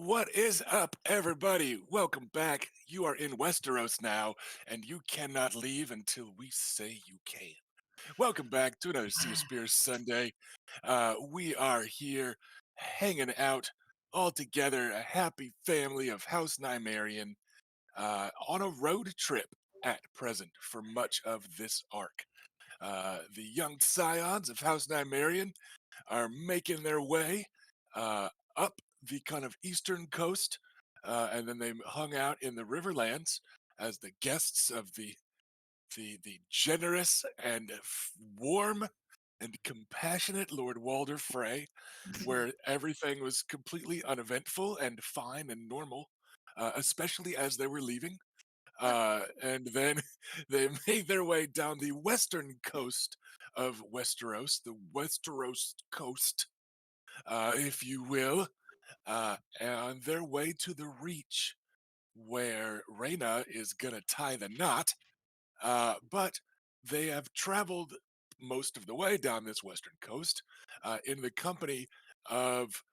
What is up, everybody? Welcome back. You are in Westeros now, and you cannot leave until we say you can. Welcome back to another Sea of Spears Sunday. We are here hanging out all together, a happy family of House Nymaryen, on a road trip at present for much of this arc. The young scions of House Nymaryen are making their way uh, up the kind of eastern coast, and then they hung out in the Riverlands as the guests of the generous and warm and compassionate Lord Walder Frey, where everything was completely uneventful and fine and normal, especially as they were leaving. And then they made their way down the western coast of Westeros, the Westeros coast, if you will, on their way to the Reach, where Rhaena is gonna tie the knot. But they have traveled most of the way down this western coast in the company of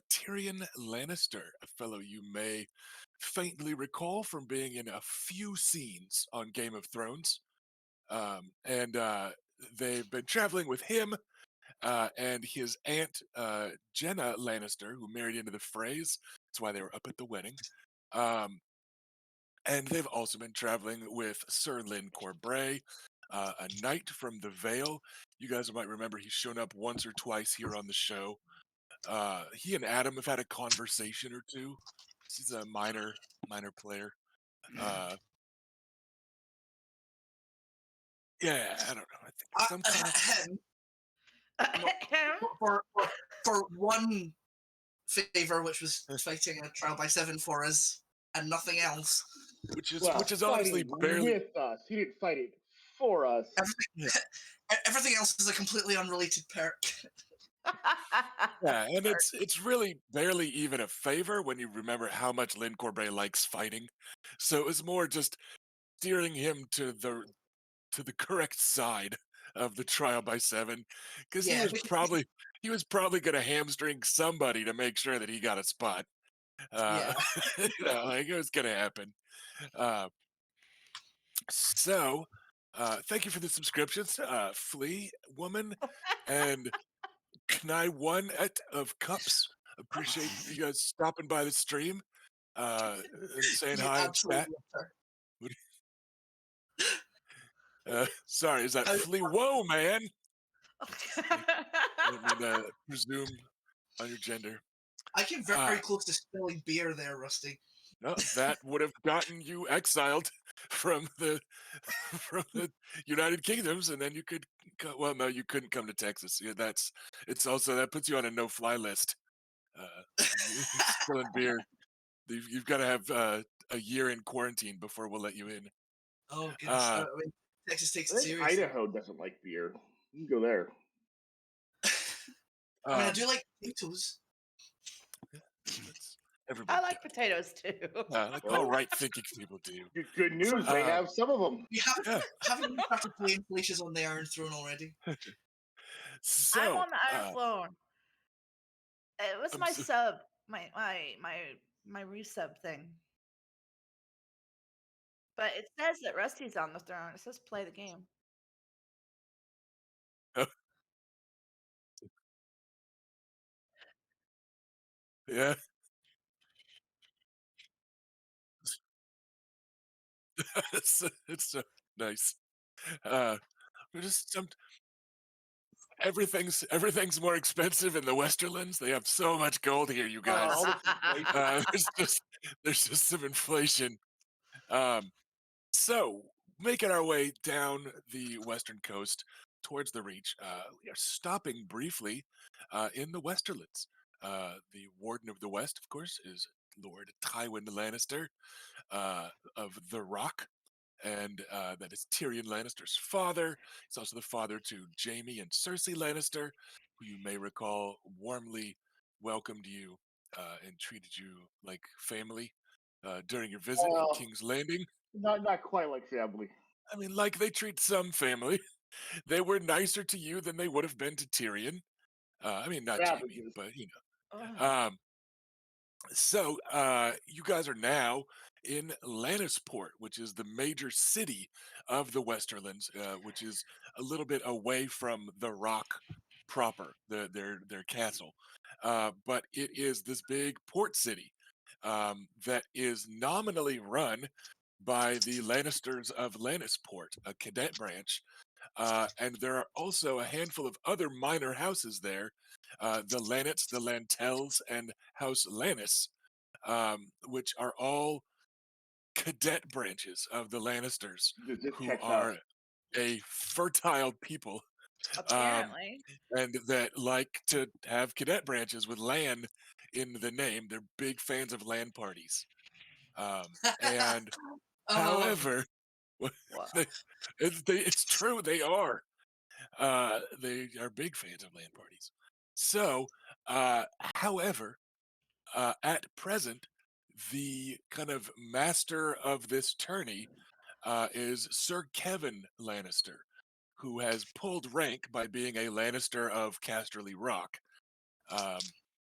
Tyrion Lannister, a fellow you may faintly recall from being in a few scenes on Game of Thrones. And they've been traveling with him and his aunt Jenna Lannister, who married into the Freys. That's why they were up at the wedding. Um, and they've also been traveling with Sir Lyn Corbray, a knight from the Vale. You guys might remember he's shown up once or twice here on the show. He and Adam have had a conversation or two. He's a minor player. Uh, yeah, I don't know. I think some kind of for one favor, which was fighting a trial by 7 for us, and nothing else. which is honestly fighting barely with us. He didn't fight it for us. Everything else is a completely unrelated perk. Yeah, and it's really barely even a favor when you remember how much Lyn Corbray likes fighting. So it was more just steering him to the correct side of the trial by 7, because Yeah, he was probably going to hamstring somebody to make sure that he got a spot. Yeah. Like it was going to happen. Uh, so, thank you for the subscriptions, Flea Woman and Knai One of Cups. Appreciate you guys stopping by the stream and saying You hi in chat. absolutely are. Sorry, is that I- Flea? Whoa, man! I didn't mean to presume on your gender. I came very close to spilling beer there, Rusty. No, that would have gotten you exiled from the United Kingdoms, and then you could. Well, no, you couldn't come to Texas. Yeah, that puts you on a no-fly list. Spilling beer. You've got to have a year in quarantine before we'll let you in. Oh, goodness. I mean, Texas takes I it think seriously. Idaho doesn't like beer. You can go there. I mean, I do like potatoes. Everybody I like does. potatoes too. Like all right-thinking people do. Good news, they have some of them. We haven't even started playing Felicia's on the Iron Throne already. So, I'm on the Iron Throne. It was my sub, my resub thing. But it says that Rusty's on the throne. It says play the game. yeah. it's so nice. Just everything's more expensive in the Westerlands. They have so much gold here, you guys. There's just some inflation. So making our way down the western coast towards the Reach, we are stopping briefly in the Westerlands. The Warden of the West, of course, is Lord Tywin Lannister of the Rock, and that is Tyrion Lannister's father. He's also the father to Jaime and Cersei Lannister, who you may recall warmly welcomed you and treated you like family during your visit in King's Landing. Not quite like family. I mean, like they treat some family. They were nicer to you than they would have been to Tyrion. I mean, not Jaime, but you know. So, you guys are now in Lannisport, which is the major city of the Westerlands, which is a little bit away from the Rock proper, their castle. But it is this big port city that is nominally run by the Lannisters of Lannisport, a cadet branch. And there are also a handful of other minor houses there, the Lannets, the Lantels, and House Lannis, which are all cadet branches of the Lannisters, This who checks out. are a fertile people, um, Apparently. and that like to have cadet branches with land in the name. They're big fans of land parties. And Oh, however, Well, they, it's true, they are. They are big fans of land parties. So, uh, however, at present, the kind of master of this tourney is Sir Kevin Lannister, who has pulled rank by being a Lannister of Casterly Rock, um,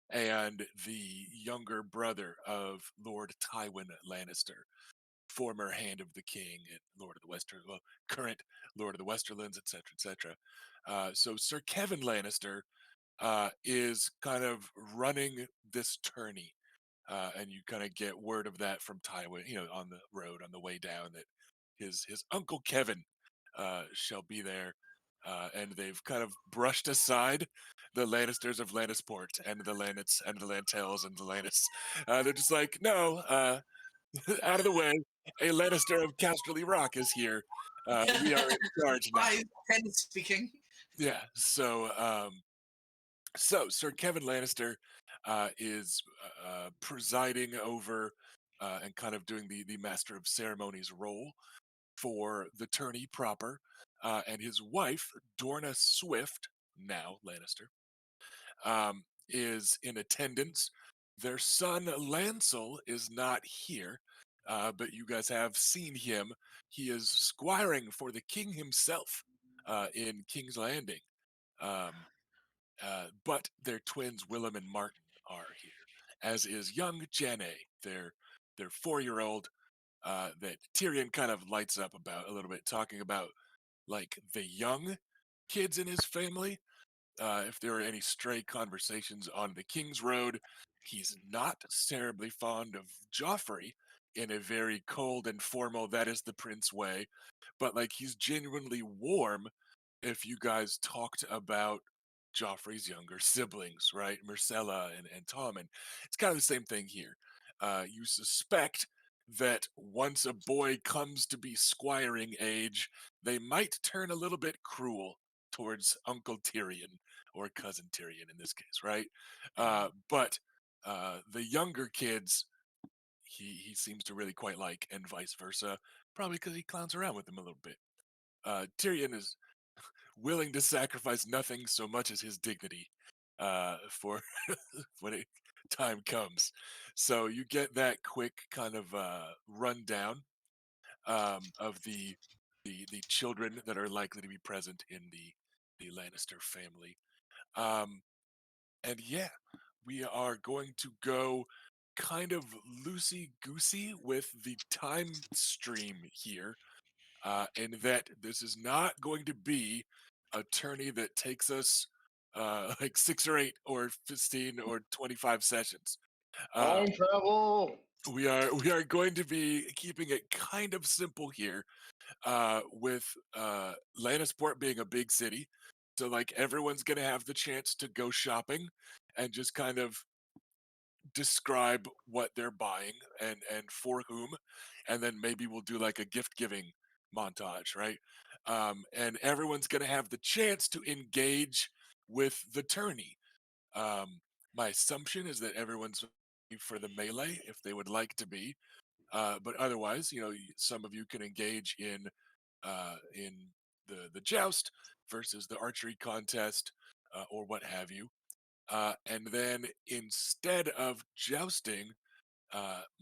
and the younger brother of Lord Tywin Lannister, former Hand of the King and Lord of the Western, well, current Lord of the Westerlands, etc., etc. So Sir Kevin Lannister is kind of running this tourney, and you kind of get word of that from Tywin, on the road on the way down, that his uncle Kevin shall be there, and they've kind of brushed aside the Lannisters of Lannisport and the Lannets and the Lantels and the Lannis. They're just like, no, out of the way. A Lannister of Casterly Rock is here. We are in charge now. I Ken speaking. Yeah. So Sir Kevin Lannister is presiding over and kind of doing the master of ceremonies role for the tourney proper, and his wife Dorna Swift, now Lannister, is in attendance. Their son Lancel is not here, but you guys have seen him. He is squiring for the king himself in King's Landing. Um, but their twins Willem and Martin are here, as is young Janne, their 4-year-old, that Tyrion kind of lights up about a little bit, talking about like the young kids in his family. If there are any stray conversations on the King's Road, he's not terribly fond of Joffrey in a very cold and formal, that is the prince way, but like he's genuinely warm if you guys talked about Joffrey's younger siblings, right? Myrcella and Tom. And it's kind of the same thing here. You suspect that once a boy comes to be squiring age, they might turn a little bit cruel towards Uncle Tyrion, or cousin Tyrion in this case, right? But the younger kids, he seems to really quite like, and vice versa, probably because he clowns around with them a little bit. Tyrion is willing to sacrifice nothing so much as his dignity for when time comes. So you get that quick kind of rundown of the children that are likely to be present in the Lannister family. Um, and yeah, we are going to go kind of loosey goosey with the time stream here, and that this is not going to be a tourney that takes us like 6 or 8 or 15 or 25 sessions. Time Um, travel. we are going to be keeping it kind of simple here, with Lannisport being a big city. So like everyone's gonna have the chance to go shopping and just kind of describe what they're buying and for whom, and then maybe we'll do like a gift giving montage, right? And everyone's going to have the chance to engage with the tourney. um, my assumption is that everyone's for the melee if they would like to be, but otherwise, some of you can engage in the joust versus the archery contest, or what have you. And then instead of jousting,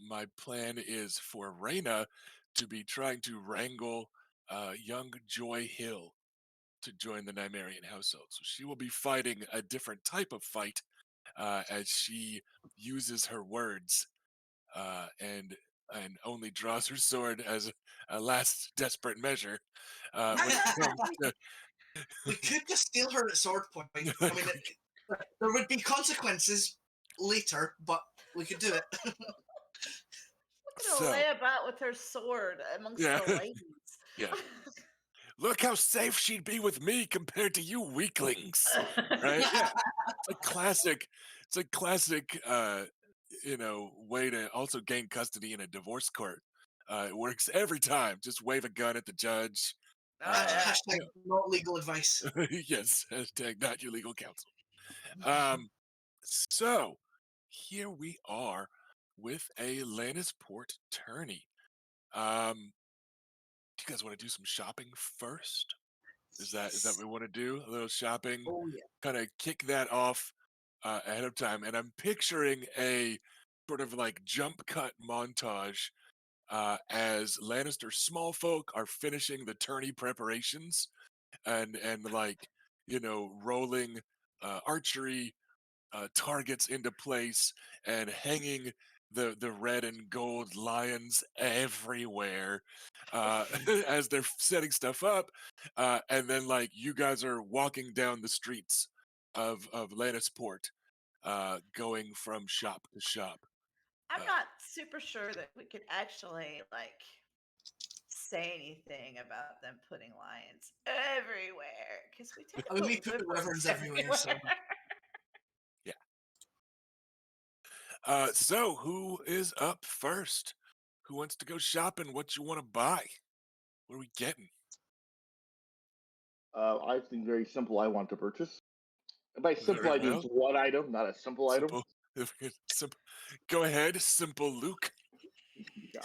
my plan is for Reyna to be trying to wrangle young Joy Hill to join the Nymarien household. So she will be fighting a different type of fight as she uses her words and only draws her sword as a last desperate measure when it comes to We could just steal her at sword point. I mean, like, there would be consequences later, but we could do it. Gonna so lay about with her sword amongst yeah the ladies. yeah. Look how safe she'd be with me compared to you weaklings, right? Yeah, it's a classic way to also gain custody in a divorce court. It works every time. Just wave a gun at the judge. Yeah. Hashtag not legal advice. Yes, hashtag not your legal counsel. Um, so here we are with a Lannisport tourney. Do you guys want to do some shopping first? Is that what we want to do? A little shopping, Oh yeah. kind of kick that off ahead of time. And I'm picturing a sort of like jump cut montage as Lannister small folk are finishing the tourney preparations and like rolling archery targets into place and hanging the red and gold lions everywhere as they're setting stuff up, and then like you guys are walking down the streets of Lannisport, going from shop to shop. I'm Uh, not super sure that we could actually like say anything about them putting lions everywhere because we tend to I mean, put we put the wyverns wyverns everywhere, so yeah. So who is up first? Who wants to go shopping? What you want to buy? What are we getting? I think very simple. I want to purchase. And by simple, Very I mean well. it's one item, not a simple item. Simple. Simple. Go ahead, simple Luke. Yeah.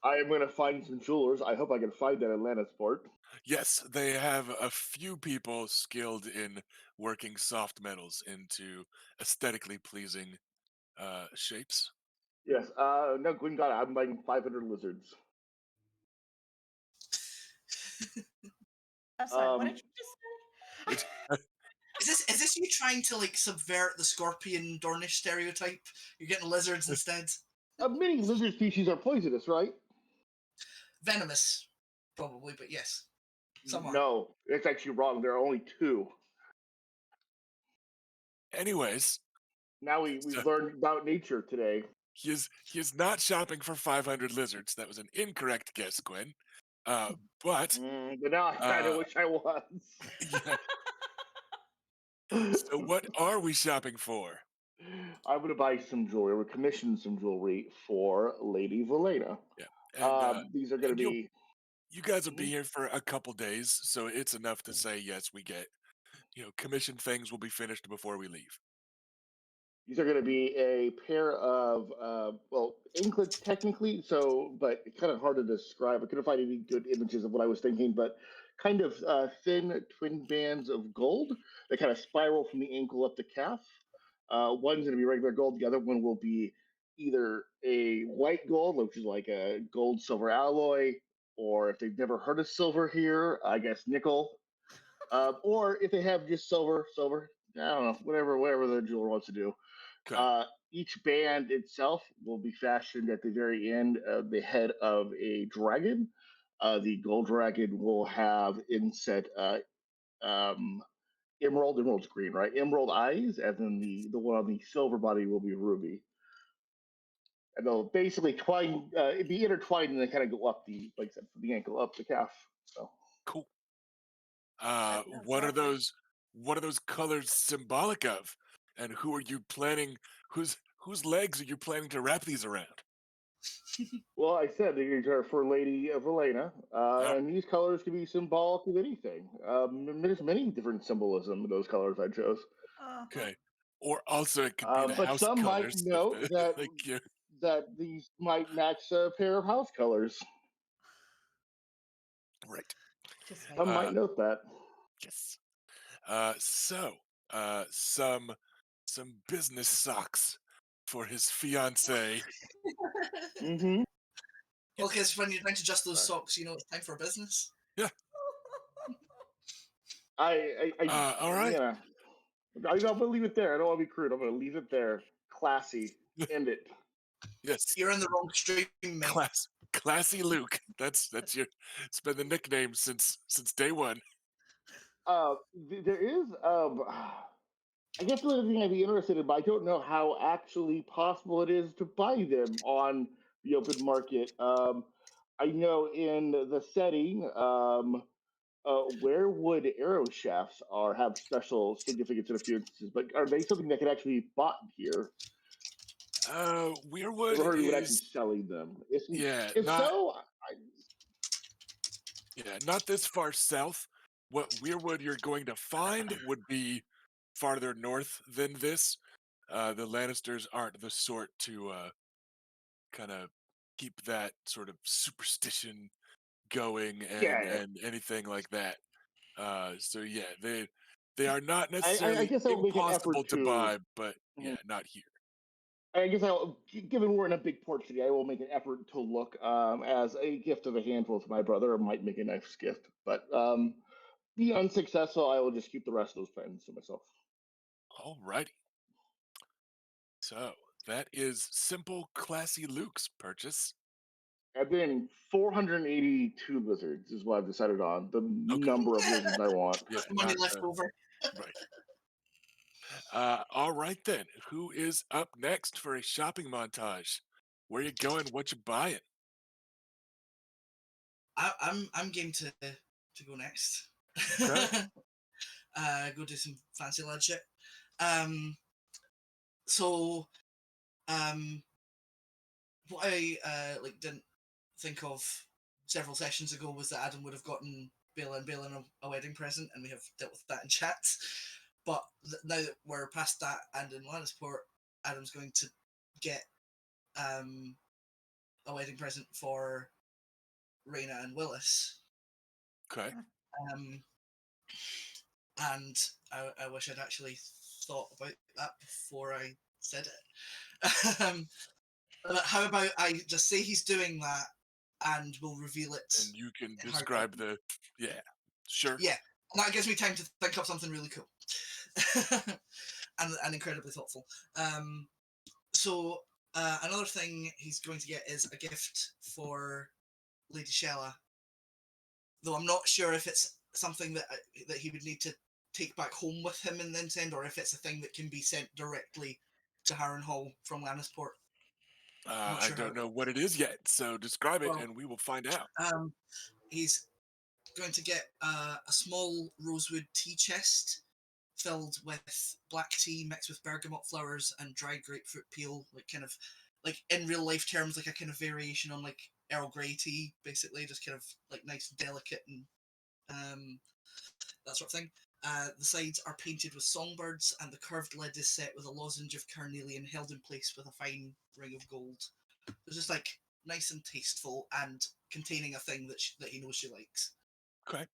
I am going to find some jewelers. I hope I can find that in Lannisport. Yes, they have a few people skilled in working soft metals into aesthetically pleasing shapes. Yes. No, Queen God, I'm buying 500 lizards. I'm sorry, what did Um, you just say? is this you trying to like subvert the scorpion Dornish stereotype? You're getting lizards instead. many lizard species are poisonous, right? Venomous, probably, but yes, some are. No, it's actually wrong. There are only two. Anyways, Now we've so learned about nature today. he is not shopping for 500 lizards. That was an incorrect guess, Gwen. Uh, but But now I kind of uh, wish I was. yeah. So what are we shopping for? I'm going to buy some jewelry or commission some jewelry for Lady Valena. Yeah, and These are going to and be. you guys will be Mhm. here for a couple days, so it's enough to say yes. We get commission things will be finished before we leave. These are going to be a pair of, well, anklets technically, so, but kind of hard to describe. I couldn't find any good images of what I was thinking, but kind of thin twin bands of gold that kind of spiral from the ankle up the calf. One's going to be regular gold, the other one will be either a white gold, which is like a gold silver alloy, or if they've never heard of silver here, I guess nickel. Or if they have just silver, I don't know, whatever the jeweler wants to do. Okay. Uh, each band itself will be fashioned at the very end of the head of a dragon. The gold dragon will have inset um, emerald. Emerald's green, right? Emerald eyes, and then the one on the silver body will be ruby. And they'll basically be intertwined, and they kind of go up like I said, from the ankle up the calf. So Cool. That sounds What are lovely. those colors symbolic of? And who are you planning? Whose legs are you planning to wrap these around? well, I said these are for Lady Valena, Uh, and these colors can be symbolic of anything. There's many different symbolism in those colors I chose. Uh-huh. okay. Or also it could be the But house some might colors of note the that like yeah. these might match a pair of house colors. Right. Just Some maybe. Uh, might note that. yes. So some business socks for his fiance. Mm-hmm. Well, Yes. because when you're trying to adjust those Right. socks, it's time for business. Yeah. I All right. yeah. I'm gonna leave it there. I don't want to be crude. I'm gonna leave it there. Classy. End it. Yes, You're in the wrong stream, mate. classy Luke. That's your. It's been the nickname since day one. There is. I guess the other thing I'd be interested in, but I don't know how actually possible it is to buy them on the open market. I know in the setting, where wood arrow shafts are have special significance and appearances, but are they something that can actually be bought here? Weirwood Never heard anyone actually is selling them. yeah, If not so, not this far south. What Weirwood you're going to find would be farther north than this. The Lannisters aren't the sort to kind of keep that sort of superstition going yeah, and anything like that. So yeah, they are not I necessarily guess I will make an impossible effort to to. buy, but yeah, not here. I guess given we're in a big port city, I will make an effort to look as a gift of a handful to my brother. I might make a nice gift, but be unsuccessful. I will just keep the rest of those plans to myself. Alrighty. So that is simple, classy Luke's purchase. And then 482 lizards is what I've decided on. The Okay. number of lizards I want. Yeah, Money not left over. right. All right then. Who is up next for a shopping montage? Where you going? What you buying? I'm game to go next. Okay. Go do some fancy lad shit. Um, so what I didn't think of several sessions ago was that Adam would have gotten Balin a wedding present, and we have dealt with that in chat. But now that we're past that, and in Lannisport, Adam's going to get a wedding present for Rhaena and Willis. Okay. And I wish I'd actually thought about that before I said it. But how about I just say he's doing that, and we'll reveal it And you can in hard describe copy. yeah, sure. Yeah, and that gives me time to think up something really cool and incredibly thoughtful. So another thing he's going to get is a gift for Lady Shella, though I'm not sure if it's something that he would need to take back home with him and then send, or if it's a thing that can be sent directly to Harrenhal from Lannisport. I'm not I sure how don't it know what works. it is yet, so describe it Well, and we will find out. he's going to get a small rosewood tea chest filled with black tea mixed with bergamot flowers and dried grapefruit peel, like in real life terms, like a kind of variation on like Earl Grey tea, basically, just kind of like nice, delicate, and that sort of thing. The sides are painted with songbirds, and the curved lid is set with a lozenge of carnelian held in place with a fine ring of gold. It's just like nice and tasteful, and containing a thing that he knows she likes. Okay.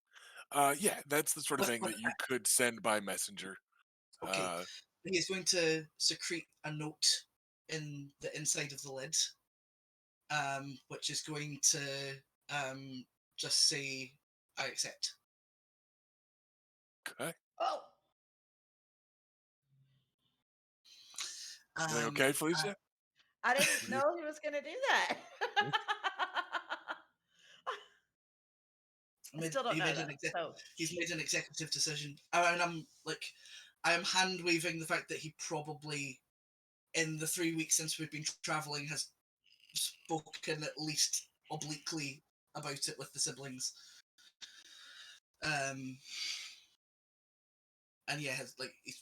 Yeah, that's the sort of thing With that you could send by messenger. Okay, Uh, he is going to secrete a note in the inside of the lid, which is going to just say, "I accept." okay. Oh, Everything Um, okay, uh, Felicia? I didn't know he was going to do that. I still don't he know made though. So he's made an executive decision. And I am hand waving the fact that he probably, in the 3 weeks since we've been traveling, has spoken at least obliquely about it with the siblings. And yeah, he's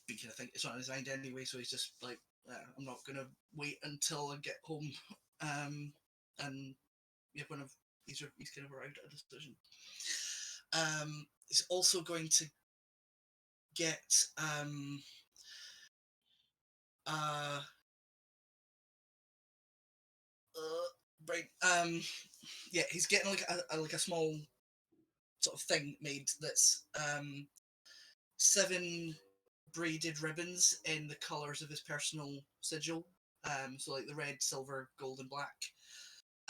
been kind of thinking it's on his mind anyway, so he's just like, I'm not gonna wait until I get home. And yeah, he's kind of arrived at a decision. He's also going to get brain. Yeah, he's getting like a small sort of thing made that's 7 braided ribbons in the colours of his personal sigil. So like the red, silver, gold, and black.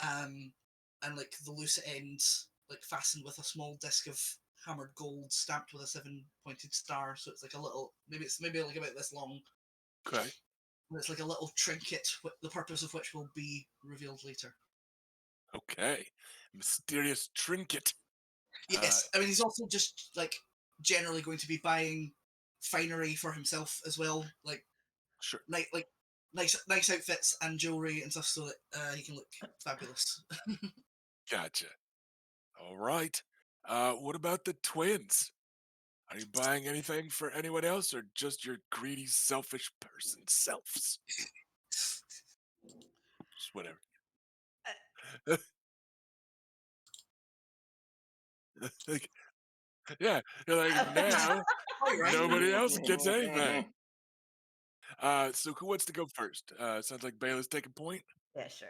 And like the loose ends like fastened with a small disc of hammered gold stamped with a 7-pointed star. So it's like a little, maybe like about this long. Okay. And it's like a little trinket, the purpose of which will be revealed later. Okay. Mysterious trinket. Yes, I mean he's also just like generally going to be buying finery for himself as well, like Sure. like nice outfits and jewelry and stuff, so that he can look fabulous. Gotcha. All right. What about the twins? Are you buying anything for anyone else or just your greedy, selfish person selves? Just whatever. Like, yeah, you're like, now All right. nobody else gets anything. So who wants to go first? Sounds like Baylor's taking point. Yeah, sure.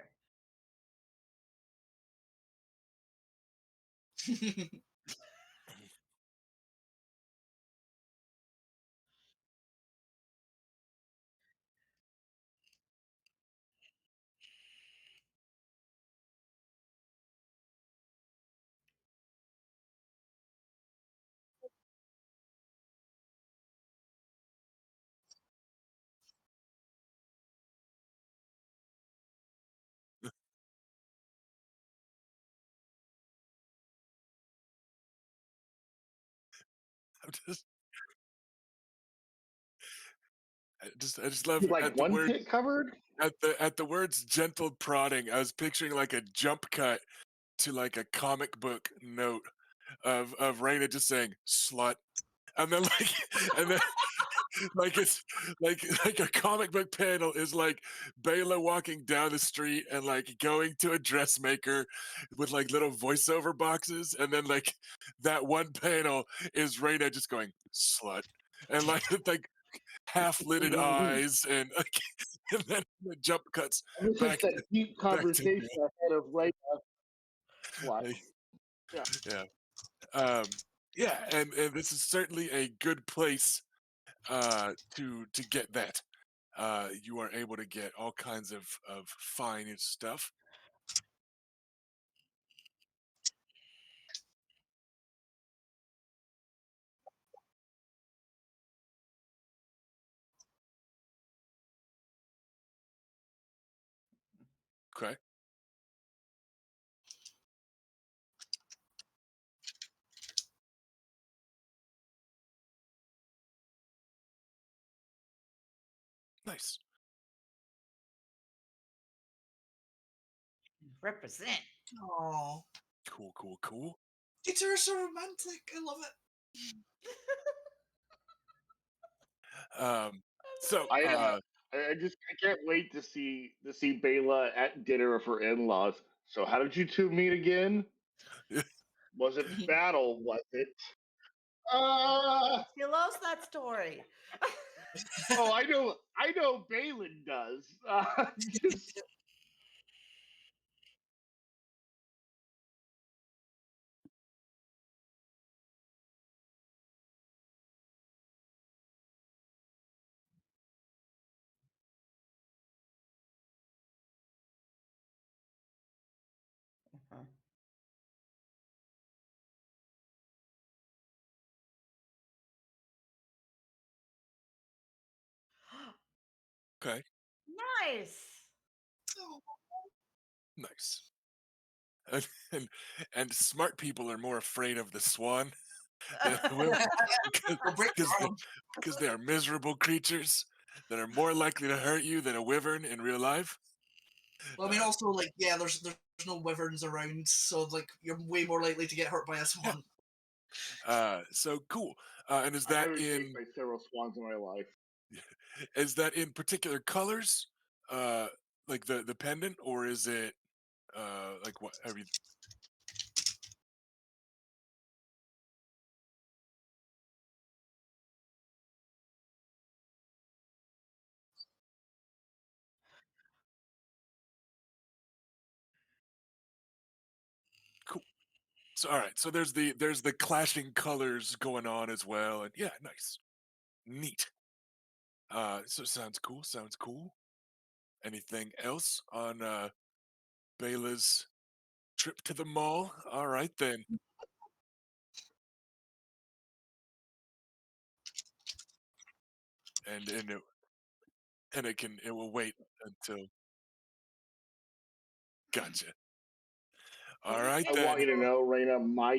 I'm just, I just love You like at the one word pit covered? at the words gentle prodding. I was picturing like a jump cut to like a comic book note of Raina just saying slut, and then like and then like it's like a comic book panel is like Bela walking down the street and like going to a dressmaker with like little voiceover boxes, and then like that one panel is Raina just going slut, and like like half lidded And eyes, and like, and then the jump cuts it's just back that to deep back to conversation ahead of right slut. like, Yeah. yeah. Um, yeah, and this is certainly a good place to get that. You are able to get all kinds of fine stuff. Okay, nice, Represent. Oh, cool, cool, cool. you two are so romantic. I love it. Um, so I I can't wait to see Bela at dinner with her in-laws. So how did you two meet again? Was it battle? Was it? Uh She loves that story. oh, I know Balin does. Just Mhm. okay, Nice. Oh, nice. And, and and smart people are more afraid of the swan than the women because I'll break because your they, arm. because they are miserable creatures that are more likely to hurt you than a wyvern in real life. Well, I mean, Uh, also like yeah, there's no wyverns around, so like you're way more likely to get hurt by a yeah. swan. So cool. And I have been chased by several swans in my life. is that in particular colors? Uh, like the pendant, or is it like what? Have you cool? So all right. So there's the clashing colors going on as well, and yeah, nice, neat. So sounds cool. Sounds cool. Anything else on Bela's trip to the mall? All right then. and it will wait until. Gotcha. All right I Okay. want then. you to know, Raina, my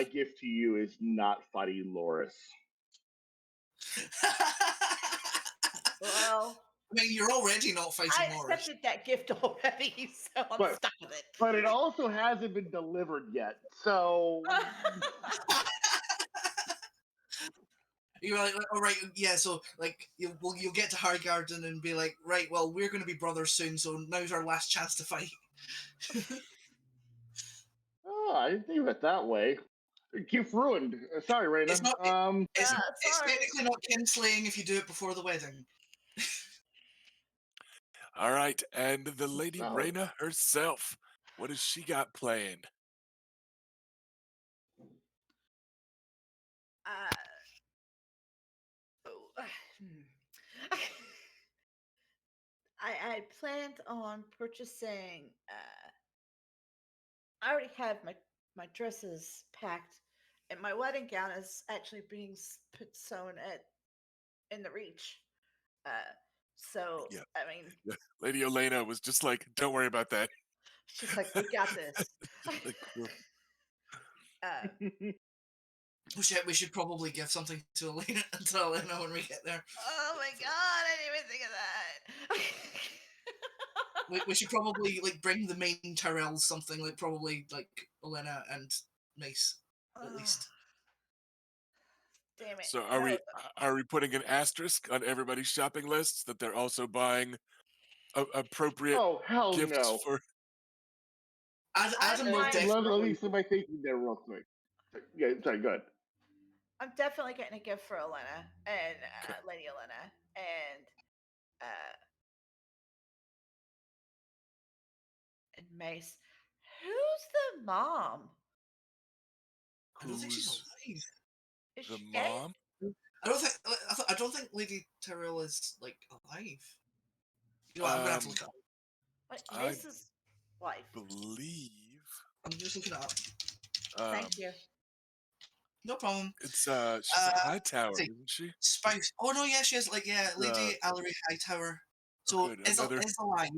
gift to you is not fighting Loris. Well, I mean, you're already not fighting I Loris. accepted that gift already, so I'm But- stuck with it. But it also hasn't been delivered yet. So You're like, all right, yeah. So like, you'll get to Highgarden and be like, right, well, we're going to be brothers soon, so now's our last chance to fight. I didn't think of it that way. Gift ruined. Sorry, Raina. It's not. It's Sorry. technically not kinslaying if you do it before the wedding. All right, and the Lady No. Reyna herself. What has she got planned? Uh, oh, I planned on purchasing. I already have my dresses packed, and my wedding gown is actually being put sewn at in the reach. Uh, so Yeah. I mean, Lady Elena was just like, "Don't worry about that." she's like, "We got this." Like, well, uh, We should probably give something to Elena when we get there. oh my god, I didn't even think of that. We should probably like bring the main Tyrells something, like probably like Elena and Mace at least. Damn it! so No, are we putting an asterisk on everybody's shopping lists that they're also buying appropriate Oh, hell gifts no. for? Adam will I'm Let me definitely. say my thinking there real quick. Yeah, sorry, go ahead. I'm definitely getting a gift for Elena and Okay. Lady Elena uh, and Mace. Who's the mom? I don't think she's Who's alive. Is the she dead? mom? I don't think Lady Tyrell is like alive. You know what? I'm gonna have to Um, look it up. What, I Mace's wife? believe I'm just looking it up. um, Thank you. No problem. it's she's a high tower, Let's see. isn't she? Spouse. Oh no, yeah, she is. Like, yeah, Uh, Lady Allery Hightower. oh, So good. Another is alive.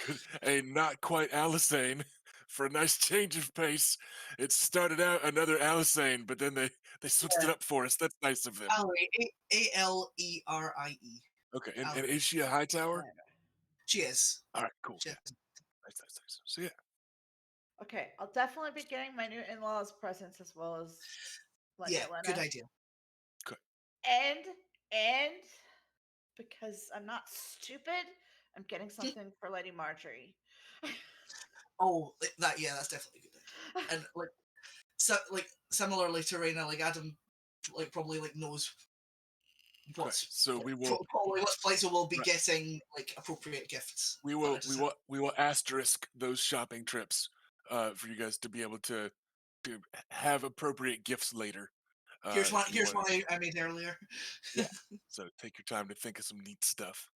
good. A not quite Alisane for a nice change of pace. It started out another Alisane, but then they switched Yeah, it up for us. That's nice of them. Allery. Alerie. Okay, and Allery. is she a high tower? She is. All right, cool. She Yeah, is. nice. So yeah, Okay, I'll definitely be getting my new in-laws presents as well as Lady Yeah, good Elena. idea. good. And and because I'm not stupid, I'm getting something for Lady Marjorie. Oh, that yeah, that's definitely a good idea. And like similarly to Raina, like Adam, like probably like knows Okay, what's so like, we will probably what Plyto will be right, getting like appropriate gifts we for will her to we send. will we will asterisk those shopping trips for you guys to be able to have appropriate gifts later. If you Here's want one to, I made earlier. yeah. So take your time to think of some neat stuff.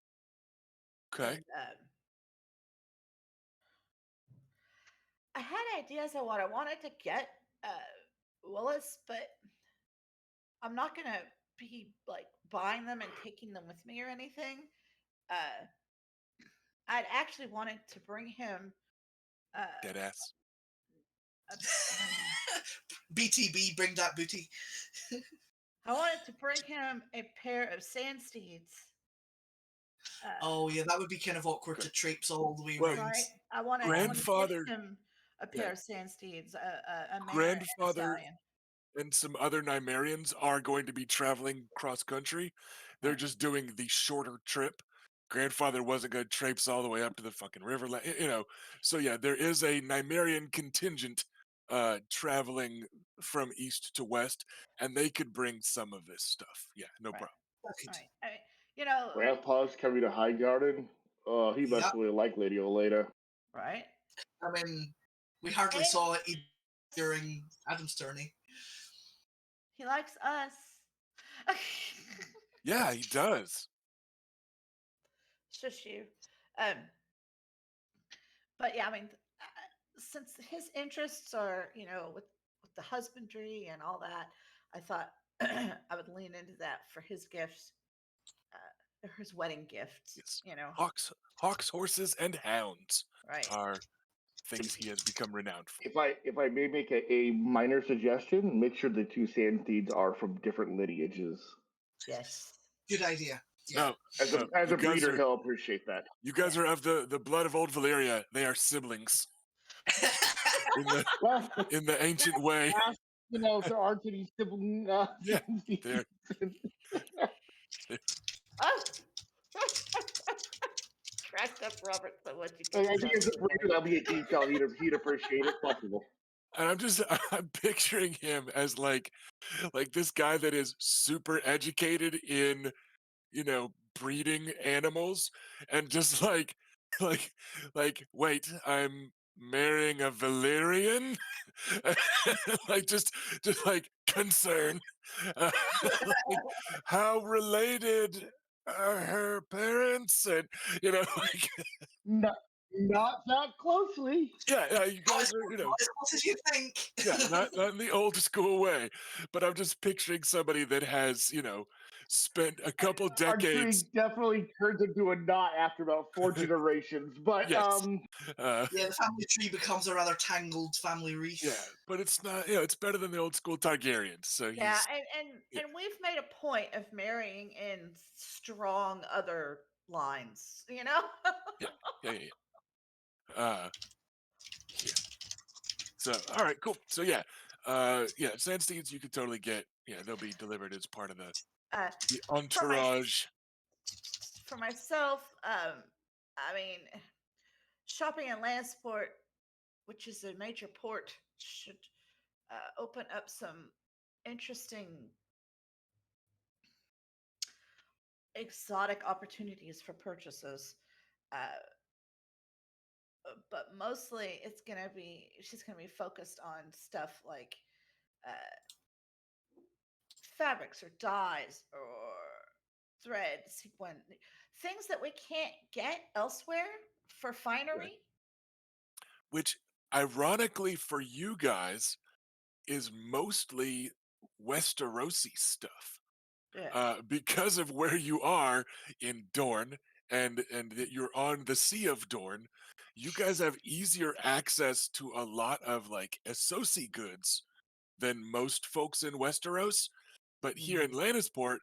Okay. And I had ideas on what I wanted to get Willis, but I'm not gonna be like buying them and taking them with me or anything. Uh, I'd actually wanted to bring him. Uh, Dead ass. a, BTB, bring that booty. I wanted to bring him a pair of sand steeds. Oh yeah, that would be kind of awkward Okay. to traipse all the way Well, around. Right? I want to give grandfather, him a yeah, pair of sand steeds, a mare and a grandfather stallion. and some other Nymaryens are going to be traveling cross country. They're Right. just doing the shorter trip. Grandfather wasn't going to traipse all the way up to the fucking river, So yeah, there is a Nymarian contingent traveling from east to west, and they could bring some of this stuff. Yeah, no Right. problem. Perfect. Right. I mean, you know, Grandpa's coming to High Garden. Oh, he must Yep. really like Lady Oleda. right? I mean, we hardly And saw it during Adam's tourney. he likes us. Yeah, he does. Shush you. Um, but yeah, I mean, since his interests are, with the husbandry and all that, I thought I would lean into that for his gifts. his wedding gift. Yes. You know, Hawks, horses, and hounds right? are things he has become renowned for. If I may make a minor suggestion, make sure the two sand steeds are from different lineages. Yes. Good idea. Yeah. No, As no, a breeder, he'll appreciate that. you guys are of the blood of old Valyria. They are siblings in the Well, in the ancient way. ask, if there aren't any sibling Yeah, sand steeds. they're, Oh, cracked up Robert so much you I couldn't think tell as a me breeder, that'll be a detail he'd appreciate if possible. and I'm picturing him as like this guy that is super educated in breeding animals and just like wait, I'm marrying a Valyrian. Like just like concern. Uh, like, how related are her parents? And like Not, not that closely. yeah, you Not guys as, are not as close as you think. yeah, not in the old school way, but I'm just picturing somebody that has spent a couple decades. Archery definitely turns into a knot after about 4 generations. But Yes. Uh, Yeah, the family tree becomes a rather tangled family yeah, wreath. but it's not. It's better than the old school Targaryens. So Yeah, he's yeah, and we've made a point of marrying in strong other lines. You know. yeah, yeah, yeah. Uh, yeah. So all right, cool. So yeah, sand steeds you could totally get. Yeah, they'll be delivered as part of uh, the for my entourage. for myself, I mean, shopping in Lannisport, which is a major port, should open up some interesting exotic opportunities for purchases. Uh, but mostly she's gonna be focused on stuff like uh, fabrics or dyes or thread, sequin, things that we can't get elsewhere for Right. finery. Which, ironically for you guys, is mostly Westerosi stuff. Yeah, Because of where you are in Dorne and that you're on the Sea of Dorne, you guys have easier access to a lot of like Associ goods than most folks in Westeros. But here in Mhm. Lannisport,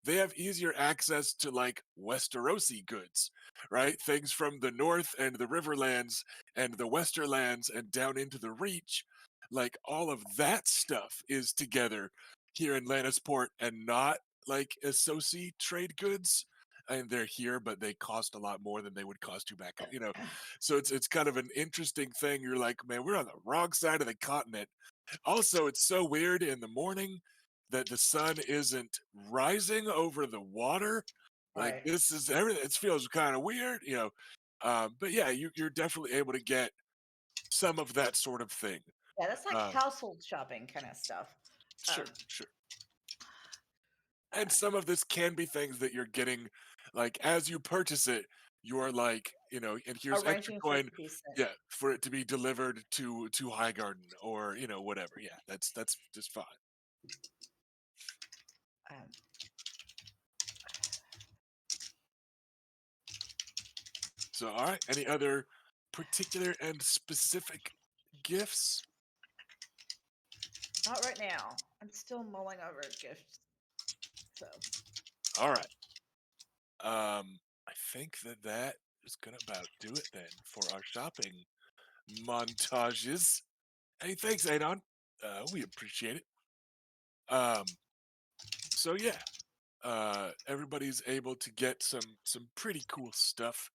they have easier access to like Westerosi goods, right? Things from the north and the Riverlands and the Westerlands and down into the Reach. Like all of that stuff is together here in Lannisport and not like Associ trade goods. And they're here, but they cost a lot more than they would cost you back. So it's kind of an interesting thing. You're like, man, we're on the wrong side of the continent. Also, it's so weird in the morning that the sun isn't rising over the water. Like right. this is everything. It feels kind of weird. But yeah, you're definitely able to get some of that sort of thing. Yeah, that's like Uh, household shopping kind of stuff. Um, sure, sure. And uh, some of this can be things that you're getting, like as you purchase it, you're like, and here's extra arranging for it coin, to be sent. yeah, for it to be delivered to Highgarden or whatever. Yeah, that's just fine. Um, So, all right. Any other particular and specific gifts? not right now. I'm still mulling over gifts. So, All right. I think that is gonna about do it then for our shopping montages. Hey, thanks, Adon. We appreciate it. Um, so yeah, everybody's able to get some pretty cool stuff.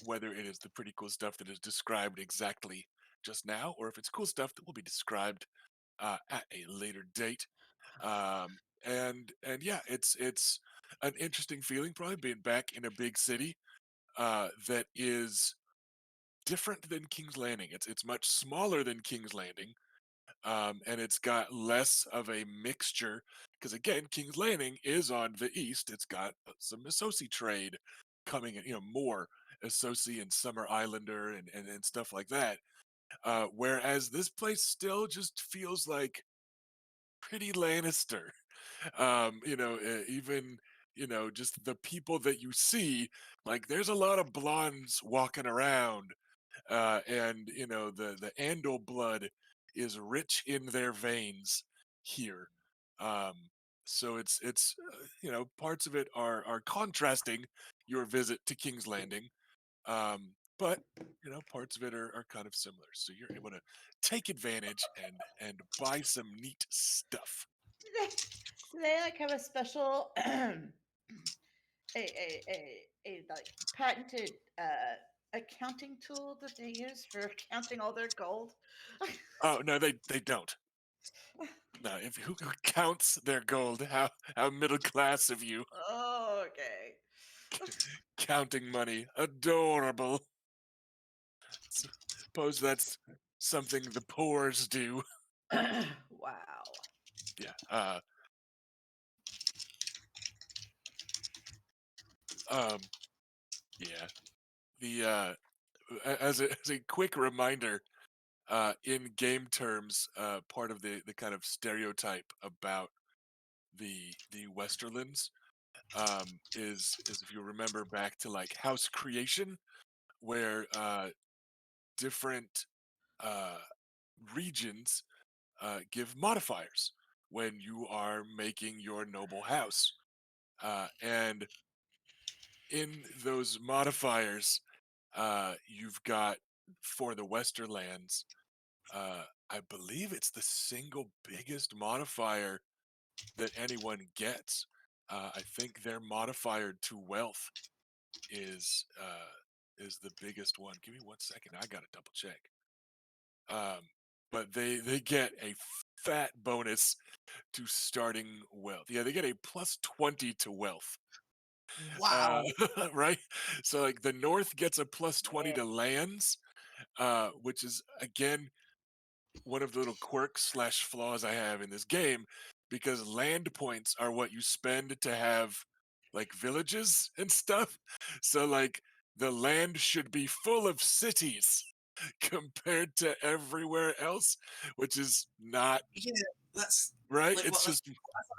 Whether it is the pretty cool stuff that is described exactly just now, or if it's cool stuff that will be described at a later date. And yeah, it's an interesting feeling, probably being back in a big city that is different than King's Landing. It's much smaller than King's Landing, and it's got less of a mixture because again, King's Landing is on the east. It's got some Associ trade coming in, more Associ and Summer Islander and stuff like that. Whereas this place still just feels like pretty Lannister. Even just the people that you see. Like, there's a lot of blondes walking around, and the Andal blood is rich in their veins here. Um, so it's parts of it are contrasting your visit to King's Landing, but parts of it are kind of similar. So you're able to take advantage and buy some neat stuff. Do they like have a special a like patented accounting tool that they use for counting all their gold? Oh no, they don't. No, if who counts their gold? How middle class of you, Oh, okay. counting money. Adorable. Suppose that's something the poors do. Wow. Yeah. Um. Yeah. The as a quick reminder, in game terms, part of the kind of stereotype about the Westerlands, is if you remember back to like house creation, where different uh, regions give modifiers when you are making your noble house. And in those modifiers, you've got for the Westerlands, I believe it's the single biggest modifier that anyone gets. I think their modifier to wealth is the biggest one. Give me 1 second. I gotta double check. Um, but they get a fat bonus to starting wealth. Yeah, they get a +20 to wealth. Uh, Wow. right? So like the North gets a +20 Yeah. to lands, which is again one of the little quirks slash flaws I have in this game, because land points are what you spend to have like villages and stuff. So like the land should be full of cities compared to everywhere else, which is not Yeah, that's right. like what? It's just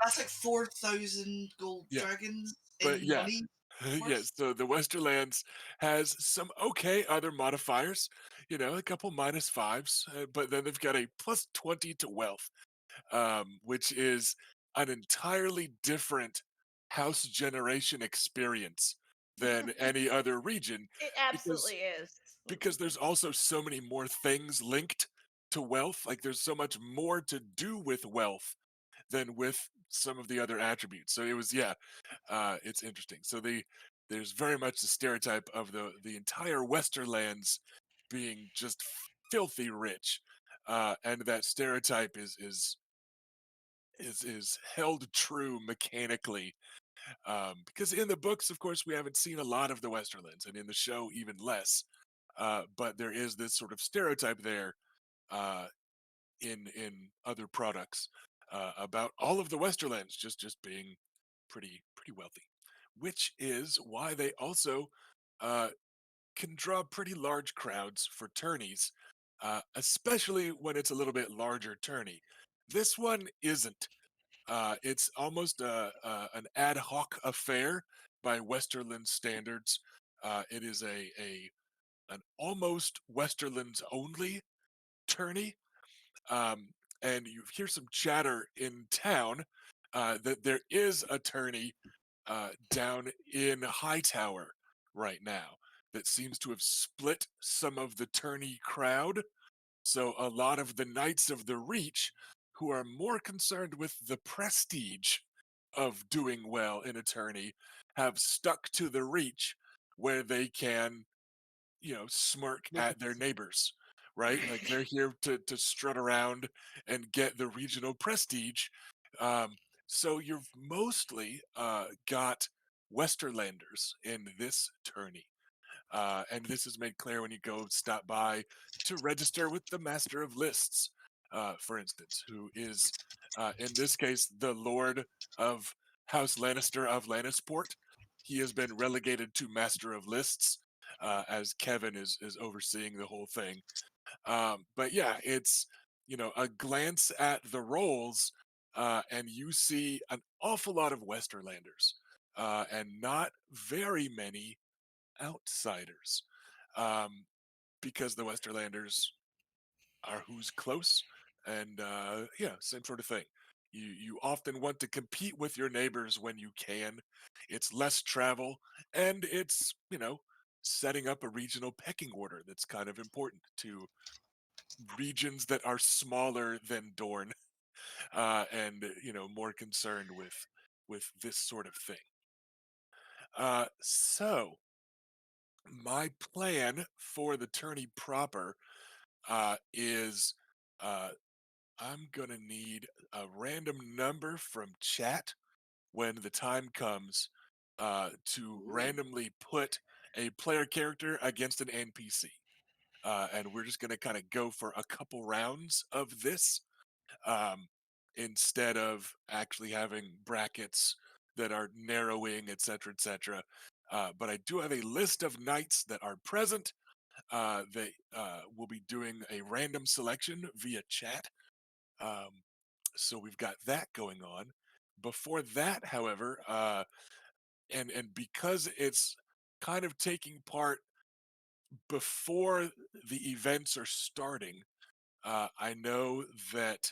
That's like 4,000 gold yeah, dragons but in yeah. money Yes, worth. so the Westerlands has some okay other modifiers, a couple -5s, but then they've got a +20 to wealth, which is an entirely different house generation experience than any other region, It because absolutely is. there's also so many more things linked to wealth. Like there's so much more to do with wealth than with some of the other attributes. So it was yeah, it's interesting. So there's very much the stereotype of the entire Westerlands being just filthy rich, and that stereotype is held true mechanically, because in the books, of course, we haven't seen a lot of the Westerlands, and in the show even less. But there is this sort of stereotype there, uh, in other products, about all of the Westerlands just being pretty wealthy, which is why they also uh, can draw pretty large crowds for tourneys, especially when it's a little bit larger tourney. This one isn't. It's almost an ad hoc affair by Westerland standards. It is a an almost Westerlands only tourney, um, and you hear some chatter in town that there is a tourney down in Hightower right now that seems to have split some of the tourney crowd. So a lot of the Knights of the Reach, who are more concerned with the prestige of doing well in a tourney, have stuck to the Reach, where they can smirk at their neighbors, right? Like they're here to strut around and get the regional prestige. Um, so you've mostly got Westerlanders in this tourney. And this is made clear when you go stop by to register with the Master of Lists, for instance, who is, in this case, the Lord of House Lannister of Lannisport. He has been relegated to Master of Lists, as Kevin is overseeing the whole thing. But yeah, it's a glance at the roles, and you see an awful lot of Westerlanders. and not very many outsiders, um, because the Westerlanders are who's close, and yeah, same sort of thing. You often want to compete with your neighbors when you can. It's less travel, and it's setting up a regional pecking order that's kind of important to regions that are smaller than Dorne, and more concerned with this sort of thing. So my plan for the tourney proper is uh, I'm gonna need a random number from chat when the time comes to Ooh. randomly put a player character against an NPC. And we're just gonna kind of go for a couple rounds of this, um, instead of actually having brackets that are narrowing, etc., etc. But I do have a list of knights that are present. They will be doing a random selection via chat. Um, so we've got that going on. Before that, however, and because it's kind of taking part before the events are starting, I know that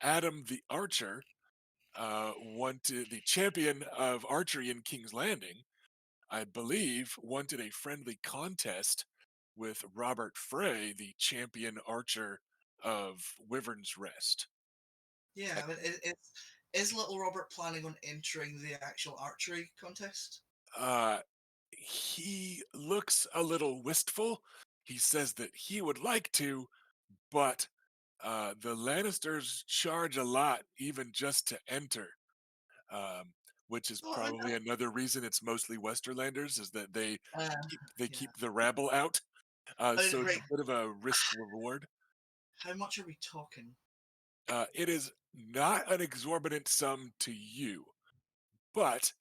Adam the Archer, wanted the champion of archery in King's Landing, I believe, wanted a friendly contest with Robert Frey, the champion archer of Wyvern's Rest. Yeah, I mean, is little Robert planning on entering the actual archery contest? Uh, he looks a little wistful. He says that he would like to, but the Lannisters charge a lot even just to enter, um, which is Oh, probably another reason it's mostly Westerlanders, is that they uh, they yeah. keep the rabble out. So it's Right. a bit of a risk reward. How much are we talking? It is not an exorbitant sum to you, but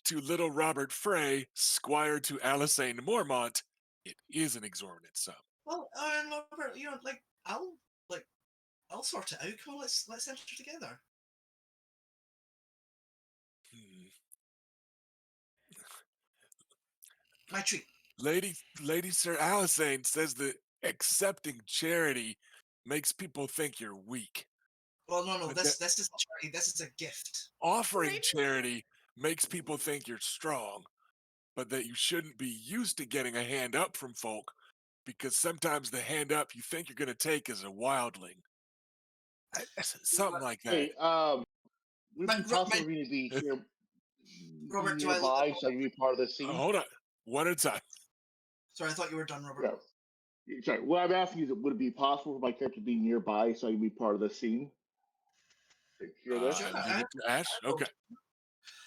to little Robert Frey, squire to Alisane Mormont, it is an exorbitant sum. Well, Robert, like I'll sort it out. Come on, let's enter together. Hmm. My treat. Lady Sir Alisane says that accepting charity makes people think you're weak, Well, no. but that This is charity. This is a gift. offering Maybe charity makes people think you're strong, but that you shouldn't be used to getting a hand up from folk, because sometimes the hand up you think you're going to take is a wildling. Something like that. Hey, would it be My possible for me to be Robert, do I look nearby so I can be part of the scene? Hold on, one at a time. Sorry, I thought you were done, Robert. Yeah. Sorry. What I'm asking is, would it be possible for my character to be nearby so I can be part of the scene? Hear Sure. this? Leave it to Ash. I will. Okay,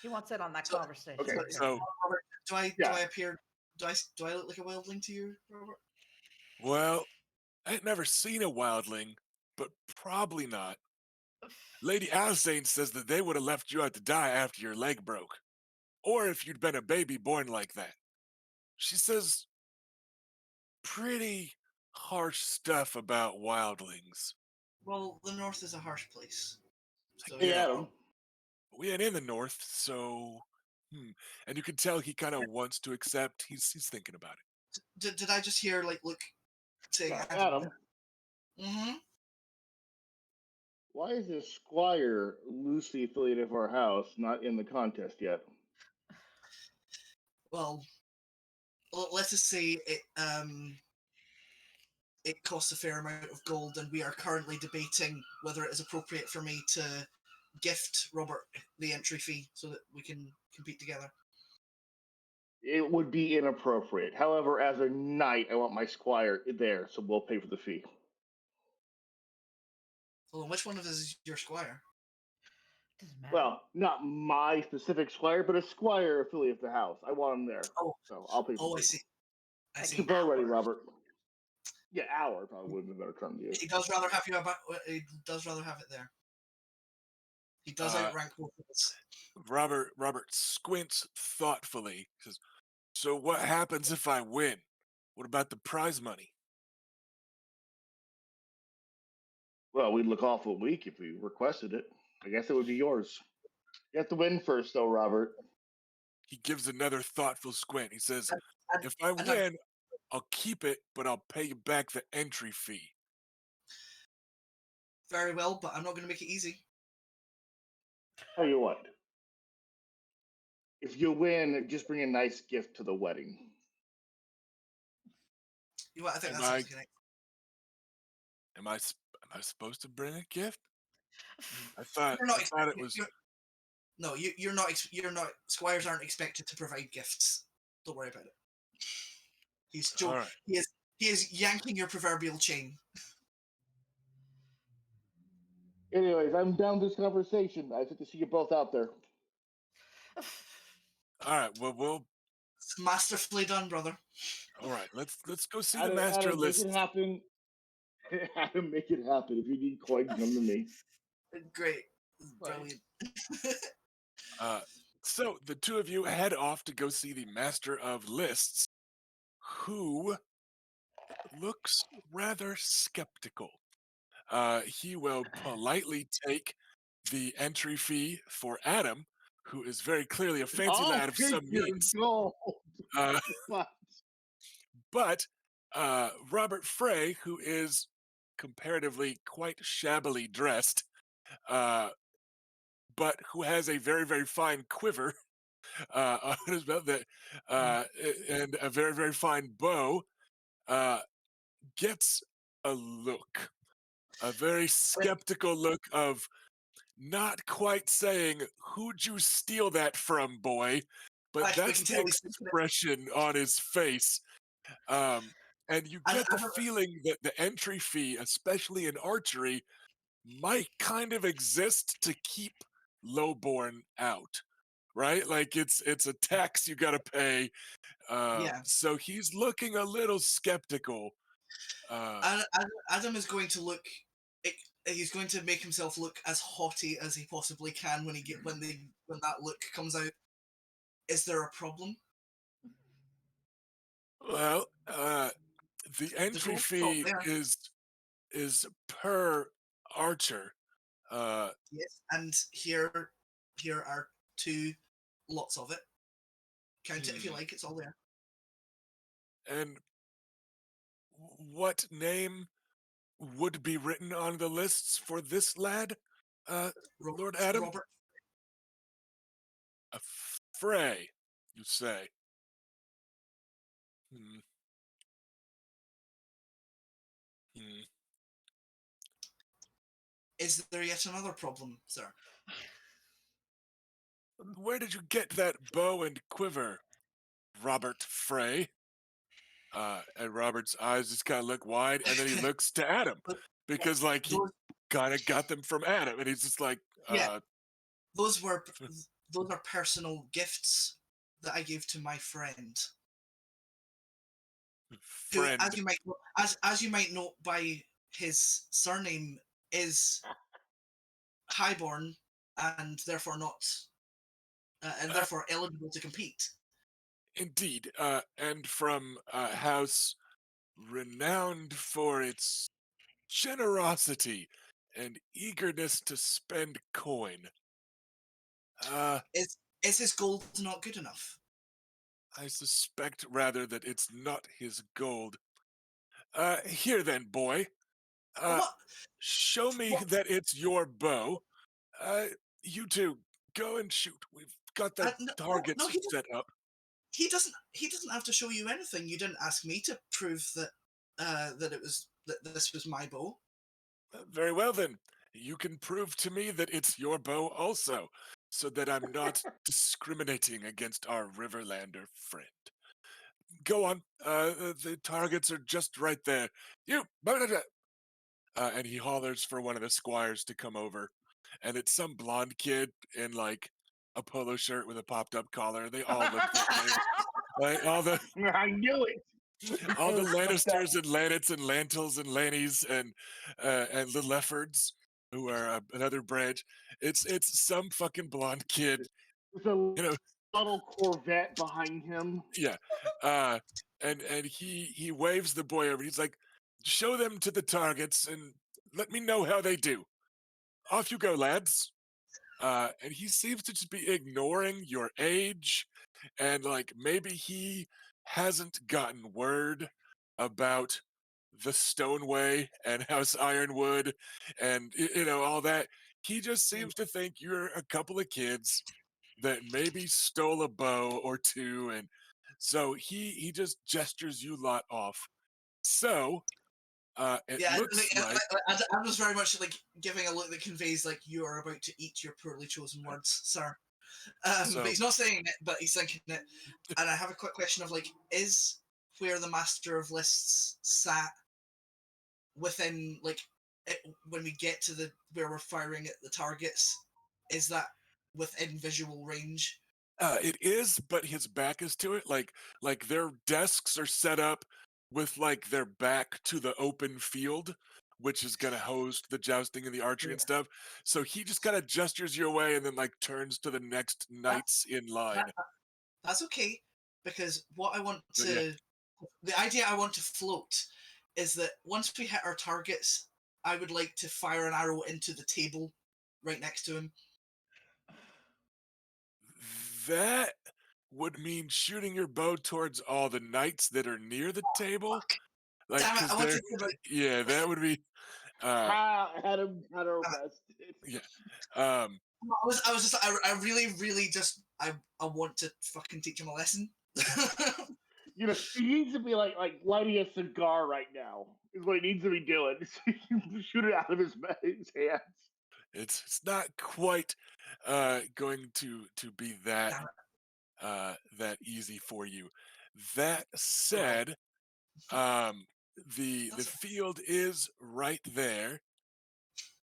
he wants in on that So, conversation. Okay. so Robert, do Yeah. I appear? Do I look like a wildling to you, Robert? well, I had never seen a wildling, but probably not. Lady Alisane says that they would have left you out to die after your leg broke, or if you'd been a baby born like that. She says pretty harsh stuff about wildlings. Well, the North is a harsh place, I so Hey, get yeah. it. Adam. We ain't in the north, so and you can tell he kind of wants to accept. He's thinking about it. Did I just hear like look saying Adam? Adam, Mm-hmm. why is this squire loosely affiliated with our house not in the contest yet? Well, let's just say it costs a fair amount of gold, and we are currently debating whether it is appropriate for me to gift Robert the entry fee so that we can compete together. It would be inappropriate. However, as a knight, I want my squire there, so we'll pay for the fee. Hold on, which one of us is your squire? Doesn't matter. Well, not my specific squire, but a squire affiliate of the house. I want him there, Oh, so I'll pay for oh, the I fee. see. I Like see. Super already, hours. Robert. Yeah, hour probably would have been a better term to use. He does rather have you about. He does rather have it there. He does Uh, outrank both of us. Robert squints thoughtfully. Says, "So what happens if I win? What about the prize money?" Well, we'd look awful weak if we requested it. I guess it would be yours. You have to win first, though, Robert. he gives another thoughtful squint. He says, And, "If I and I'm win, I'll keep it, but I'll pay you back the entry fee." very well, but I'm not going to make it easy. Tell you what, if you win, just bring a nice gift to the wedding. You know what? I think Am that I sounds like am I supposed to bring a gift? I thought you're not. it was. No, you're not. You're not. Squires aren't expected to provide gifts. Don't worry about it. He's All right. He is yanking your proverbial chain. Anyways, I'm down this conversation. I think to see you both out there. All right. Well, It's masterfully done, brother. all right. Let's go see the master Adam, make it lists. happen. Adam, make it happen. If you need coin, come to me. Great, Right. brilliant. So the two of you head off to go see the master of lists, who looks rather skeptical. He will politely take the entry fee for Adam, who is very clearly a fancy I'll lad of take some your means. gold. Uh, But but Robert Frey, who is comparatively quite shabbily dressed, uh, but who has a very, very fine quiver on his belt and a very, very fine bow, uh, gets a look, a very skeptical look of not quite saying, "Who'd you steal that from, boy?" But We that's can the tell he's thinking it. expression on his face. And you And get the feeling that the entry fee, especially in archery, might kind of exist to keep lowborn out, right? Like it's a tax you got to pay. yeah, So he's looking a little skeptical. Adam is going to look. He's going to make himself look as haughty as he possibly can when when that look comes out. Is there a problem? Well, the The entry gold's not fee there. is per archer. Yes, and here are two lots of it. Count it if you Hmm, like. It's all there. and what name would be written on the lists for this lad, uh, Lord Adam? Robert. A Frey, you say? Hmm, hmm. Is there yet another problem, sir? Where did you get that bow and quiver, Robert Frey? And Robert's eyes just kind of look wide, and then he looks to Adam But because, like, he those, kind of got them from Adam, and he's just like, yeah, those were those are personal gifts that I gave to my friend, who, friend. as you might note by his surname, is highborn and therefore not and Uh, therefore eligible to compete. Indeed, and from a house renowned for its generosity and eagerness to spend coin. Uh, Is his gold not good enough? I suspect rather that it's not his gold. Here then, boy. Uh, What? show me What? that it's your bow. Uh, you two, go and shoot. We've got the No, no, targets set up. he doesn't. He doesn't have to show you anything. You didn't ask me to prove that that this was my bow. Very well then. You can prove to me that it's your bow also, so that I'm not discriminating against our Riverlander friend. Go on. The targets are just right there. You. Blah, blah, blah. And he hollers for one of the squires to come over, and it's some blonde kid in like a polo shirt with a popped up collar. They all look the same. Right? I knew it. All the But that- Lannisters and Lannets and Lantils and Lannies and the Leffords, who are another branch. It's some fucking blonde kid, There's a you know. little Corvette behind him. Yeah, uh, and he waves the boy over. He's like, "Show them to the targets and let me know how they do. Off you go, lads." And he seems to just be ignoring your age, and like maybe he hasn't gotten word about the Stoneway and House Ironwood and all that. He just Mm. seems to think you're a couple of kids that maybe stole a bow or two, and so he just gestures you lot off. So it Yeah, looks like I'm just very much like giving a look that conveys like you are about to eat your poorly chosen words, sir. But so he's not saying it, but he's thinking it. And I have a quick question of like, is where the master of lists sat within like when we get to the where we're firing at the targets? Is that within visual range? it is, but his back is to it. Like their desks are set up with like their back to the open field, which is gonna host the jousting and the archery Yeah. and stuff. So he just kind of gestures you away and then like turns to the next That, knights in that line. that's okay because what I want But yeah, to the idea I want to float is that once we hit our targets, I would like to fire an arrow into the table right next to him. that would mean shooting your bow towards all the knights that are near the table. Fuck. Like, Damn it! cause I they're wanted to like. yeah, that would be uh Adam got Damn it. arrested. yeah. Um I was just, I really, really just, I want to fucking teach him a lesson. He needs to be like lighting a cigar right now. Is what he needs to be doing. So you shoot it out of his hands. it's not quite going to be that Damn that easy for you. That it. Well, said, um the that's field is right there.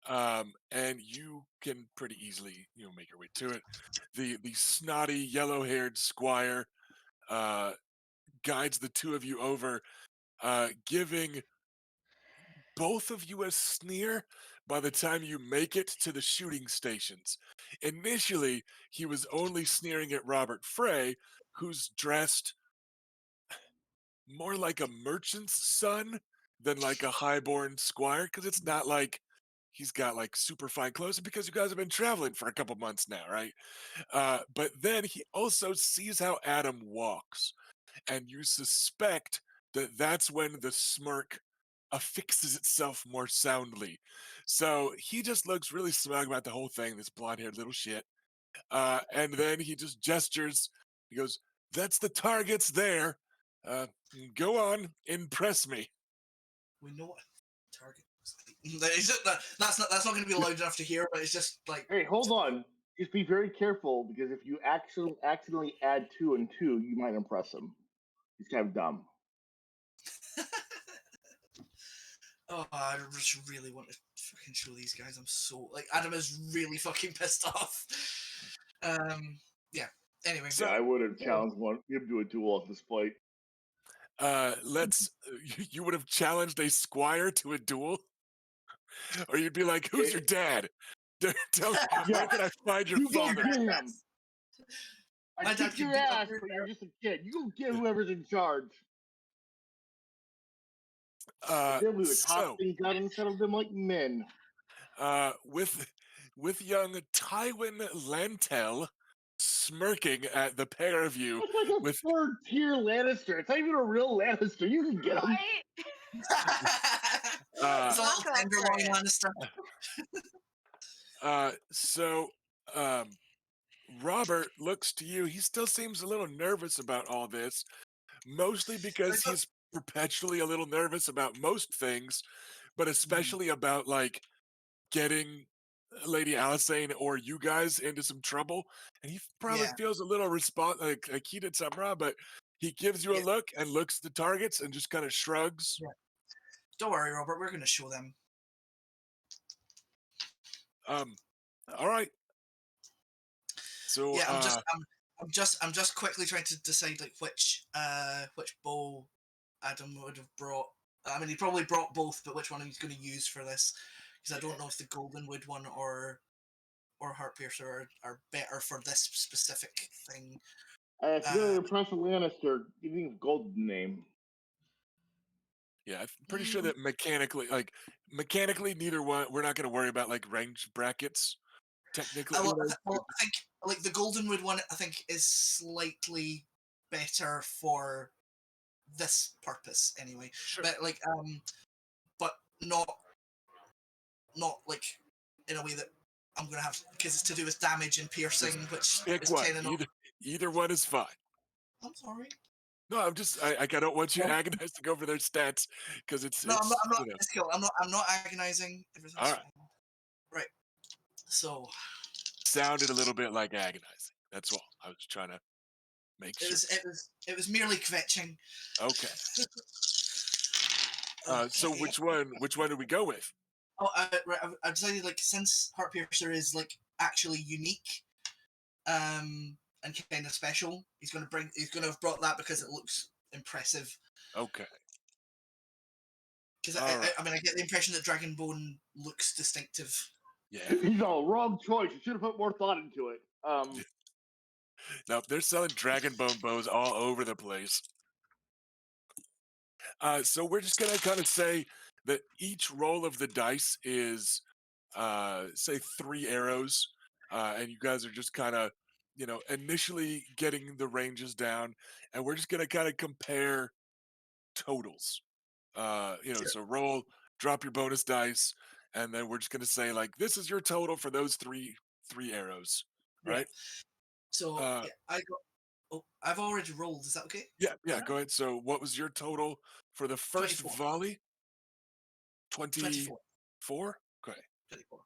And you can pretty easily make your way to it. The snotty yellow-haired squire uh guides the two of you over, giving both of you a sneer by the time you make it to the shooting stations. Initially, he was only sneering at Robert Frey, who's dressed more like a merchant's son than like a highborn squire, because it's not like he's got like super fine clothes, because you guys have been traveling for a couple months now, right? But then he also sees how Adam walks, and you suspect that that's when the smirk affixes itself more soundly. So he just looks really smug about the whole thing, this blonde haired little shit. And then he just gestures. He goes, "That's the targets there. Uh, Go on, impress me." we know what target was like. That's not going to be loud enough to hear, but it's just like. Hey, hold on. Just be very careful because if you accidentally add 2 and 2, you might impress him. He's kind of dumb. Oh, I just really want to fucking show these guys. I'm so like Adam is really fucking pissed off. Yeah. Anyway, So Yeah, I would have challenged him to a duel at this point. let's. You would have challenged a squire to a duel, or you'd be like, "Who's your It- dad? Tell, where yeah, can I find your you go father?" get him. I my dad kicked can your beat up ass, your but you're just a kid. You go get whoever's in charge. And then we would talk So things out and settle them like men. With young Tywin Lantel smirking at the pair of you That's like a with 3rd-tier Lannister. It's not even a real Lannister. You can get him. Right? It's a uh little I'll go for tenderloin it. Lannister. so Robert looks to you. He still seems a little nervous about all this, mostly because he's perpetually a little nervous about most things, but especially about like getting Lady Alicent or you guys into some trouble, and he probably Yeah, feels a little like he did something wrong, but he gives you a yeah, look and looks at the targets and just kind of shrugs. yeah. Don't worry, Robert. We're going to show them. Um, all right. So, Yeah, I'm just quickly trying to decide like which bow Adam would have brought. I mean, he probably brought both, but which one he's going to use for this? Because I don't know if the Goldenwood one or Heartpiercer are better for this specific thing. If you're Uh, going to impress a Lannister, you need a golden name. yeah, I'm pretty sure that mechanically, neither one. We're not going to worry about like range brackets. technically, I think like the Goldenwood one, I think is slightly better for this purpose anyway. sure. But like, but not like in a way that I'm gonna have because it's to do with damage and piercing, Just which pick is one. 10 and all. Either one is fine. I'm sorry. No, I'm just I don't want you No, agonizing over their stats because no, I'm not. I'm not. you know. It's cool. I'm not agonizing. All Everything's right, fine. Right. So sounded a little bit like agonizing. That's all. I was trying to make it sure. was. It was merely kvetching. Okay. So Okay. which one? Which one do we go with? Oh, right. I've decided like since Heartpiercer is like actually unique, and kind of special. He's gonna have brought that because it looks impressive. Okay. Because All right. I mean, I get the impression that Dragonbone looks distinctive. Yeah. He's all wrong choice. You should have put more thought into it. Now they're selling dragon bone bows all over the place. So we're just gonna kind of say that each roll of the dice is, say, 3 arrows, and you guys are just kind of, initially getting the ranges down, and we're just gonna kind of compare totals. Sure. So roll, drop your bonus dice, and then we're just gonna say like, this is your total for those three arrows, Yeah. right? So Uh, yeah, I got. Oh, I've already rolled. Is that okay? yeah, go ahead. So what was your total for the first 24. volley? 24. 24? Okay. 24.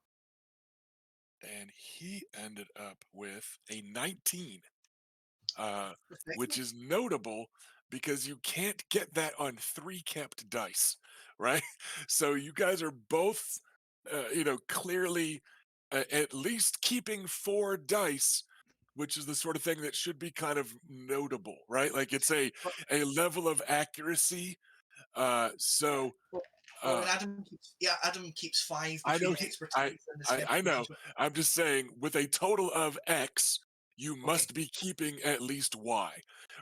And he ended up with a 19, uh, which Respectable. is notable because you can't get that on 3 kept dice, right? So you guys are both, clearly at least keeping 4 dice, which is the sort of thing that should be kind of notable, right? Like it's But, a level of accuracy. So but, well, uh, and Adam keeps 5 I know between he expertise and his I know. management. I'm just saying with a total of X, you Okay. must be keeping at least Y,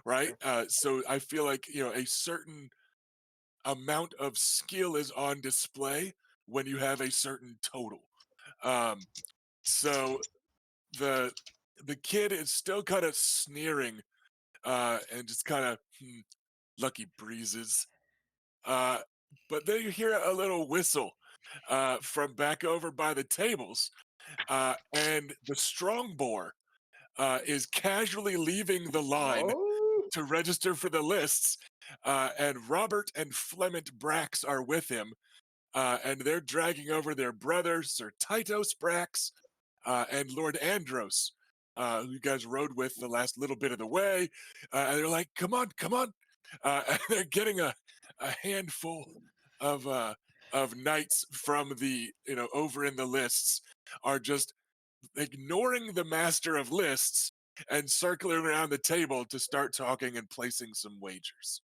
right? Sure. So I feel like, a certain amount of skill is on display when you have a certain total. Um, so the the kid is still kind of sneering, and just kind of lucky breezes. Uh, but then you hear a little whistle from back over by the tables, and the strong boar is casually leaving the line Oh, to register for the lists, and Robert and Flement Brax are with him, and they're dragging over their brother Sir Titus Brax, and Lord Andros, who you guys rode with the last little bit of the way, and they're like, "Come on, come on!" And they're getting a handful of knights from the over in the lists are just ignoring the master of lists and circling around the table to start talking and placing some wagers.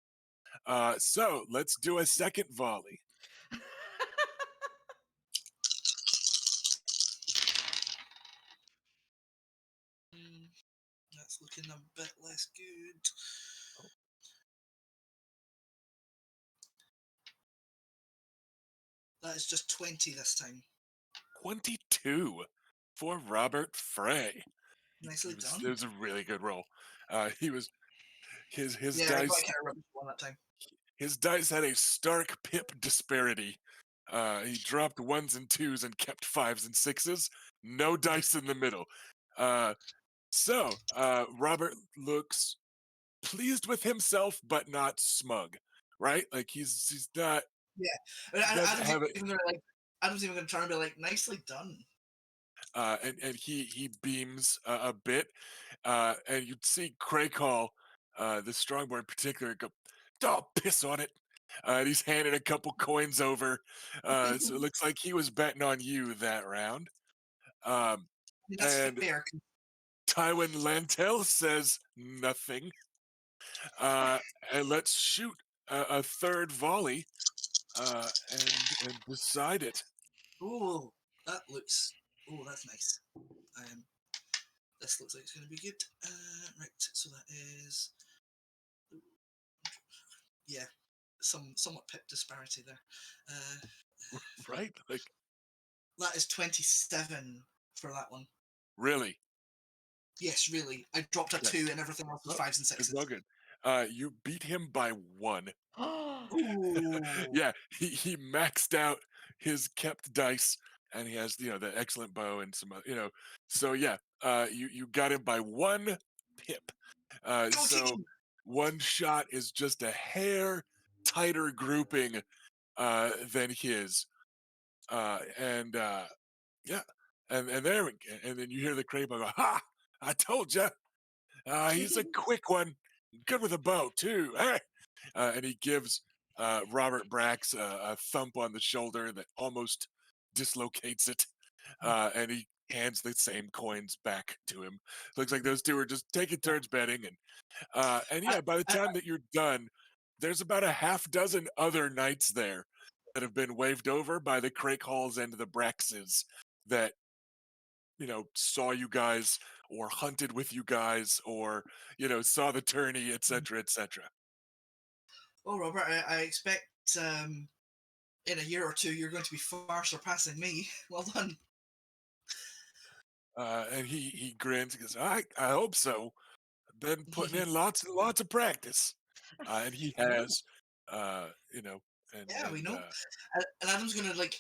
So let's do a second volley. Mm, that's looking a bit less good. That is just 20 this time. 22 for Robert Frey. Nicely It done. was a really good roll. He was his Yeah, I got dice a kind of rubbish one that time. his dice had a stark pip disparity. He dropped ones and twos and kept fives and sixes. No dice in the middle. Uh, Robert looks pleased with himself, but not smug, right? Like he's not. Yeah, I mean, He doesn't have it. Adam's even gonna turn and be like, "Nicely done." And he beams a bit, and you'd see Craig Hall, the strongboard in particular, go, "Oh, piss on it!" And he's handing a couple coins over, so it looks like he was betting on you that round. Um, I mean, that's and fair. Tywin Lantel says nothing, uh, and let's shoot a third volley, and decide it. Oh, that looks. Oh, that's nice. Um, this looks like it's going to be good. Right, so that is. Yeah, somewhat pip disparity there. Uh, Right? Like that is 27 for that one. Really? Yes, really. I dropped a Okay. 2 and everything else was Oh, 5s and it's 6s. all good. You beat him by 1. Ooh. Yeah, he maxed out his kept dice, and he has the excellent bow and some So yeah, you got him by 1 pip. Go So team! one shot is just a hair tighter grouping than his, and yeah, and there we go. And then you hear the Craybo go, "Ha! I told you, he's a quick one, good with a bow too." Hey, and he gives Robert Brax a thump on the shoulder that almost dislocates it, and he hands the same coins back to him. Looks like those two are just taking turns betting, and I, yeah, by the I, time that you're done, there's about a half dozen other knights there that have been waved over by the Crake Halls and the Braxes that saw you guys or hunted with you guys or saw the tourney, etc., etc. oh, Robert, I expect in a year or two you're going to be far surpassing me. Well done. And he grins. He goes, I hope so. Been putting in lots and lots of practice, and he We know. has, uh, you know, Yeah, we and know. And Adam's gonna like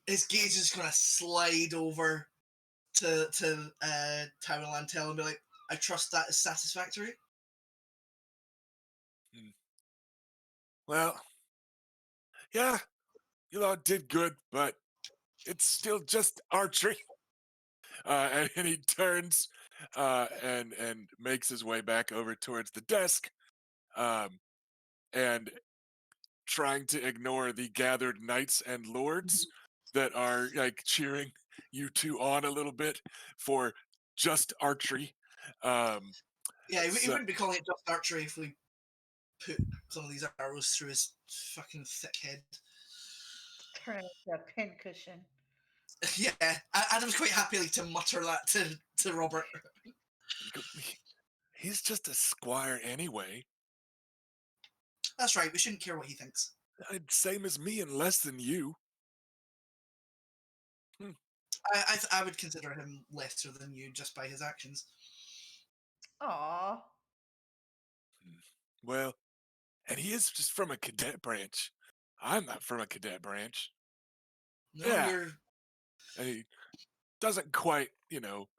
his gaze is gonna slide over to Tywin Lantel and be like, I trust that is satisfactory. mm, well, yeah, you all did good, but it's still just archery. And he turns and makes his way back over towards the desk, um, and trying to ignore the gathered knights and lords that are like cheering you two on a little bit for just archery. Um, Yeah, he so wouldn't be calling it just archery if we put some of these arrows through his fucking thick head. Turn it into a pincushion. Yeah, Adam's quite happy to mutter that to Robert. he's just a squire anyway. That's right, we shouldn't care what he thinks. Same as me and less than you. Hmm. I would consider him lesser than you just by his actions. Aw. Well, and he is just from a cadet branch. I'm not from a cadet branch. No, Yeah, you're and he doesn't quite,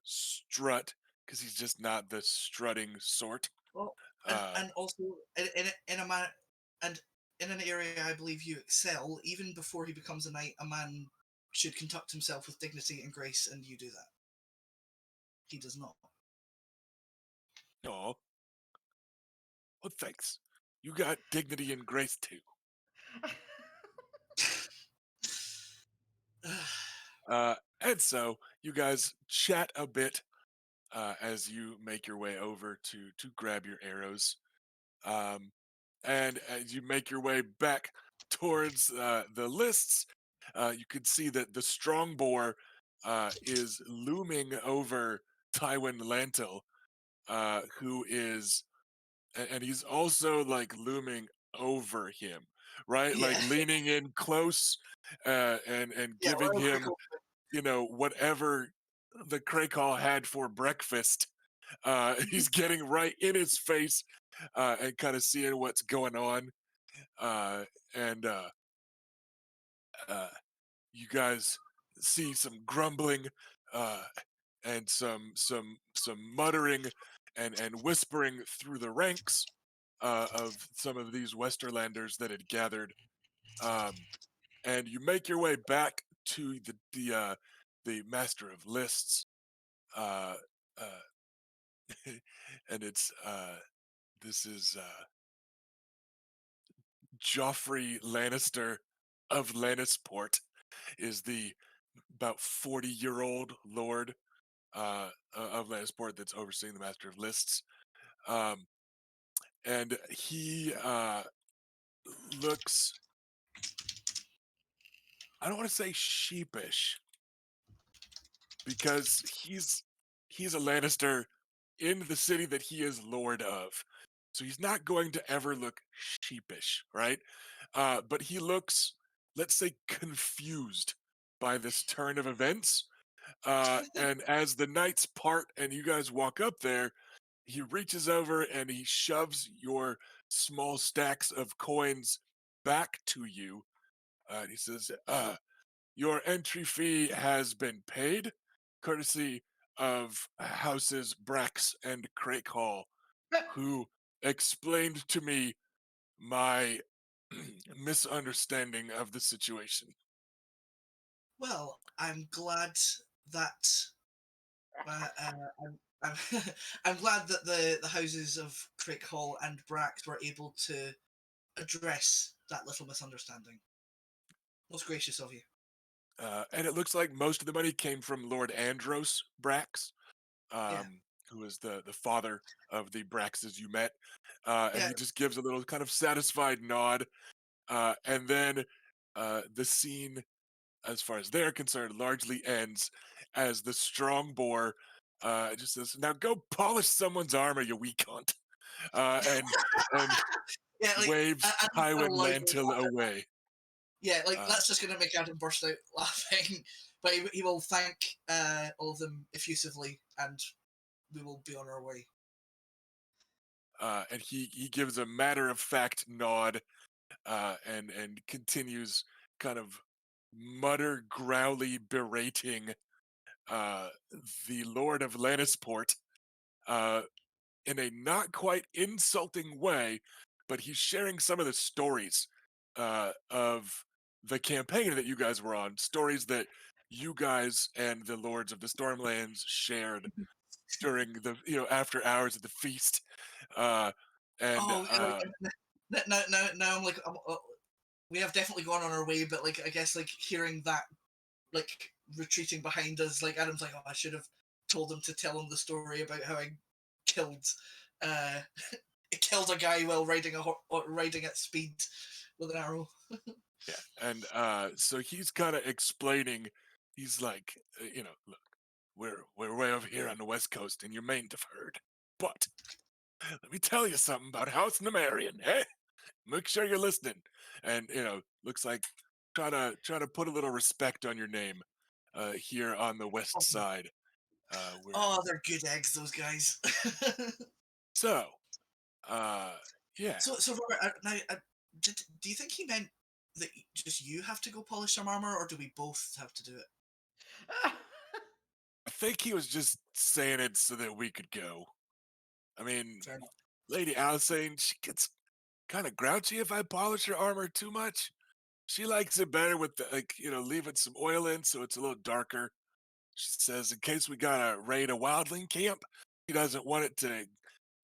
strut because he's just not the strutting sort. well, Uh, and also in a man and in an area I believe you excel. Even before he becomes a knight, a man should conduct himself with dignity and grace, and you do that. He does not. oh, well, thanks. You got dignity and grace too. And so you guys chat a bit as you make your way over to grab your arrows. Um, and as you make your way back towards the lists, you can see that the Strongboar is looming over Tywin Lantel, who is, and he's also like looming over him, right? Like Yeah, leaning in close, and yeah. giving Real quick. him, whatever the Crakehall had for breakfast. He's getting right in his face, and kind of seeing what's going on. Uh, and uh, you guys see some grumbling, uh, and some muttering and whispering through the ranks of some of these Westerlanders that had gathered. Um, and you make your way back to the Master of Lists, uh, uh, and it's this is Joffrey Lannister of Lannisport, is the about 40-year-old lord of Lannisport that's overseeing the Master of Lists. Um, and he looks, I don't want to say sheepish, because he's a Lannister in the city that he is lord of. So he's not going to ever look sheepish, right? But he looks, let's say, confused by this turn of events. And as the nights part and you guys walk up there, he reaches over and he shoves your small stacks of coins back to you. And he says, your entry fee has been paid, courtesy of houses Brax and Crake Hall, who explained to me my misunderstanding of the situation. Well, I'm glad that I'm, I'm glad that the houses of Crick Hall and Brax were able to address that little misunderstanding. Most gracious of you. And it looks like most of the money came from Lord Andros Brax, Yeah, who is the father of the Braxes you met. And yeah. he just gives a little kind of satisfied nod. And then the scene, as far as they're concerned, largely ends as the strong boar just says, "Now go polish someone's armor, you wee cunt," and Yeah, like waves Adam's gonna Tywin loudly Mantle laugh. away. Yeah, like Uh, that's just gonna make Adam burst out laughing. But he will thank all of them effusively, and we will be on our way. and he gives a matter of fact nod, and continues kind of mutter growly berating uh, the Lord of Lannisport uh, in a not quite insulting way, but he's sharing some of the stories of the campaign that you guys were on, stories that you guys and the Lords of the Stormlands shared during the after hours of the feast, uh, and Oh, yeah, like now I'm like we have definitely gone on our way, but like I guess like hearing that like retreating behind us, like Adam's like, oh, I should have told him to tell him the story about how I killed uh killed a guy while riding at speed with an arrow. yeah, and so he's kind of explaining. He's like, look, we're way over here on the west coast, and you mayn't have heard, but let me tell you something about House Nymaryen, eh? Make sure you're listening. And looks like try to put a little respect on your name here on the west side. Where Oh, they're good eggs, those guys. so uh yeah. So Robert, now, do you think he meant that just you have to go polish some armor, or do we both have to do it? I think he was just saying it so that we could go. I mean, Fair enough. Lady Alicent, she gets kind of grouchy if I polish her armor too much. She likes it better with the leaving some oil in so it's a little darker. She says in case we gotta raid a wildling camp, she doesn't want it to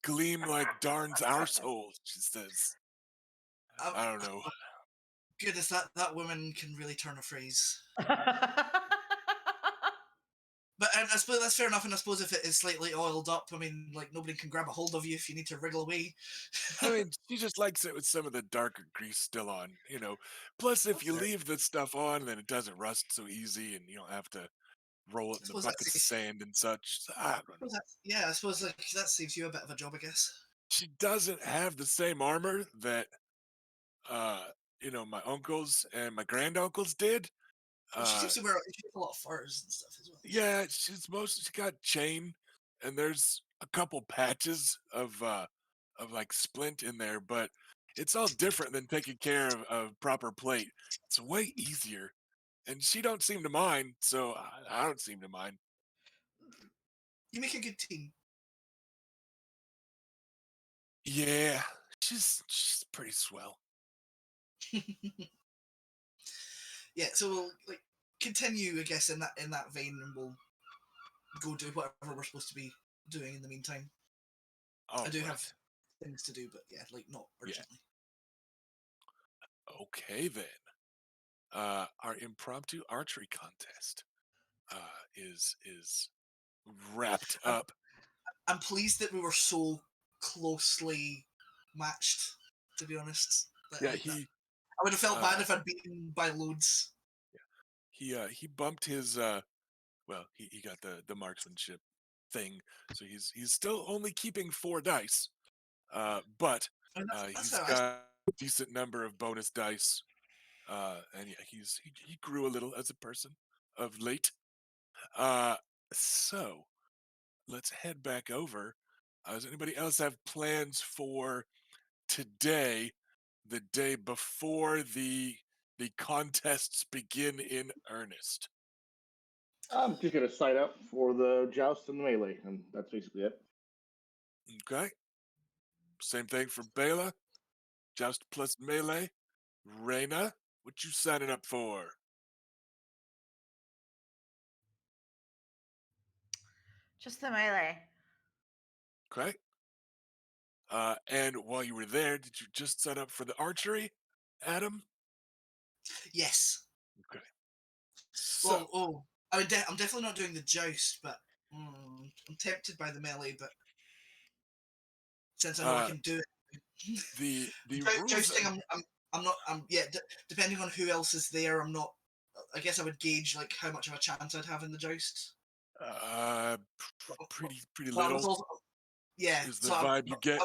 gleam like Darn's arsehole, she says. Uh, I don't know. Goodness, that woman can really turn a phrase. But and I suppose that's fair enough, and I suppose if it is slightly oiled up, I mean, like nobody can grab a hold of you if you need to wriggle away. I mean, she just likes it with some of the darker grease still on. Plus, if That's you fair. leave the stuff on, then it doesn't rust so easy and you don't have to roll it I in the suppose that's buckets of sand and such. So, I don't know. yeah. I suppose like that saves you a bit of a job, I guess. She doesn't have the same armor that, uh, my uncles and my granduncles did. Well, she Uh, seems to wear she has a lot of furs and stuff as well. Yeah, she got chain, and there's a couple patches of like splint in there, but it's all different than taking care of proper plate. It's way easier, and she don't seem to mind, so I don't seem to mind. You make a good team. Yeah, she's pretty swell. Yeah, so we'll like continue, I guess, in that vein, and we'll go do whatever we're supposed to be doing in the meantime. I All do have right. things to do, but yeah, like not Yeah. urgently. Okay then. Our impromptu archery contest is wrapped I'm, up. I'm pleased that we were so closely matched. To be honest, Yeah, that he I would have felt bad uh if I'd beaten by loads. he bumped his well, he got the marksmanship thing, so he's still only keeping 4 dice, but I mean, that's he's how I. got a decent number of bonus dice, and yeah, he grew a little as a person of late. Uh, so let's head back over. Does anybody else have plans for today, the day before the contests begin in earnest? I'm just gonna sign up for the joust and the melee, and that's basically it. Okay. Same thing for Bela. Joust plus melee. Reyna, what you signing up for? Just the melee. Okay. And while you were there, did you just sign up for the archery, Adam? Yes. Okay. So, Well, I'm definitely not doing the joust, but I'm tempted by the melee. But since I know I uh, can do it, the rules. jousting, I'm not. Yeah. Depending on who else is there, I'm not. I guess I would gauge like how much of a chance I'd have in the joust. Pretty But I was little also yeah. is the So vibe you get.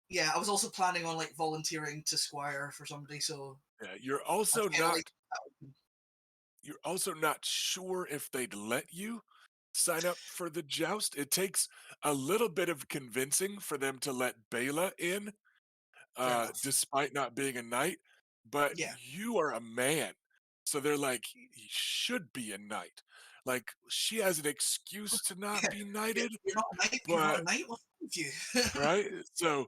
yeah, I was also planning on like volunteering to Squire for somebody. So Yeah, I was kind of like, you're also not sure if they'd let you sign up for the joust. It takes a little bit of convincing for them to let Bela in, fair enough. despite not being a knight. But Yeah. you are a man, so they're like, he should be a knight. Like she has an excuse to not be knighted, You're not a knight. You're not but a knight. What's wrong with you? right? So,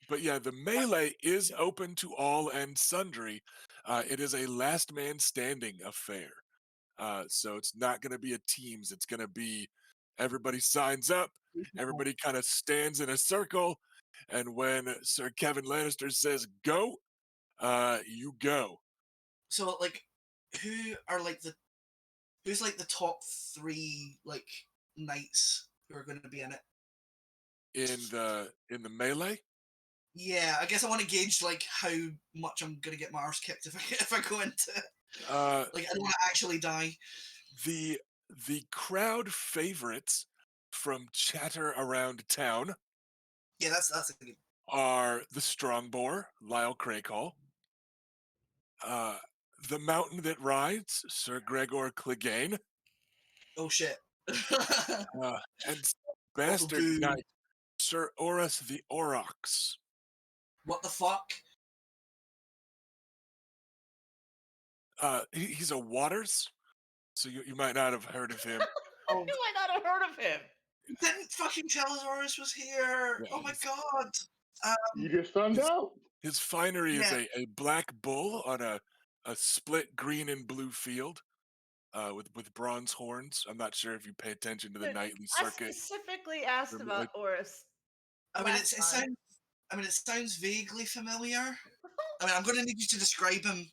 but yeah, the melee is open to all and sundry. It is a last man standing affair. So it's not going to be a teams. It's going to be everybody signs up, everybody kind of stands in a circle, and when Sir Kevin Lannister says go, you go. So like, who are like the who's like the top three like knights who are going to be in it? In the melee. Yeah, I guess I want to gauge like how much I'm going to get my arse kicked if I go into it. Uh, Like I don't want to actually die. the the crowd favorites from chatter around town Yeah, that's a good. are the Strongboar, Lyle Craycall, uh, the Mountain that Rides, Sir Gregor Clegane, Oh shit. and Also, Bastard boo. Knight, Sir Orus the Aurochs. What the fuck? He's a Waters, so you might not have heard of him. Oh, You might not have heard of him. didn't fucking tell us Horus was here. Yeah, Oh my god. Um, You just found his, out. his finery is yeah. a black bull on a split green and blue field. With bronze horns. I'm not sure if you pay attention to the Dude, nightly I circuit. specifically asked about Like, Oris I mean, last it time. sounds. I mean, it sounds vaguely familiar. I mean, I'm going to need you to describe him.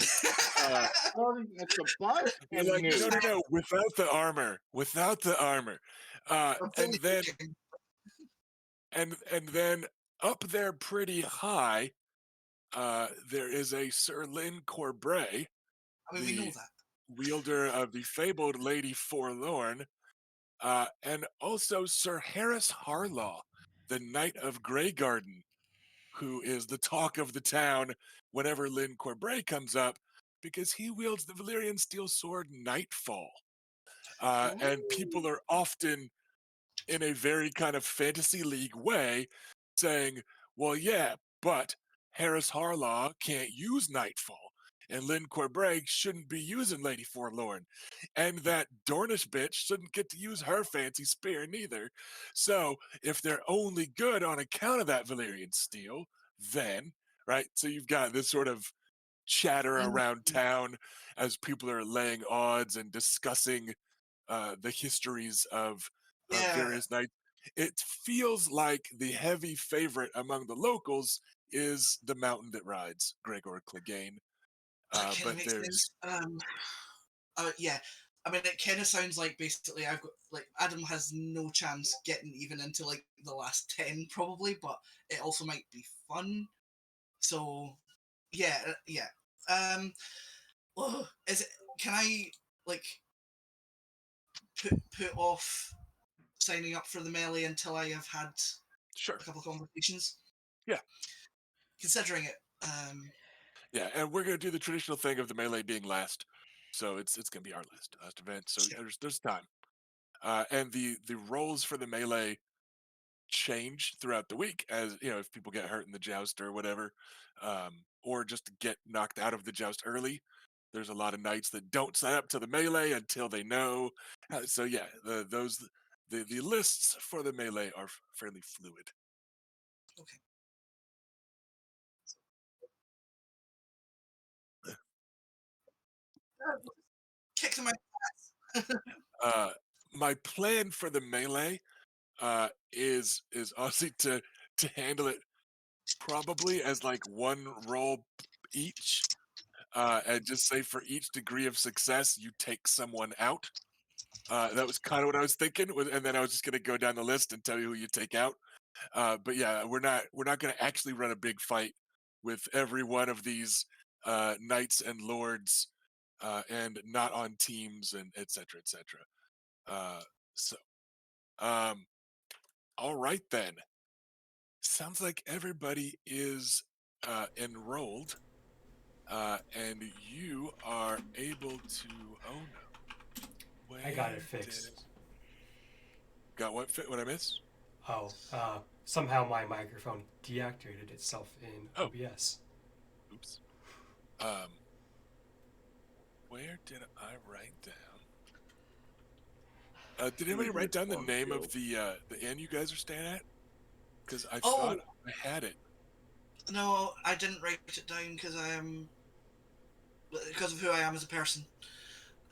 Starting at the butt you're and like, no, new. no, no, without the armor, I'm and fully then joking. and then up there, pretty high, there is a Sir Lynn Corbray, I mean, we know the that. wielder of the fabled Lady Forlorn, and also Sir Harris Harlaw, the Knight of Greygarden, who is the talk of the town whenever Lynn Corbray comes up, because he wields the Valyrian steel sword Nightfall. And people Ooh. are often, in a very kind of fantasy league way, saying, well, yeah, but Harris Harlaw can't use Nightfall, and Lynn Corbray shouldn't be using Lady Forlorn, and that Dornish bitch shouldn't get to use her fancy spear neither. So if they're only good on account of that Valyrian steel, then, right? So you've got this sort of chatter Mm, around town as people are laying odds and discussing the histories of yeah, various knights. It feels like the heavy favorite among the locals is the mountain that rides, Gregor Clegane. that kind of But makes there's sense. Yeah. I mean, it kind of sounds like basically I've got like Adam has no chance getting even into like the last 10 probably, but it also might be fun. So yeah, yeah. Um, oh, is it? Can I like put off signing up for the melee until I have had sure, a couple of conversations? yeah, Considering it, yeah, and we're gonna do the traditional thing of the melee being last. So it's gonna be our last event. So there's time. And the roles for the melee change throughout the week, as you know, if people get hurt in the joust or whatever, or just get knocked out of the joust early. There's a lot of knights that don't sign up to the melee until they know. So yeah, the lists for the melee are fairly fluid. Okay. Kick them My plan for the melee is honestly to handle it probably as like one roll each, and just say for each degree of success you take someone out. That was kind of what I was thinking, and then I was just going to go down the list and tell you who you take out. But yeah, we're not going to actually run a big fight with every one of these knights and lords, and not on teams and etc. etc. So, um, all right then. Sounds like everybody is enrolled, and you are able to. Oh no! I got it Where fixed. did got what fit? What I miss? Oh, somehow my microphone deactivated itself in Oh, OBS. oops. Um, where did I write down? Did anybody write down the name of the inn you guys are staying at? Because I thought I had it. No, I didn't write it down because of who I am as a person.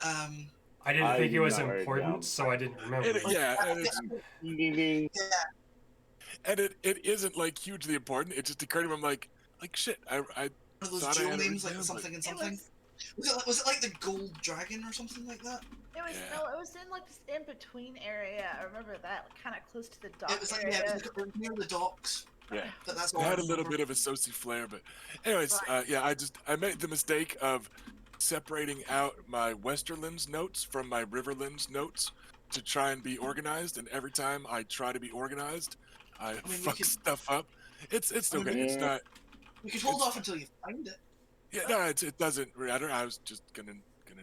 I didn't think it was important, so I didn't remember. Yeah, Yeah. and it isn't like hugely important. It just occurred to me. I'm like shit. I One of those thought I dual had it names, written like down, but something and It something. Was it like the Gold Dragon or something like that? It was Yeah. no, it was in like this in between area. I remember that, like, kind of close to the dock It was like area. it was near the docks. yeah. But that's It all I had a little remember. bit of a soci flair, but anyways, Right. yeah, I made the mistake of separating out my Westerlands notes from my Riverlands notes to try and be organized, and every time I try to be organized, I I mean, we fuck could- stuff up. It's I mean, okay. It's not. We could hold It's- off until you find it. Yeah, no, it doesn't matter. I was just gonna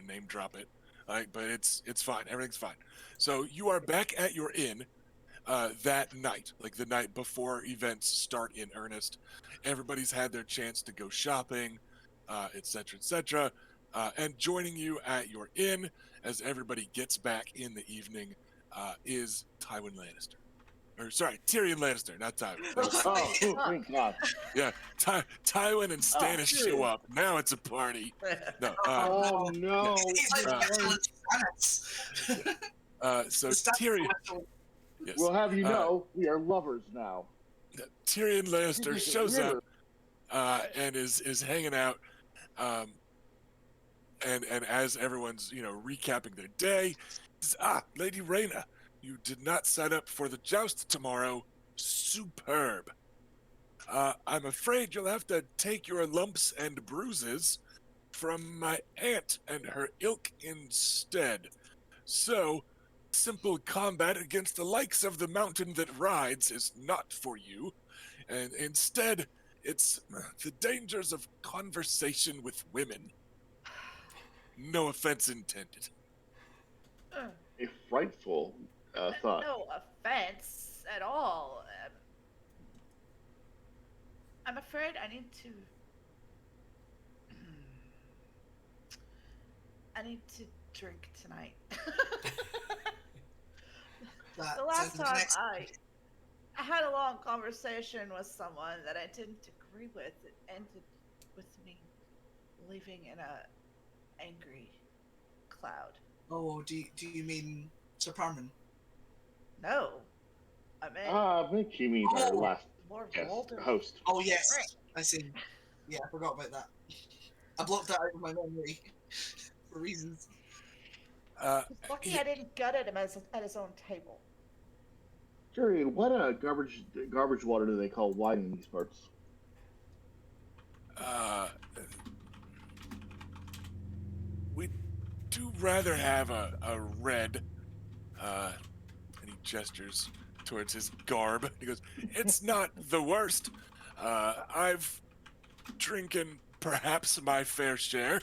name drop it, like, but it's fine. Everything's fine. So you are back at your inn that night, like the night before events start in earnest. Everybody's had their chance to go shopping, etc., etc. And joining you at your inn as everybody gets back in the evening is Tywin Lannister. Or sorry, Tyrion Lannister, not Tywin. Oh, thank God. Yeah, Tywin and Stannis show up. Now it's a party. No, Oh no. He's like Uh, excellent Stannis. so The Stannis Tyrion, special. yes, We'll have you know, we are lovers now. Tyrion Lannister shows up River. and is hanging out, um, and as everyone's recapping their day, says, Lady Rhaena, you did not sign up for the joust tomorrow. Superb. I'm afraid you'll have to take your lumps and bruises from my aunt and her ilk instead. So, simple combat against the likes of the mountain that rides is not for you, and instead, it's the dangers of conversation with women. No offense intended. A frightful thought. No offense at all. I'm afraid I need to. I need to drink tonight. The last time I had a long conversation with someone that I didn't agree with, it ended with me leaving in a angry cloud. Oh, do you mean Sir Parman? No, I mean I think he means our last Lord guest Walter. host. Oh yes, Right. I see. Yeah, I forgot about that. I blocked that out of my memory for reasons. It's lucky yeah, I didn't gut at him at his own table. Jerry, what garbage water do they call wine in these parts? We do rather have a red, and he gestures towards his garb. He goes, it's not the worst. I've drinking perhaps my fair share.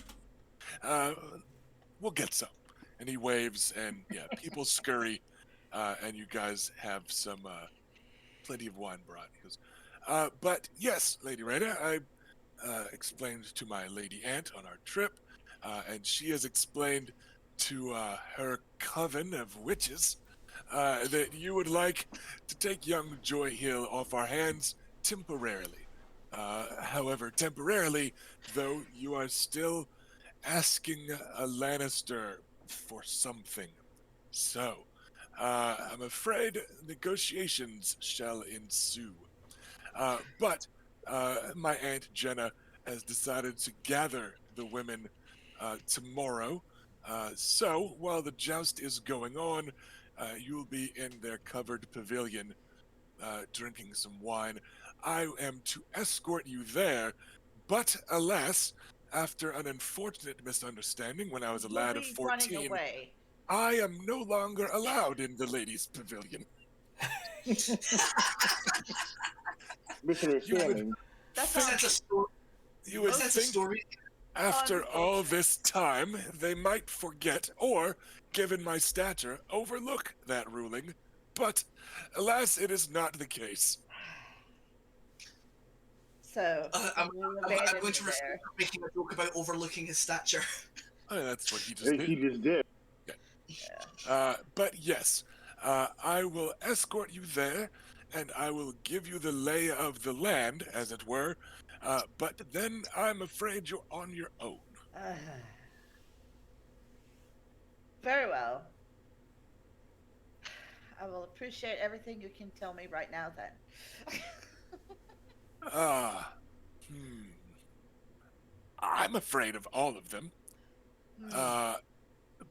we'll get some. And he waves, and yeah, people scurry, and you guys have some plenty of wine brought. He goes, but yes, Lady Rhaena, I explained to my lady aunt on our trip, and she has explained to her coven of witches that you would like to take young Joy Hill off our hands temporarily. However, temporarily, though, you are still asking a Lannister for something. So, I'm afraid negotiations shall ensue. But my Aunt Jenna has decided to gather the women tomorrow. So while the joust is going on, you'll be in their covered pavilion drinking some wine. I am to escort you there, but alas, after an unfortunate misunderstanding when I was a You'll lad of be running 14, away. I am no longer allowed in the ladies' pavilion. You would Misunderstanding. That think sounds That's a story. you would That's a think story. after all unfortunate. this time they might forget or, given my stature, overlook that ruling. But alas, it is not the case. So I'm, we'll I'm abandon going you to refrain there. from making a joke about overlooking his stature. That's what he I just think did. he just did. But yes, I will escort you there, and I will give you the lay of the land, as it were. But then I'm afraid you're on your own. Uh, very well. I will appreciate everything you can tell me right now then. Ah, hmm. I'm afraid of all of them. Hmm. Uh,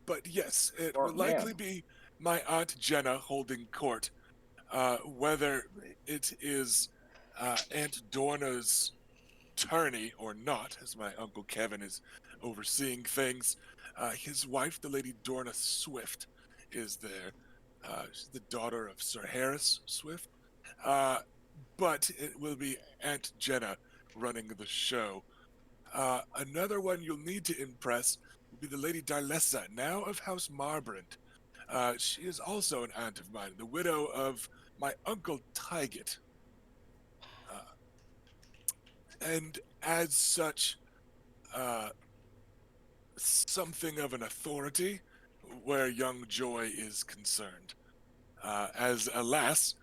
but yes, it will Smart likely man. be my Aunt Jenna holding court. Whether it is Aunt Dorna's tourney or not, as my Uncle Kevin is overseeing things. His wife, the Lady Dorna Swift, is there. She's the daughter of Sir Harris Swift. Uh, but it will be Aunt Jenna running the show. Another one you'll need to impress will be the Lady Darlessa, now of House Marbrand. She is also an aunt of mine, the widow of my Uncle Tyget. Uh, and as such, uh, something of an authority where young Joy is concerned. As alas,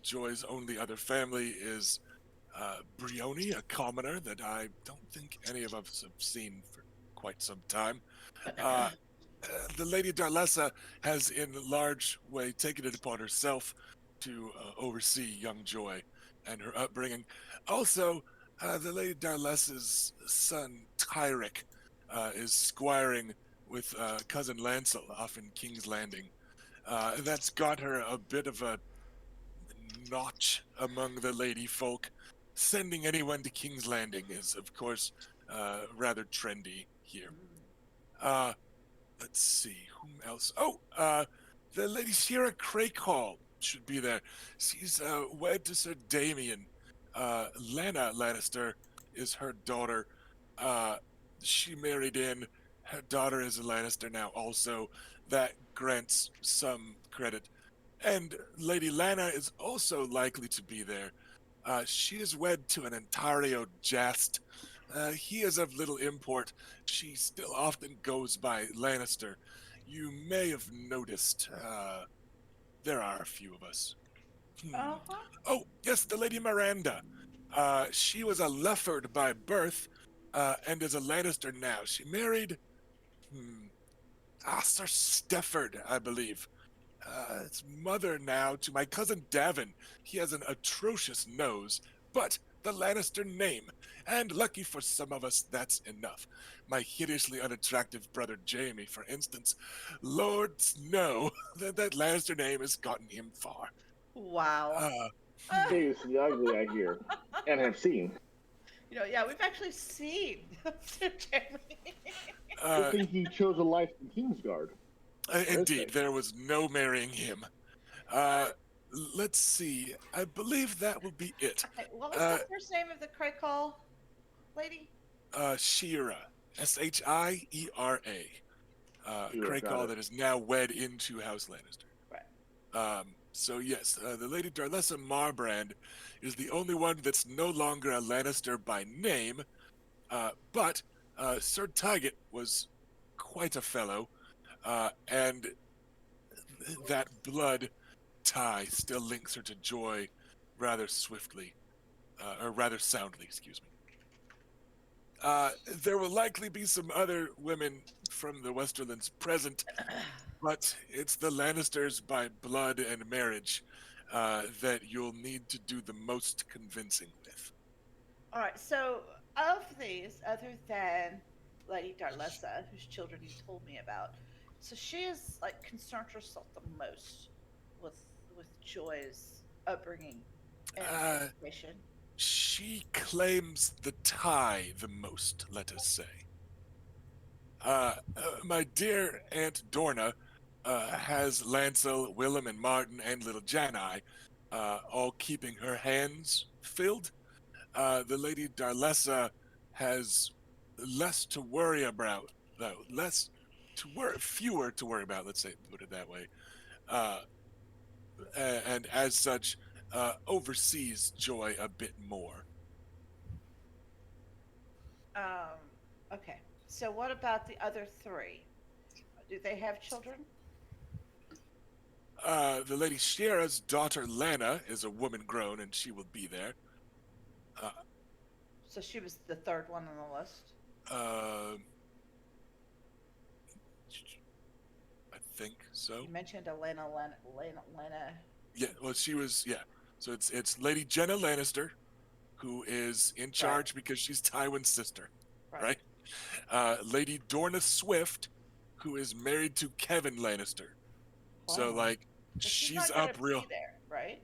Joy's only other family is Brioni, a commoner that I don't think any of us have seen for quite some time. Uh, the Lady Darlessa has in large way taken it upon herself to oversee young Joy and her upbringing. Also, the Lady Darlessa's son, Tyrick, is squiring with cousin Lancel off in King's Landing. That's got her a bit of a notch among the lady folk. Sending anyone to King's Landing is, of course, rather trendy here. Uh, let's see, whom else? Oh, the Lady Sierra Crakehall should be there. She's wed to Sir Damien. Lana Lannister is her daughter. Uh, she married in. Her daughter is a Lannister now, also. That grants some credit. And Lady Lana is also likely to be there. She is wed to an Ontario Jast. He is of little import. She still often goes by Lannister. You may have noticed, there are a few of us. Hmm. Uh-huh. Oh, yes, the Lady Miranda. She was a Lefford by birth, and is a Lannister now. She married, hmm, Sir Stefford, I believe. It's mother now to my cousin Davin. He has an atrocious nose, but the Lannister name. And lucky for some of us, that's enough. My hideously unattractive brother Jamie, for instance. Lords know that Lannister name has gotten him far. Wow. Uh, Uh, hmm. Seriously ugly, I hear and have seen. yeah, we've actually seen Sir Jeremy. Good Uh, thing he chose a life in Kingsguard. For his indeed, sake. there was no marrying him. Uh, let's see. I believe that will be it. Okay, what was Uh, the first name of the Crackle lady? Shira. Shiera. Got Crakehall it. that is now wed into House Lannister. Right. So yes, the Lady Darlessa Marbrand is the only one that's no longer a Lannister by name, but Sir Tyget was quite a fellow, and that blood tie still links her to Joy rather swiftly, or rather soundly, excuse me. There will likely be some other women from the Westerlands present, but it's the Lannisters by blood and marriage that you'll need to do the most convincing with. All right. So, of these, other than Lady Darlessa, whose children you told me about, so she is like concerned herself the most with Joy's upbringing and Uh, education. she claims the tie the most, let us say. My dear Aunt Dorna has Lancel, Willem, and Martin, and little Janai all keeping her hands filled. The Lady Darlessa has less to worry about, though. Fewer to worry about, let's say, put it that way. Uh, and as such, oversees Joy a bit more. Um. Okay. So, what about the other three? Do they have children? The Lady Shiera's daughter Lana is a woman grown, and she will be there. Uh, So she was the third one on the list. uh, I think so. You mentioned Lena. Yeah, well, she was. Yeah, so it's Lady Jenna Lannister, who is in Right. charge because she's Tywin's sister, Right. right? Lady Dorna Swift, who is married to Kevin Lannister. So Wow. like, But she's she's not going up to real. be there, right?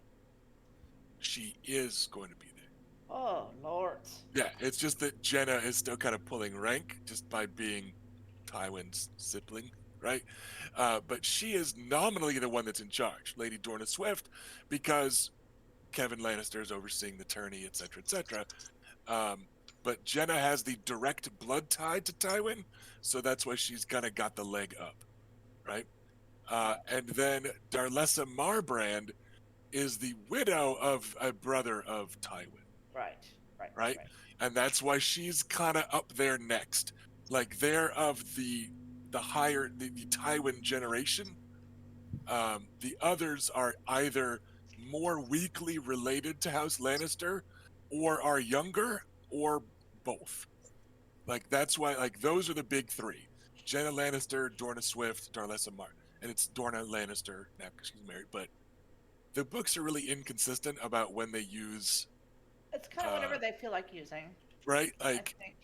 She is going to be there. Oh Lord. Yeah, it's just that Jenna is still kind of pulling rank just by being Tywin's sibling, right? But she is nominally the one that's in charge, Lady Dorna Swift, because Kevin Lannister is overseeing the tourney, etc., etc. But Jenna has the direct blood tie to Tywin, so that's why she's kind of got the leg up, right? And then Darlessa Marbrand is the widow of a brother of Tywin, Right. Right. right? Right. And that's why she's kind of up there next. Like they're of the higher the Tywin generation. The others are either more weakly related to House Lannister, or are younger, or both. Like that's why like those are the big three: Jenna Lannister, Dorna Swift, Darlessa Martin, and it's Dorna Lannister now because she's married. But the books are really inconsistent about when they use It's kind of whatever they feel like using. right I like think.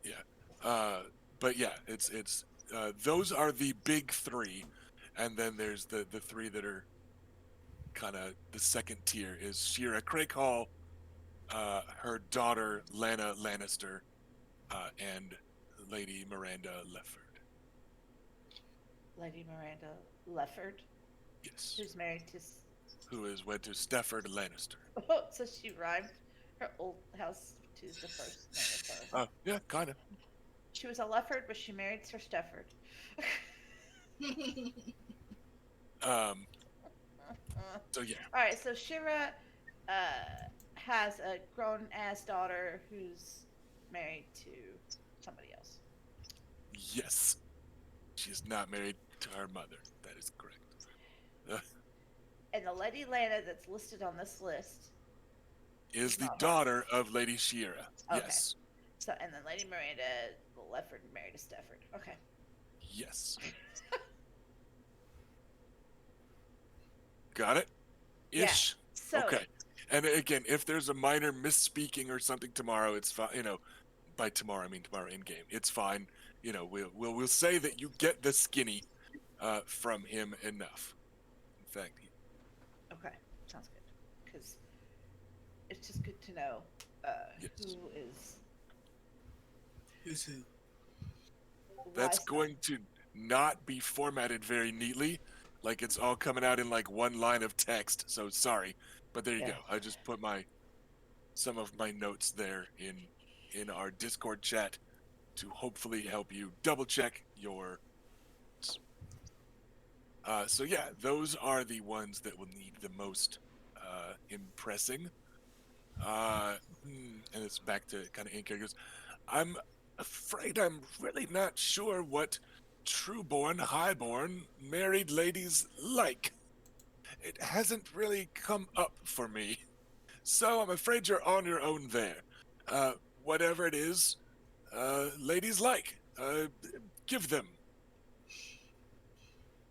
yeah but yeah it's those are the big three, and then there's the three that are kind of the second tier is Shira Crakehall, her daughter Lana Lannister, and Lady Miranda Lefford. Lady Miranda Lefford, Yes, who's married to. who is wed to Stefford Lannister. Oh, so she rhymed her old house to the first name of her. Yeah, kind of. She was a Lefford, but she married Sir Stefford. Um, so yeah, All right, so Shira has a grown ass daughter who's married to somebody else. yes, she is not married to her mother. That is correct. And the Lady Lana that's listed on this list Is the not her. daughter of Lady Shira. Okay. Yes. So, and then Lady Miranda Lefford married to Stefford. Okay. Yes. Got it? Ish. Yeah. So, Okay. And again, if there's a minor misspeaking or something tomorrow, it's fine. By tomorrow I mean tomorrow in game. It's fine. We'll say that you get the skinny from him enough. In fact, okay, sounds good. Because it's just good to know yes. who is. Who's who? That's why going to not be formatted very neatly. Like it's all coming out in like one line of text. So sorry, but there you Yeah. go. I just put some of my notes there in our Discord chat to hopefully help you double check your So yeah, those are the ones that will need the most impressing. And it's back to kind of Anchor goes, I'm afraid I'm really not sure what trueborn, highborn, married ladies like. It hasn't really come up for me. So I'm afraid you're on your own there. Whatever it is, ladies like, give them.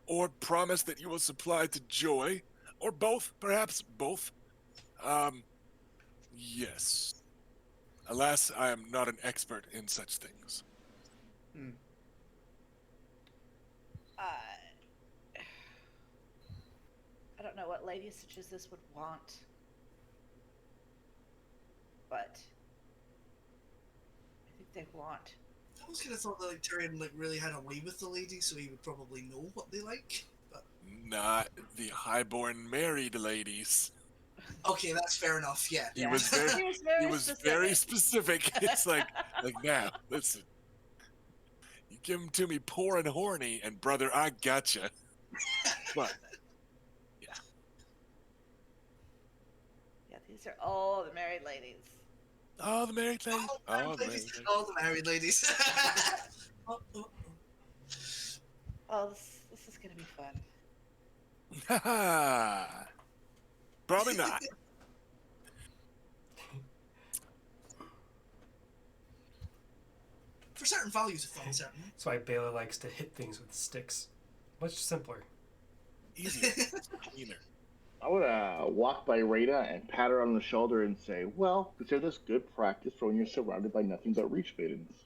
Or promise that you will supply to joy, or both, perhaps both. Um, yes. Alas, I am not an expert in such things. Hmm. I don't know what ladies such as this would want, but I think they want. I always kind of thought that like Tyrion like really had a way with the ladies, so he would probably know what they like. But Not the highborn married ladies. okay, that's fair enough. Yeah. He Yeah. was very He was he very was specific. very specific. It's like now, listen. You give them to me poor and horny, and brother, I gotcha. But Yeah, these are all the married ladies. all the married ladies, all the married ladies. ladies. All the married ladies. Oh, this is gonna be fun. Probably not. For certain values of fun, certainly. That's why Bela likes to hit things with sticks. Much simpler. Easier, cleaner. I would walk by Rita and pat her on the shoulder and say, well, consider this good practice for when you're surrounded by nothing but reach maidens.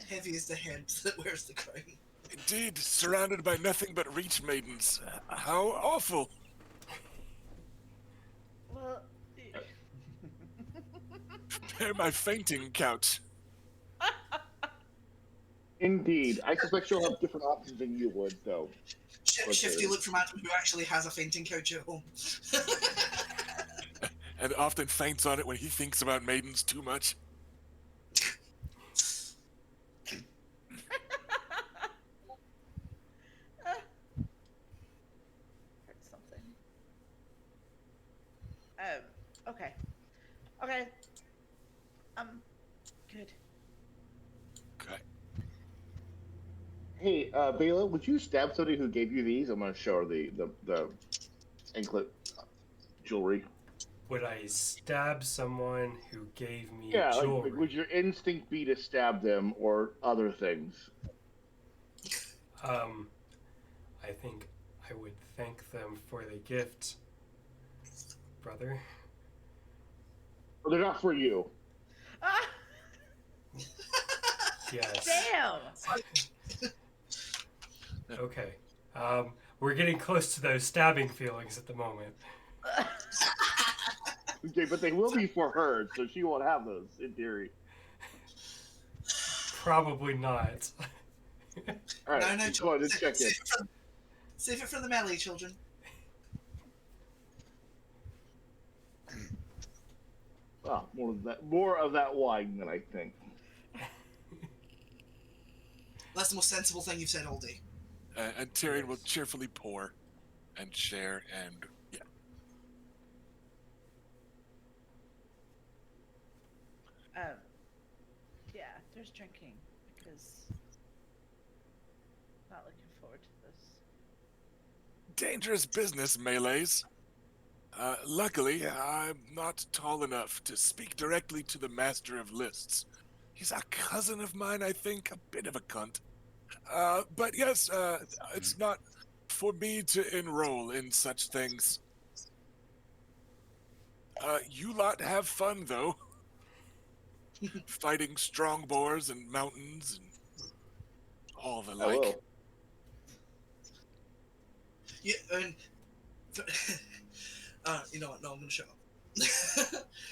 Heavy is the head that wears the crown. Indeed, surrounded by nothing but reach maidens. How awful. Well, Prepare my fainting couch. Indeed. I suspect she'll have different options than you would, though. Shifty look from Adam, who actually has a fainting couch at home. And often faints on it when he thinks about maidens too much. heard something. Okay. Okay. Good. Okay. Hey, Bela, would you stab somebody who gave you these? I'm going to show her the anklet jewelry. Would I stab someone who gave me Yeah, jewelry? like, would your instinct be to stab them or other things? I think I would thank them for the gift, brother. Well, they're not for you. Ah, Yes. damn. Okay. We're getting close to those stabbing feelings at the moment. Okay, but they will be for her, so she won't have those, in theory. Probably not. All right, No, come on, let's check in. Save it for the melee, children. Oh, more of that wine than I think. That's the most sensible thing you've said all day. And Tyrion will cheerfully pour and share and yeah. Yeah, there's drinking because not looking forward to this. Dangerous business, melees. Luckily, I'm not tall enough to speak directly to the master of lists. He's a cousin of mine, I think, a bit of a cunt. But yes, it's not for me to enroll in such things. You lot have fun, though. Fighting strong boars and mountains and all the I like. will. Yeah, and you know what? No, I'm gonna shut up. I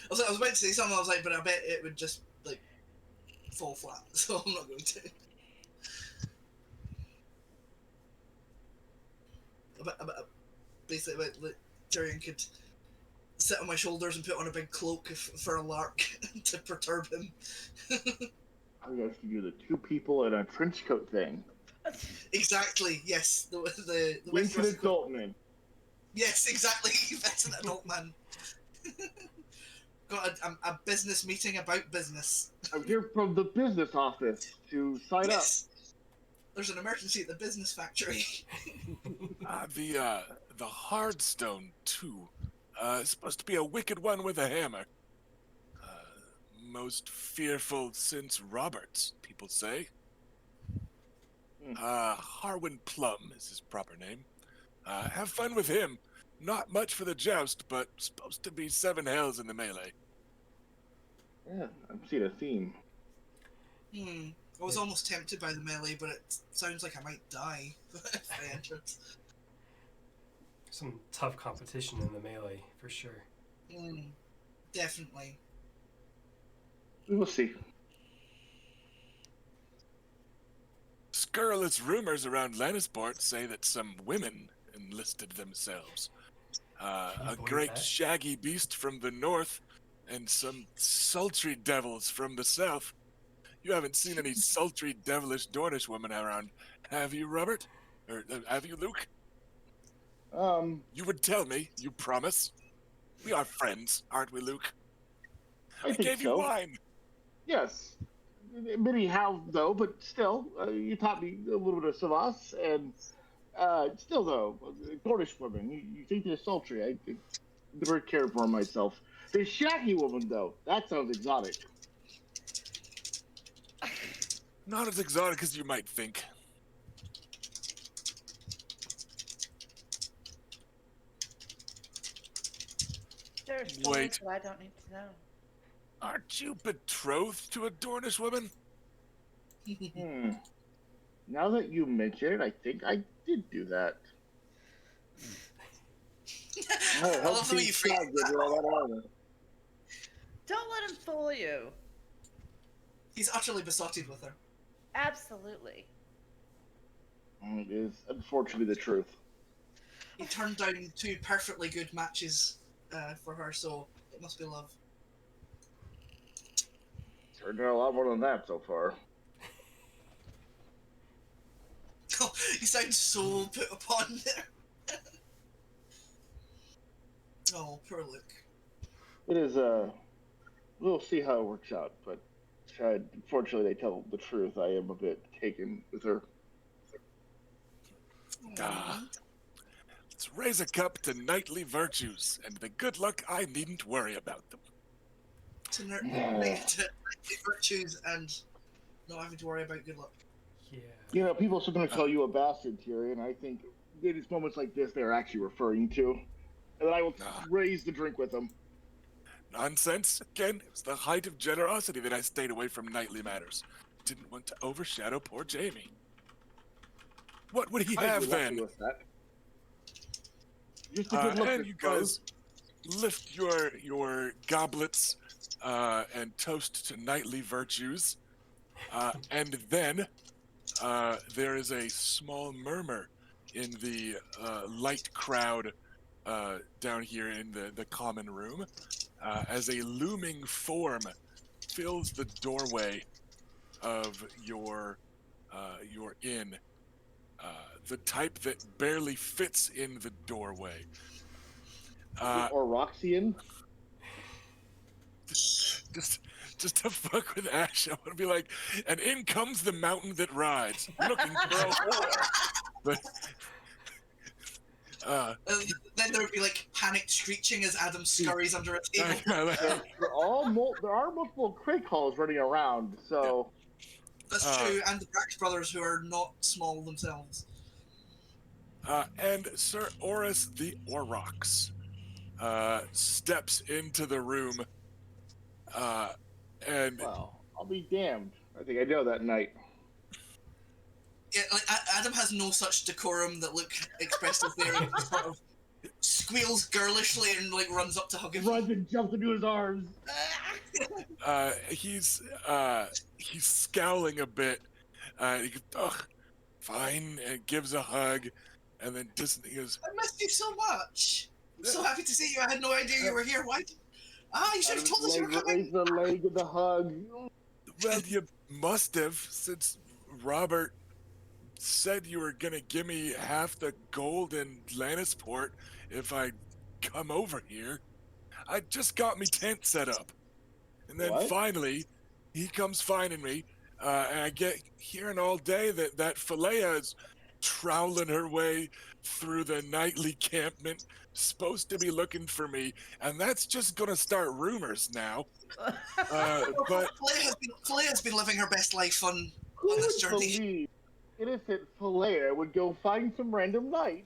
was about to say something. I was like, but I bet it would just like fall flat, so I'm not going to. Basically, like, Tyrion could sit on my shoulders and put on a big cloak for a lark to perturb him. We have to do the two people in a trench coat thing. Exactly. Yes. The Into Westeros adult man. Yes, exactly. That's an adult man. Got a business meeting about business. I'm here from the business office to sign up. Yes. There's an emergency at the business factory. The Hardstone too. Is supposed to be a wicked one with a hammer. Most fearful since Roberts, people say. Harwin Plum is his proper name. Have fun with him. Not much for the joust, but supposed to be 7 hells in the melee. Yeah, I'm seeing a theme. I was almost tempted by the melee, but it sounds like I might die if I entered. Some tough competition in the melee, for sure. Definitely. We will see. Scurrilous rumors around Lannisport say that some women enlisted themselves. A believe great that? shaggy beast from the north and some sultry devils from the south. You haven't seen any sultry, devilish Dornish women around, have you, Robert? Or have you, Luke? You would tell me, you promise. We are friends, aren't we, Luke? I think gave you so. wine. Yes. Many have, though, but still, you taught me a little bit of Savas, and still, though, Cornish women, you think they're sultry. I never cared for myself. The shaggy woman, though, that sounds exotic. Not as exotic as you might think. There are stories Wait. that I don't need to know. Aren't you betrothed to a Dornish woman? Now that you mention it, I think I did do that. I love the way you phrase that. Don't let him fool you. He's utterly besotted with her. Absolutely. It is unfortunately the truth. He turned down 2 perfectly good matches for her, so it must be love. Turned out a lot more than that so far. Oh, you sound so put upon there. Oh, poor Luke. It is, we'll see how it works out, but unfortunately they tell the truth. I am a bit taken with her. Let's raise a cup to knightly virtues and the good luck I needn't worry about them. To virtues and not having to worry about good luck. Yeah. You know, people are sometimes call you a bastard, Tyrion. I think it is moments like this they're actually referring to. And then I will raise the drink with them. Nonsense. Again, it was the height of generosity that I stayed away from knightly matters. Didn't want to overshadow poor Jaime. What would he have then? With that. Just a good look. And you guys lift your goblets and toast to knightly virtues. And then there is a small murmur in the light crowd down here in the common room as a looming form fills the doorway of your inn. The type that barely fits in the doorway. Or Roxian? Just to fuck with Ash, I want to be like, and in comes the mountain that rides, looking for a whore. Then there would be like panicked screeching as Adam scurries under a table. There are multiple crate calls running around, so... That's true, and the Brax brothers who are not small themselves. And Sir Oris the Aurochs steps into the room, and... Well, I'll be damned. I think I know that night. Yeah, like Adam has no such decorum that Luke expresses there. He sort of squeals girlishly and like runs up to hug him. Runs and jumps into his arms. He's scowling a bit. He goes, "Ugh, fine," and gives a hug, and then he goes, I missed you so much. I'm so happy to see you. I had no idea you were here. Why? You should have told us you were coming. Raise the leg of the hug. Well, you must have, since Robert said you were gonna give me half the gold in Lannisport if I come over here. I just got me tent set up. And then What? finally, he comes finding me, and I get hearing all day that Philea is troweling her way through the nightly campment, supposed to be looking for me, and that's just gonna start rumors now. But Philea has been living her best life on Who this would journey. believe innocent Flair would go find some random knight?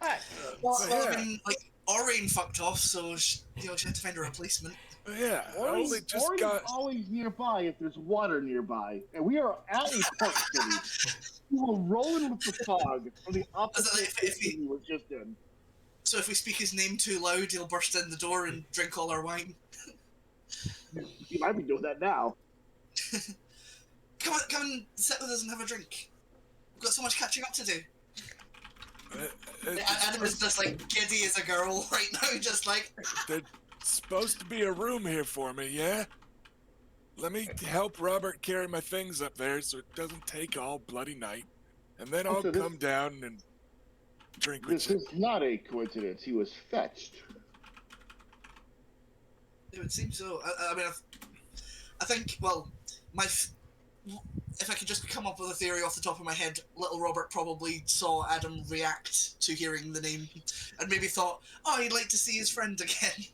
Alright, Well, I yeah, mean, like, Aurane fucked off, so she had to find a replacement. yeah, I only just Orange got. is always nearby if there's water nearby, and we are at a park city. We will roll in with the fog on the opposite If city he, we were just in. so if we speak his name too loud, he'll burst in the door and drink all our wine. He might be doing that now. Come and sit with us and have a drink. We've got so much catching up to do. Adam is just like giddy as a girl right now, just like. There's supposed to be a room here for me, yeah? Let me help Robert carry my things up there so it doesn't take all bloody night. And then I'll So come down and drink with This you. is not a coincidence. He was fetched. It would seem so. I mean, I think, well, if I could just come up with a theory off the top of my head, little Robert probably saw Adam react to hearing the name and maybe thought, oh, he'd like to see his friend again.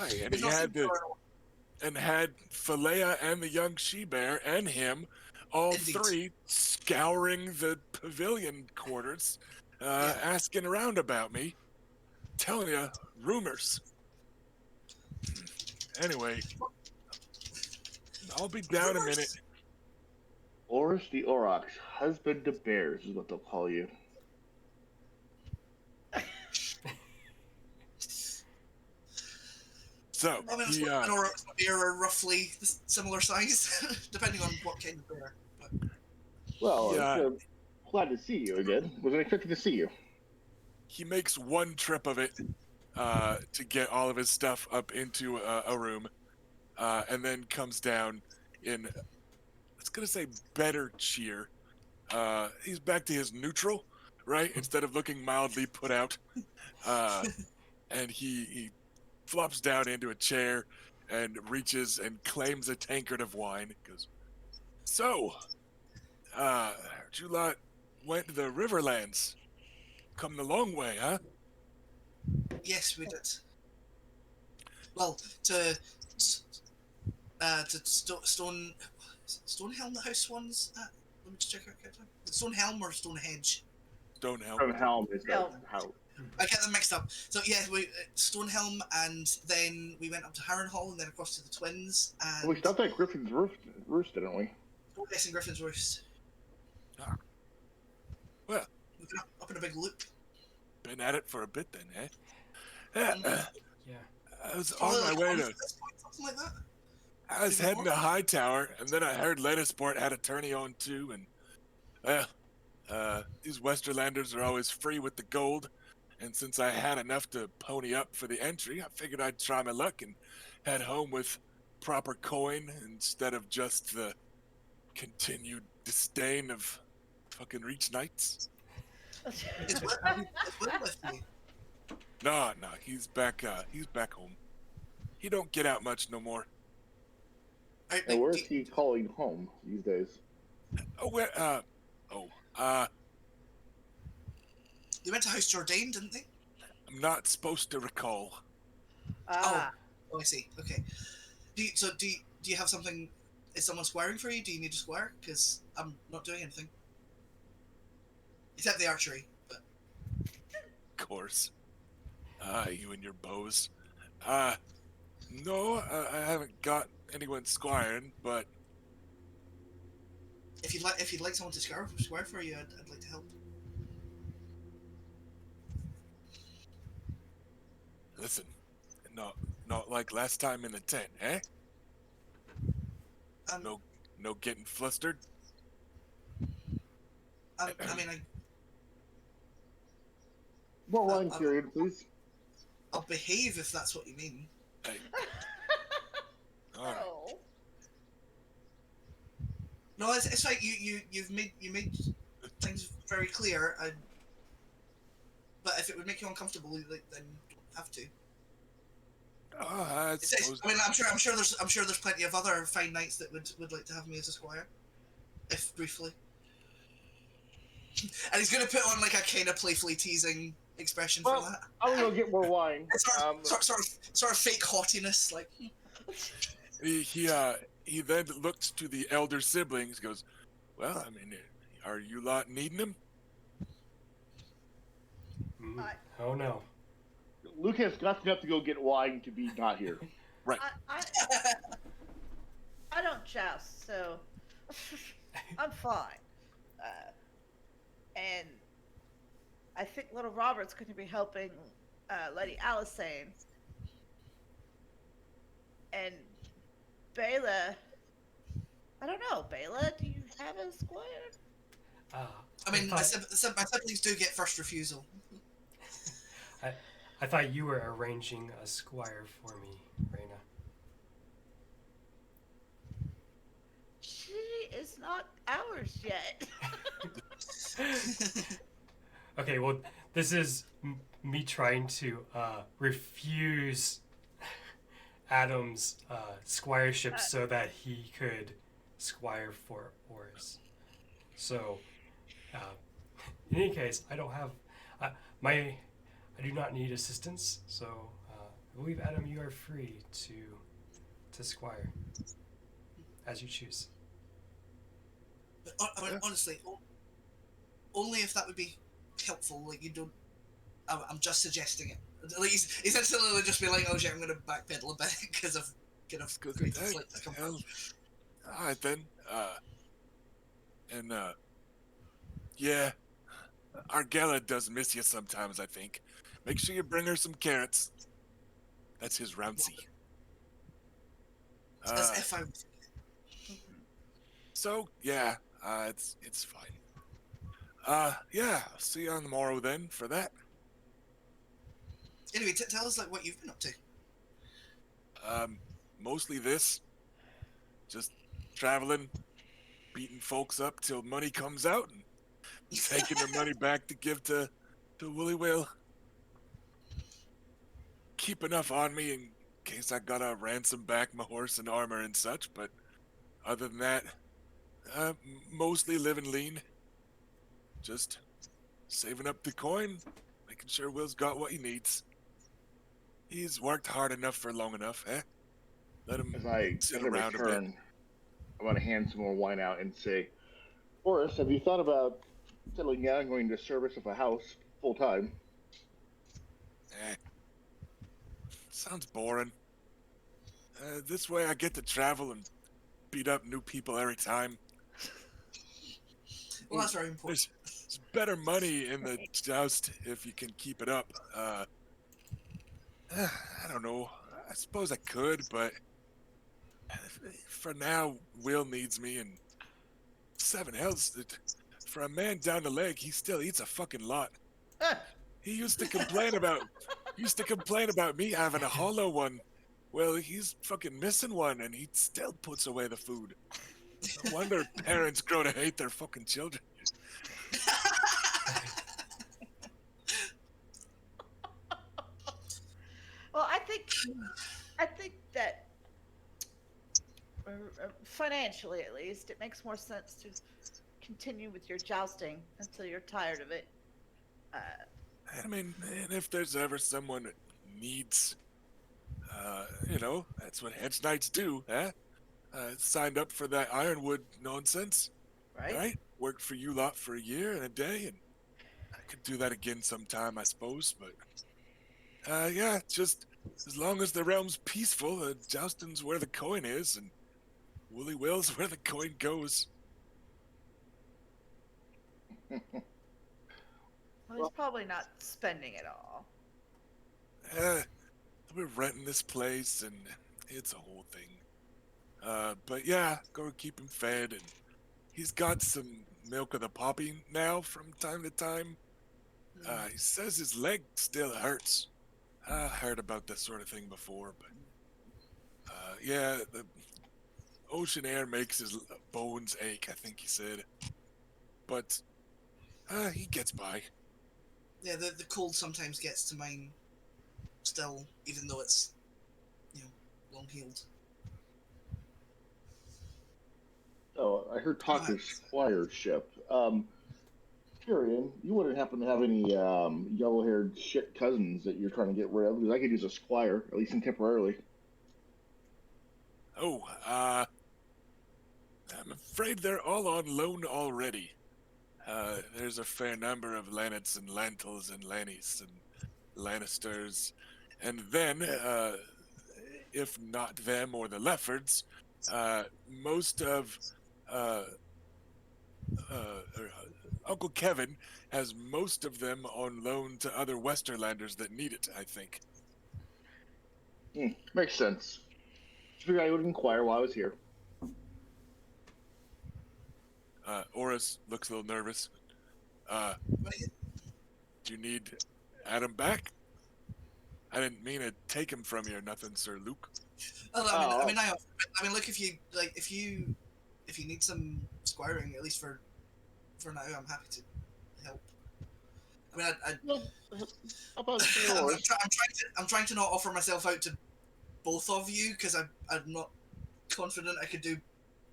Aye, and It's he not had super- Philea and the young she-bear and him, all Indeed. three scouring the pavilion quarters, asking around about me, telling you rumors. Anyway, I'll be down a minute. Oris the Aurochs, husband to bears is what they'll call you. So, I mean, he, an Aurochs and a bear are roughly similar size, depending on what kind of bear. But Well, Yeah. glad to see you again. Wasn't expecting to see you. he makes one trip of it to get all of his stuff up into a room, and then comes down in, it's gonna say better cheer. He's back to his neutral, right? Instead of looking mildly put out. And he flops down into a chair and reaches and claims a tankard of wine. Goes, so, heard you lot went to the Riverlands. Come the long way, huh? yes, we did. Well, to Stonehelm, the house ones. Let me just check out. Stonehelm or Stonehenge? Stonehelm. From Helm is the Helm. house. I get them mixed up. So yeah, we Stonehelm, and then we went up to Harrenhal, and then across to the Twins. And We stopped at Griffin's Roost, didn't we? oh, yes, in Griffin's Roost. Ah. Well, We've been up in a big loop. been at it for a bit then, eh? Yeah, Yeah. I was Probably on my like way a to. month at this point, something like that. I was Maybe heading to more? Hightower, and then I heard Lannisport had a tourney on too, and these Westerlanders are always free with the gold, and since I had enough to pony up for the entry, I figured I'd try my luck and head home with proper coin instead of just the continued disdain of fucking Reach Knights. It's Will with me. Nah, he's back home. He don't get out much no more. And where is he calling home these days? Oh, where, They went to House Jourdain, didn't they? I'm not supposed to recall. Ah, Oh, I see. Okay. Do you have something? Is someone squaring for you? Do you need a square? Because I'm not doing anything. Except the archery. But Of course. You and your bows. No, I haven't got anyone squiring, but if you'd like someone to square for you, I'd like to help. listen, not like last time in the tent, eh? No getting flustered. I mean, More wine period, please. I'll behave if that's what you mean. Hey. All right. oh. No, it's like you've made things very clear. But if it would make you uncomfortable, like, then you don't have to. I suppose. I mean, I'm sure there's plenty of other fine knights that would like to have me as a squire, if briefly. And he's gonna put on like a kind of playfully teasing expression for Well, that. I'm gonna go get more wine. Sort of fake haughtiness, like. He then looks to the elder siblings. Goes, well, I mean, are you lot needing him? Oh no. Lucas got enough to go get wine to be not here. Right. I don't joust, so I'm fine. And I think little Robert's going to be helping Lady Alisane. And Bela, I don't know, Bela, do you have a squire? I mean, my siblings do get first refusal. I thought you were arranging a squire for me, Raina. She is not ours yet. Okay, well, this is me trying to refuse Adam's squireship so that he could squire for Oris. So, in any case, I don't have I do not need assistance. So, I believe Adam, you are free to squire as you choose. But I mean, honestly, only if that would be helpful. Like, you don't. I'm just suggesting it. Like, he's instantly just be like, "Oh shit, I'm going to backpedal a bit because I've kind of created a slight discomfort." All right then. Yeah, Argella does miss you sometimes. I think. Make sure you bring her some carrots. That's his rouncy. As if I. So yeah, it's fine. Yeah, I'll see you on the morrow then for that. Anyway, tell us like what you've been up to. Mostly this. Just traveling, beating folks up till money comes out, and taking their money back to give to Willy Will. Keep enough on me in case I gotta ransom back my horse and armor and such, but other than that, mostly living lean. Just saving up the coin, making sure Will's got what he needs. He's worked hard enough for long enough, eh? Let him As I sit as I around a bit. return, I want to hand some more wine out and say, Horace, have you thought about settling down and going to service of a house full time? Sounds boring. This way I get to travel and beat up new people every time. Well, that's very important. There's better money in the joust if you can keep it up. I don't know. I suppose I could, but for now, Will needs me, and 7 hells. For a man down the leg, he still eats a fucking lot. He used to complain about me having a hollow one. Well, he's fucking missing one, and he still puts away the food. No wonder parents grow to hate their fucking children. Well, I think that financially, at least, it makes more sense to continue with your jousting until you're tired of it. I mean, and if there's ever someone that needs, that's what hedge knights do, huh? Signed up for that ironwood nonsense, right? Worked for you lot for a year and a day, and I could do that again sometime, I suppose. But yeah, just as long as the realm's peaceful, jousting's where the coin is, and Woolly Will's where the coin goes. Well, he's probably not spending it all. We're renting this place, and it's a whole thing. But yeah, go keep him fed, and he's got some milk of the poppy now from time to time. He says his leg still hurts. I heard about this sort of thing before, but yeah, the ocean air makes his bones ache, I think he said. But he gets by. Yeah, the cold sometimes gets to mine still, even though it's, long healed. Oh, I heard talk Alright. of squireship. Tyrion, you wouldn't happen to have any yellow-haired shit cousins that you're trying to get rid of? Because I could use a squire, at least temporarily. Oh, I'm afraid they're all on loan already. There's a fair number of Lannets and Lantels and Lannies and Lannisters. And then, if not them or the Leffords, most of uh, Uncle Kevin has most of them on loan to other Westerlanders that need it, I think. Makes sense. Just figured I would inquire while I was here. Oris looks a little nervous. Right. Do you need Adam back? I didn't mean to take him from you or nothing, Sir Luke. Oh, I mean, look, if you need some squiring, at least for now, I'm happy to help. I mean, Well, how about I'm, yours? I'm trying to not offer myself out to both of you because I'm not confident I could do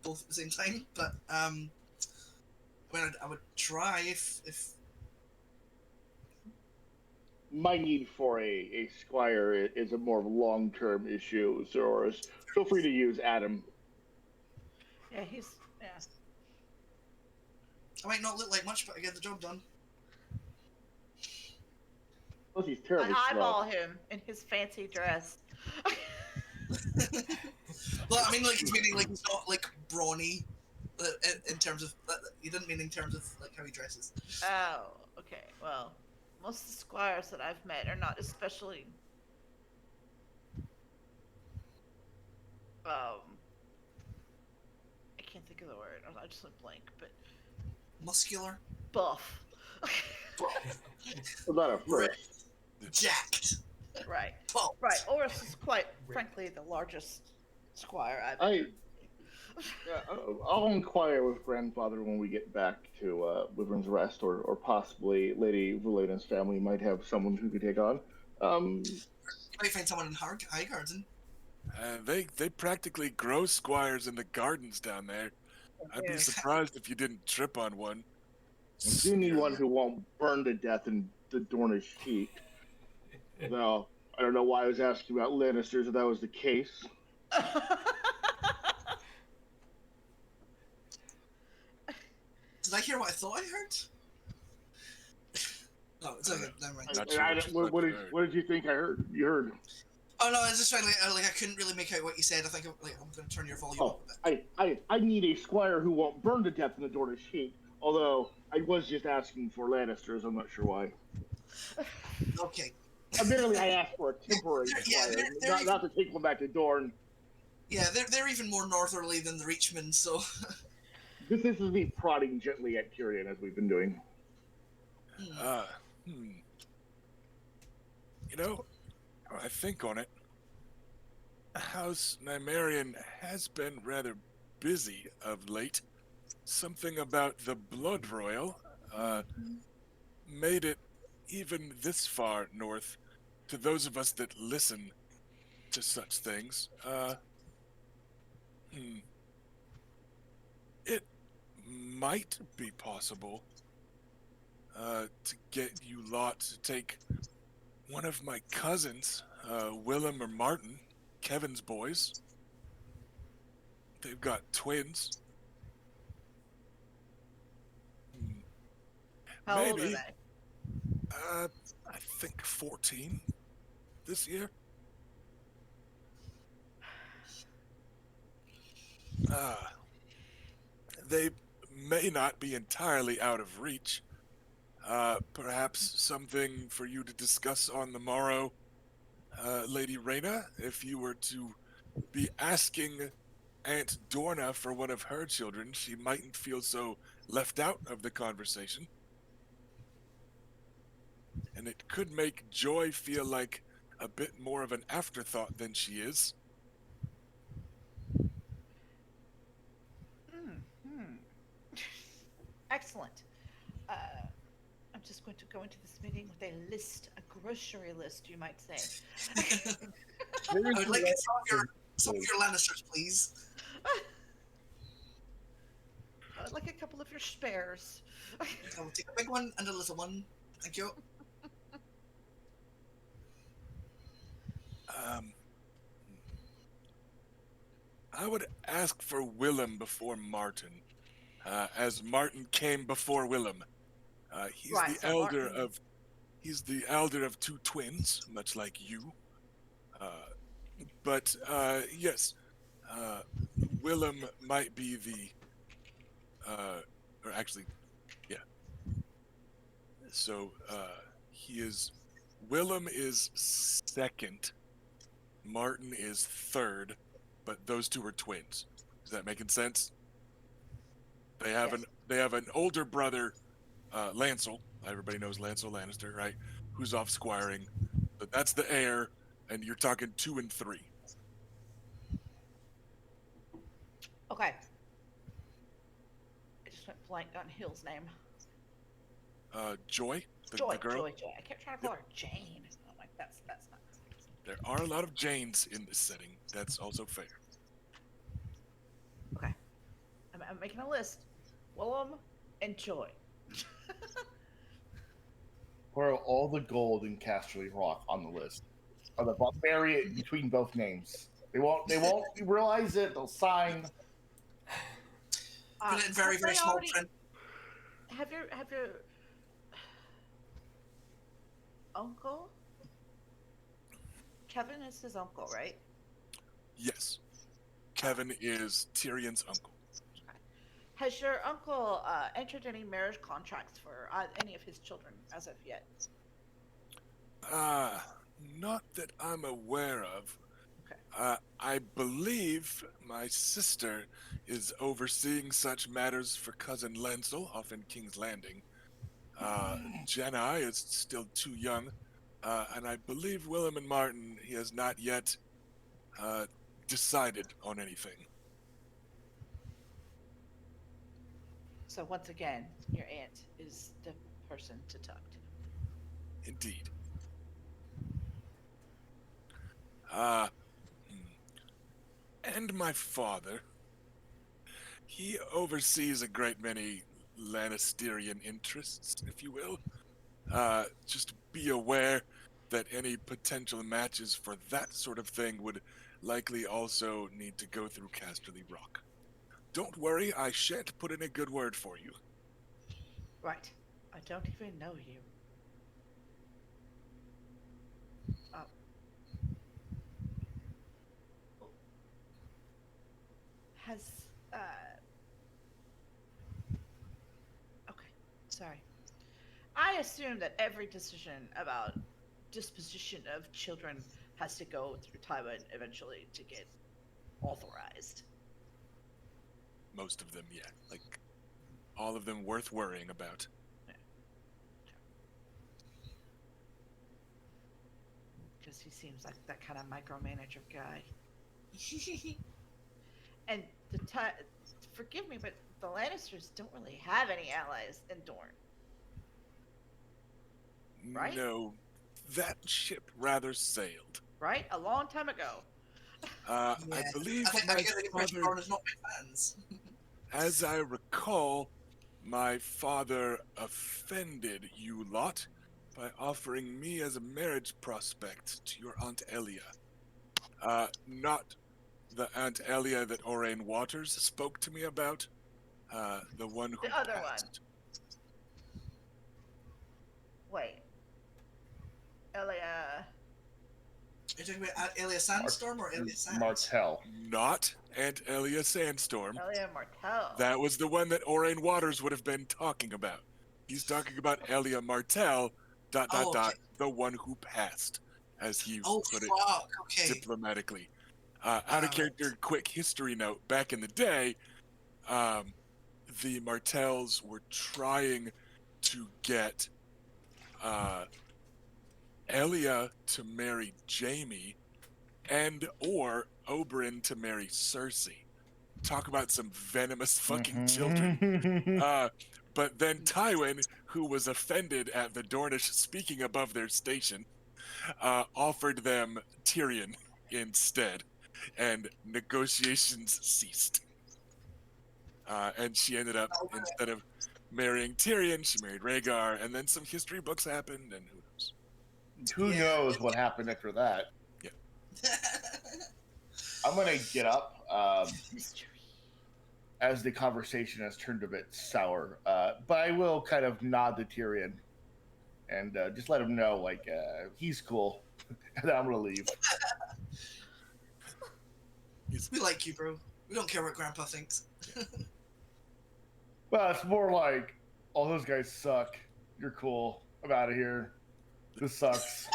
both at the same time. But I mean, I would try if My need for a squire is a more long-term issue, Sir Oris. Feel free to use Adam. Yeah, I might not look like much, but I get the job done. Plus, he's I terribly eyeball strong. him in his fancy dress. Well, I mean, like meaning like he's not like brawny, in terms of. He didn't mean in terms of like how he dresses. Oh, okay. Well, most of the squires that I've met are not especially I can't think of the word. I just went blank, but Muscular, buff. Well, not at ripped, first. jacked, Right. pumped. Right. Oris is quite frankly the largest squire I've ever I'll inquire with grandfather when we get back to Wyvern's Rest, or possibly Lady Velena's family might have someone who could take on. You might find someone in Highgarden. They practically grow squires in the gardens down there. I'd be Yeah. surprised if you didn't trip on one. I do need one who won't burn to death in the Dornish heat. Now, I don't know why I was asking about Lannisters if that was the case. Did I hear what I thought I heard? No, it's okay. Never mind. Not sure What did you think I heard? You heard? Oh no, I was just trying like I couldn't really make out what you said. I think I'm going to turn your volume up a bit. I need a squire who won't burn to death in the Dornish heat. Although I was just asking for Lannisters, I'm not sure why. Okay. Admittedly, I asked for a temporary squire, not to take one back to Dorne. Yeah, they're even more northerly than the Reachmen, so. This is me prodding gently at Tyrion as we've been doing. You know, I think on it. House Nymaryen has been rather busy of late. Something about the blood royal made it even this far north to those of us that listen to such things. It might be possible to get you lot to take one of my cousins, Willem or Martin, Kevin's boys. They've got twins. How old are Maybe. they? I think 14 this year. They may not be entirely out of reach. Perhaps something for you to discuss on the morrow, Lady Rhaena, if you were to be asking Aunt Dorna for one of her children, she mightn't feel so left out of the conversation. And it could make Joy feel like a bit more of an afterthought than she is. Excellent. Uh, I'm just going to go into this meeting with a list, a grocery list, you might say. I would like some of your Lannisters, please. Like a couple of your spares. I will take a big one and a little one. Thank you. Um, I would ask for Willem before Martin, as Martin came before Willem. He's Right, the so elder Martin. of he's the elder of two twins, much like you. But yes, uh, Willem might be or actually, yeah. So he is. Willem is second. Martin is third, but those two are twins. Is that making sense? Yes. They have an older brother, Lancel. Everybody knows Lancel Lannister, right? Who's off squiring, but that's the heir, and you're talking 2 and 3. Okay. I just went blank on Hill's name. Joy, Joy, the girl. Joy. I kept trying to call her Jane. I'm like, that's not. There are a lot of Janes in this setting. That's also fair. Okay. I'm making a list. Willem and Joy. Pour all the gold in Casterly Rock on the list. Or bury it between both names. They won't realize it, they'll sign. Put it in very, very small print. Have your uncle? Kevin is his uncle, right? Yes. Kevin is Tyrion's uncle. Has your uncle entered any marriage contracts for any of his children as of yet? Not that I'm aware of. Okay. I believe my sister is overseeing such matters for cousin Lancel off in King's Landing. Jenna is still too young, and I believe Willem and Martin, he has not yet decided on anything. So once again, your aunt is the person to talk to. Indeed. And my father. He oversees a great many Lannisterian interests, if you will. Just be aware that any potential matches for that sort of thing would likely also need to go through Casterly Rock. Don't worry, I shan't put in a good word for you. Right. I don't even know you. Has okay, sorry. I assume that every decision about disposition of children has to go through Tywin eventually to get authorized. Most of them, yeah. Like, all of them worth worrying about. Because he seems like that kind of micromanager guy. And forgive me, but the Lannisters don't really have any allies in Dorne. Right? No, that ship rather sailed. Right? A long time ago. I believe I think the British Dorne is not big fans. as I recall, my father offended you lot by offering me as a marriage prospect to your Aunt Elia. Not the Aunt Elia that Orain Waters spoke to me about. The one who The other passed. one. Wait. Elia. Are you talking about Elia Sandstorm or Elia Sands? Martell. Not Aunt Elia Sandstorm. Elia Martell. That was the one that Orain Waters would have been talking about. He's talking about Elia Martell, ... Okay. the one who passed, as he put it Okay. diplomatically. Out of character, quick history note, back in the day, the Martells were trying to get Elia to marry Jaime and or Oberyn to marry Cersei. Talk about some venomous fucking children. But then Tywin, who was offended at the Dornish speaking above their station, offered them Tyrion instead, and negotiations ceased. And she ended up, instead of marrying Tyrion, she married Rhaegar, and then some history books happened, and who knows? Who Yeah. knows what happened after that? Yeah. I'm gonna get up Mystery. as the conversation has turned a bit sour, but I will kind of nod to Tyrion and just let him know, like, he's cool, and then I'm gonna leave. We like you, bro. We don't care what Grandpa thinks. Well, it's more like, oh, those guys suck. You're cool. I'm out of here. This sucks.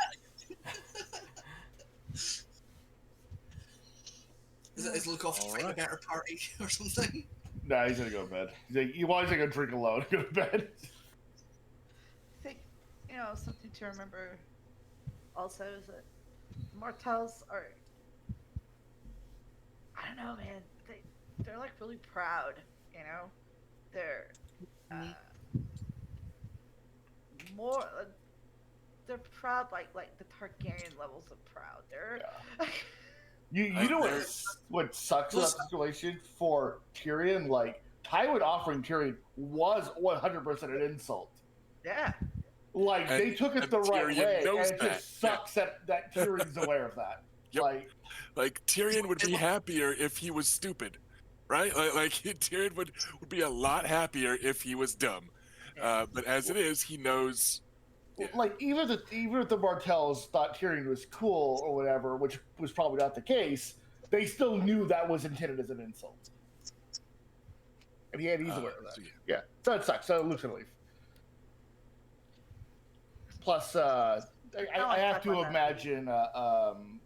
Is Luke off to find a better party or something? Nah, he's gonna go to bed. He's like, why is he gonna drink alone? Go to bed. I think, something to remember also is that Martells are, I don't know, man. They're like really proud, They're more. They're proud, like the Targaryen levels of proud. They're. You know what sucks about the situation for Tyrion? Like, Tywin offering Tyrion was 100% an insult. Yeah. Like, they took it the right Tyrion way, and knows it just sucks that Tyrion's aware of that. Yep. Like Tyrion would be happier if he was stupid, right? Like Tyrion would be a lot happier if he was dumb. But as it is, he knows. Yeah. Like, even if the Martells thought Tyrion was cool or whatever, which was probably not the case, they still knew that was intended as an insult. And he's aware of that. So yeah, so it sucks. So Luke's gonna leave. Plus, I have to imagine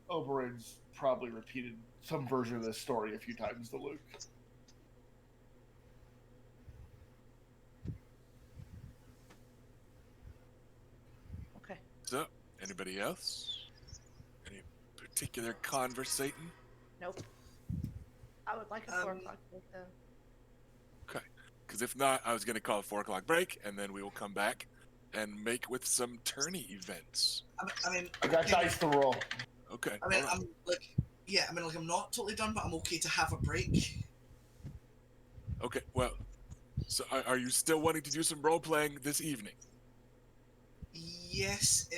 Oberyn's probably repeated some version of this story a few times to Luke. Okay. So, anybody else? Any particular conversating? Nope. I would like a 4 o'clock break though. Okay. Because if not, I was going to call a 4 o'clock break, and then we will come back and make with some tourney events. I got dice to roll. Okay. I'm not totally done, but I'm okay to have a break. Okay, well, so are you still wanting to do some role-playing this evening? Yes,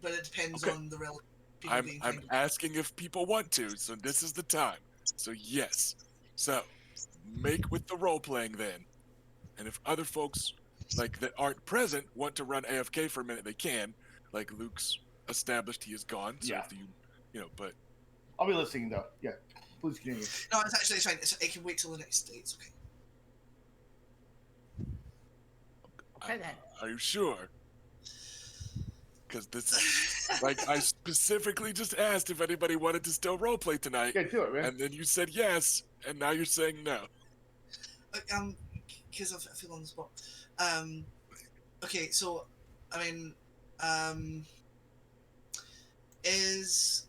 but it depends on the relative. I'm asking if people want to, so this is the time. So yes. So, make with the role-playing then. And if other folks that aren't present want to run AFK for a minute, they can. Like Luke's established he is gone. So Yeah. if but I'll be listening though. Yeah, please continue. No, it's fine. It can wait till the next day. It's okay. Okay then. Are you sure? Because this is I specifically just asked if anybody wanted to still roleplay tonight. Yeah, do it, man. And then you said yes, and now you're saying no. Because I feel on the spot. Okay, so is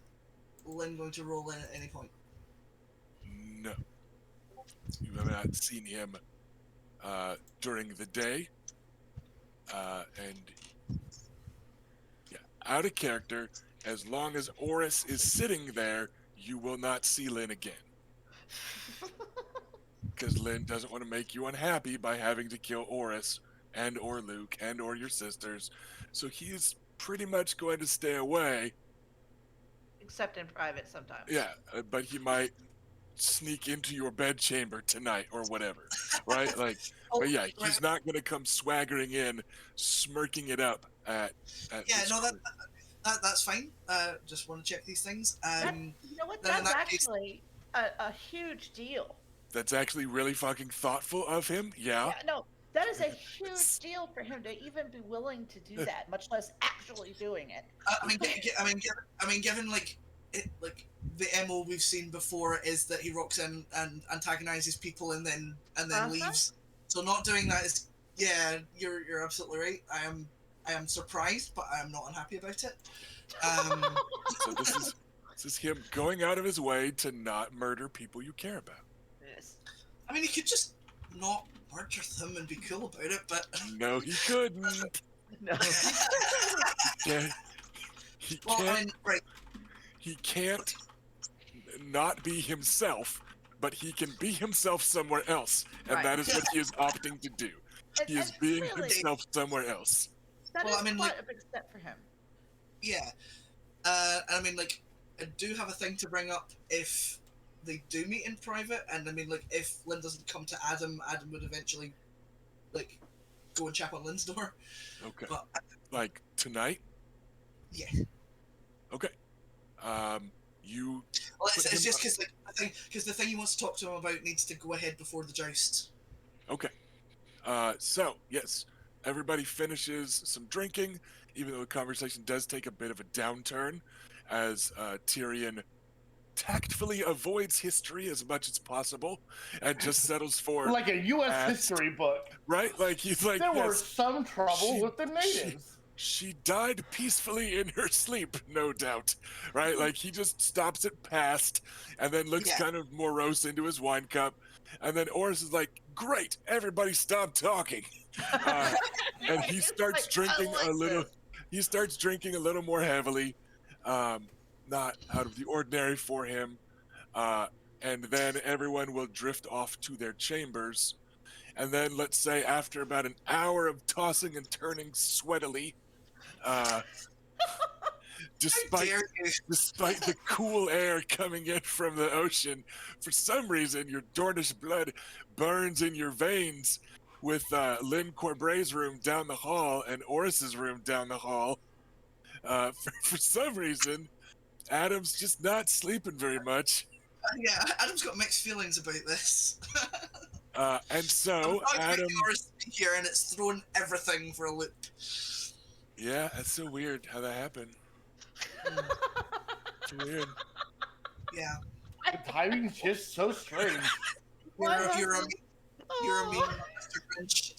Lynn going to roll in at any point? No. You have not seen him during the day. And yeah, out of character, as long as Oris is sitting there, you will not see Lynn again. Because Lynn doesn't want to make you unhappy by having to kill Oris and or Luke and or your sisters. So he's pretty much going to stay away. Except in private sometimes. Yeah, but he might sneak into your bedchamber tonight or whatever, right? But yeah, he's not going to come swaggering in, smirking it up at Yeah, no, that's fine. Just want to check these things. You know what? That's actually a huge deal. That's actually really fucking thoughtful of him. Yeah. No, that is a huge deal for him to even be willing to do that, much less actually doing it. Given the MO we've seen before is that he rocks in and antagonizes people and then leaves. So not doing that is, yeah, you're absolutely right. I am surprised, but I am not unhappy about it. So this is him going out of his way to not murder people you care about. Yes. He could just not murder them and be cool about it, but No, he couldn't. No. Yeah, he well, can't. I mean, right? He can't not be himself, but he can be himself somewhere else, and Right. that is what he is opting to do. He is And being clearly, himself somewhere else. that Well, is I mean, quite like- a big step for him. Yeah. And I mean, like, I do have a thing to bring up if they do meet in private, and I mean, like, if Lynn doesn't come to Adam, Adam would eventually, like, go and chap on Lynn's door. Okay. But Like tonight? yeah, Okay. You well, Put it's him just up. because the thing he wants to talk to him about needs to go ahead before the joust. okay? So yes, everybody finishes some drinking, even though the conversation does take a bit of a downturn, as Tyrion tactfully avoids history as much as possible and just settles for Like a U.S. Past. history book. right. Like he's like, There were yes, some trouble she- with the natives. she died peacefully in her sleep, no doubt. Right? Like he just stops at past and then looks Yeah. kind of morose into his wine cup. And then Oris is like, great, everybody stop talking. And he It's starts like, drinking I like a little this. he starts drinking a little more heavily. Not out of the ordinary for him. And then everyone will drift off to their chambers. And then let's say after about an hour of tossing and turning sweatily, How despite dare you? despite the cool air coming in from the ocean, for some reason your Dornish blood burns in your veins with Lynn Corbre's room down the hall and Oris's room down the hall. For some reason, Adam's just not sleeping very much. Yeah, Adam's got mixed feelings about this. And so Adam, here, and it's thrown everything for a loop. yeah, that's so weird how that happened. It's weird. Yeah, The timing's just so strange. Why you're a wasn't- mean Oh. Mr. Grinch.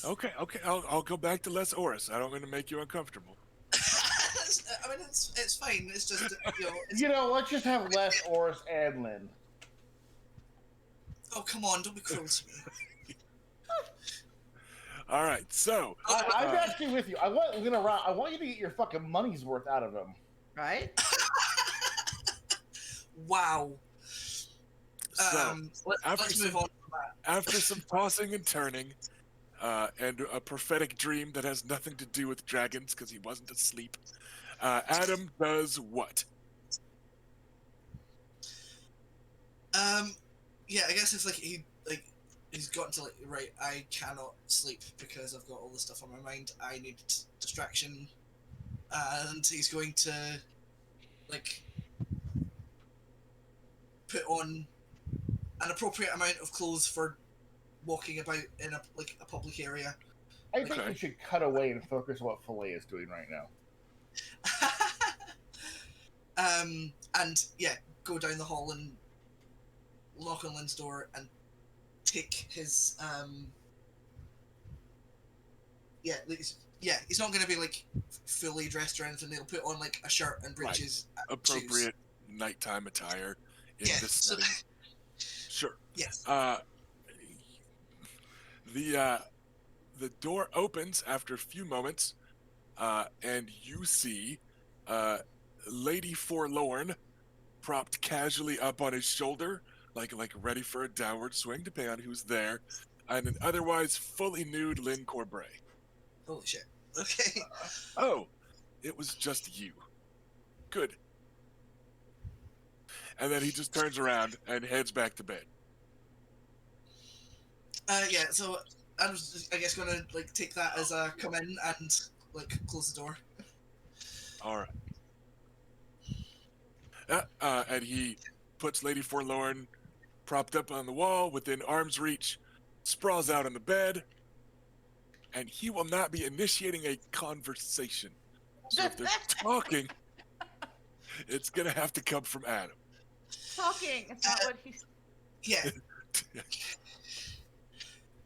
Okay, I'll go back to less Oris. I don't want to make you uncomfortable. I mean, it's fine. It's just it's, You know, let's just have less Oris and Lynn. oh come on, don't be cruel to me. All right, so I'm Uh, actually with you. I want Lynn around. I want you to get your fucking money's worth out of him. Right? Wow. so after Let's some- move on. after some tossing and turning, and a prophetic dream that has nothing to do with dragons because he wasn't asleep, Adam does what? Yeah, I guess it's like he's gotten to like right. I cannot sleep because I've got all this stuff on my mind. I need distraction, and he's going to like put on an appropriate amount of clothes for walking about in a public area. I think Okay. we should cut away and focus on what Filet is doing right now. And yeah, go down the hall and knock on Lynn's door and take his he's not going to be like fully dressed or anything. He'll put on like a shirt and Right. breeches, shoes. Appropriate nighttime attire in Yeah, this so- setting. Sure. Yes. The door opens after a few moments, and you see Lady Forlorn propped casually up on his shoulder, like ready for a downward swing, depending on who's there, and an otherwise fully nude Lynn Corbray. Holy shit. Okay. Oh, it was just you. Good. And then he just turns around and heads back to bed. Yeah. So I was, I guess, gonna like take that as a come in and like close the door. All right. And he puts Lady Forlorn propped up on the wall within arm's reach, sprawls out on the bed, and he will not be initiating a conversation. So if they're talking, it's going to have to come from Adam. Talking is not what he's. Yeah.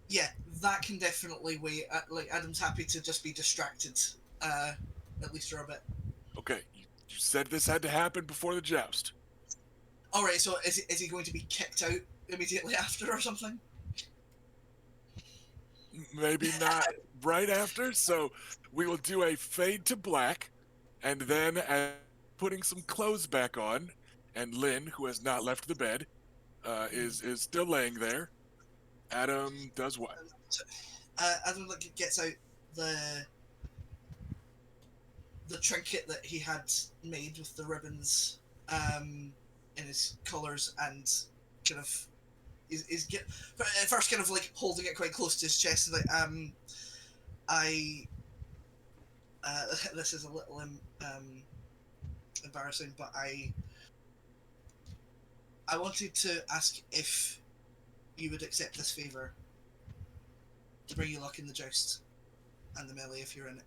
Yeah, that can definitely wait. Like Adam's happy to just be distracted, at least for a bit. Okay, you said this had to happen before the joust. All right. So is he going to be kicked out immediately after or something? Maybe not right after. So we will do a fade to black, and then putting some clothes back on, and Lynn, who has not left the bed, is still laying there. Adam does what? So, Adam like gets out the trinket that he had made with the ribbons in his collars and kind of is get at first kind of like holding it quite close to his chest and like I this is a little embarrassing, but I wanted to ask if you would accept this favor to bring you luck in the joust and the melee if you're in it.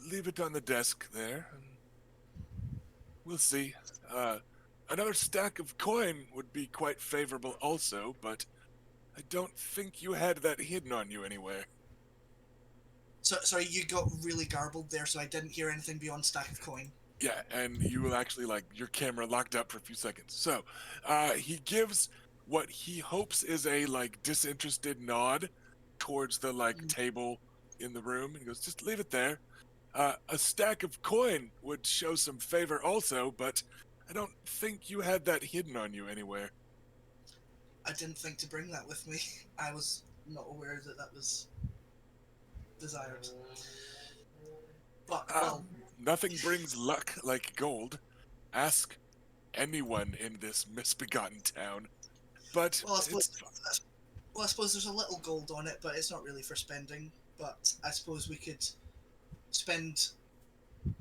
Leave it on the desk there. And we'll see. Another stack of coin would be quite favorable also, but I don't think you had that hidden on you anywhere. So, sorry, you got really garbled there, so I didn't hear anything beyond stack of coin. Yeah, and you will actually, like, your camera locked up for a few seconds. So, he gives what he hopes is a, like, disinterested nod towards the, like, table in the room. And he goes, just leave it there. A stack of coin would show some favor also, but I don't think you had that hidden on you anywhere. I didn't think to bring that with me. I was not aware that that was desired. But, well... Nothing brings luck like gold. Ask anyone in this misbegotten town. But Well, I suppose there's a little gold on it, but it's not really for spending. But I suppose we could spend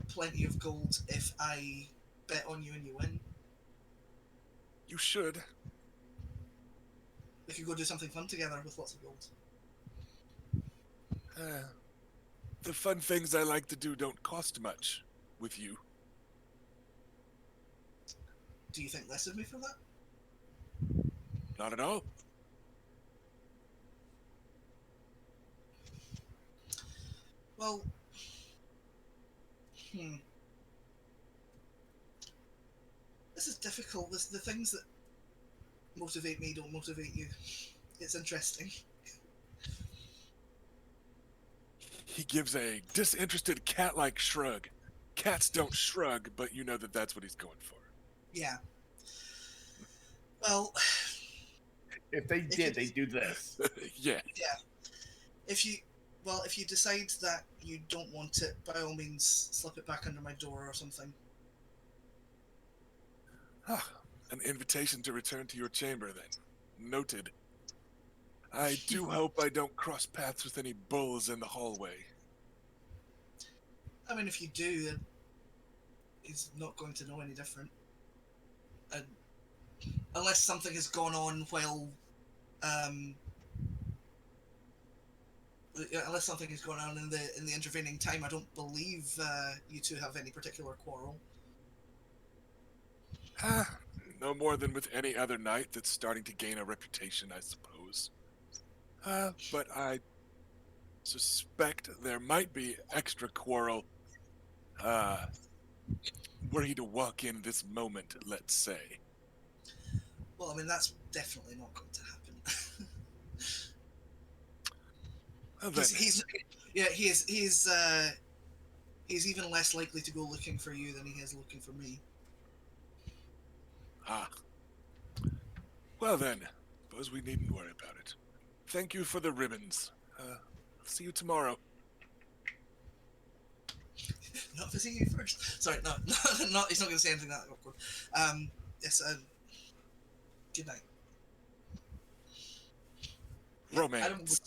plenty of gold if I bet on you and you win. You should. We could go do something fun together with lots of gold. The fun things I like to do don't cost much with you. Do you think less of me for that? Not at all. Well, this is difficult. The things that motivate me don't motivate you. It's interesting. He gives a disinterested cat-like shrug. Cats don't shrug, but you know that that's what he's going for. Yeah. Well... If they did, they'd do this. Yeah. Yeah. If you decide that you don't want it, by all means, slip it back under my door or something. An invitation to return to your chamber, then. Noted. I do hope I don't cross paths with any bulls in the hallway. I mean, if you do, then he's not going to know any different. Unless something has gone on while... unless something has gone on in the intervening time, I don't believe you two have any particular quarrel. No more than with any other knight that's starting to gain a reputation, I suppose. But I suspect there might be extra quarrel were he to walk in this moment, let's say. Well, I mean, that's definitely not going to happen. Well, then, he's even less likely to go looking for you than he is looking for me. Well then, suppose we needn't worry about it. Thank you for the ribbons. See you tomorrow. Not to see you first. Sorry, no, he's not going to say anything that awkward. Yes, good night. Romance.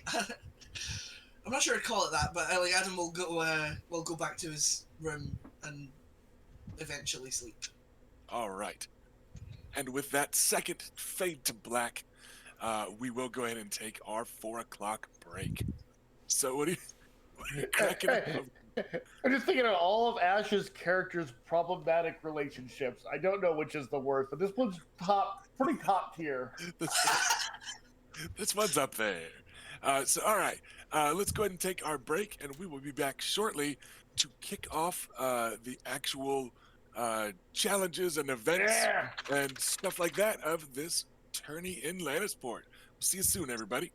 I'm not sure I'd call it that, but like Adam will go back to his room and eventually sleep. All right. And with that second fade to black, we will go ahead and take our 4 o'clock break. So what are you cracking up? I'm just thinking of all of Ash's characters' problematic relationships. I don't know which is the worst, but this one's pretty top tier. This one's up there. So, all right, let's go ahead and take our break, and we will be back shortly to kick off the actual challenges and events Yeah. and stuff like that of this tourney in Lannisport. We'll see you soon, everybody.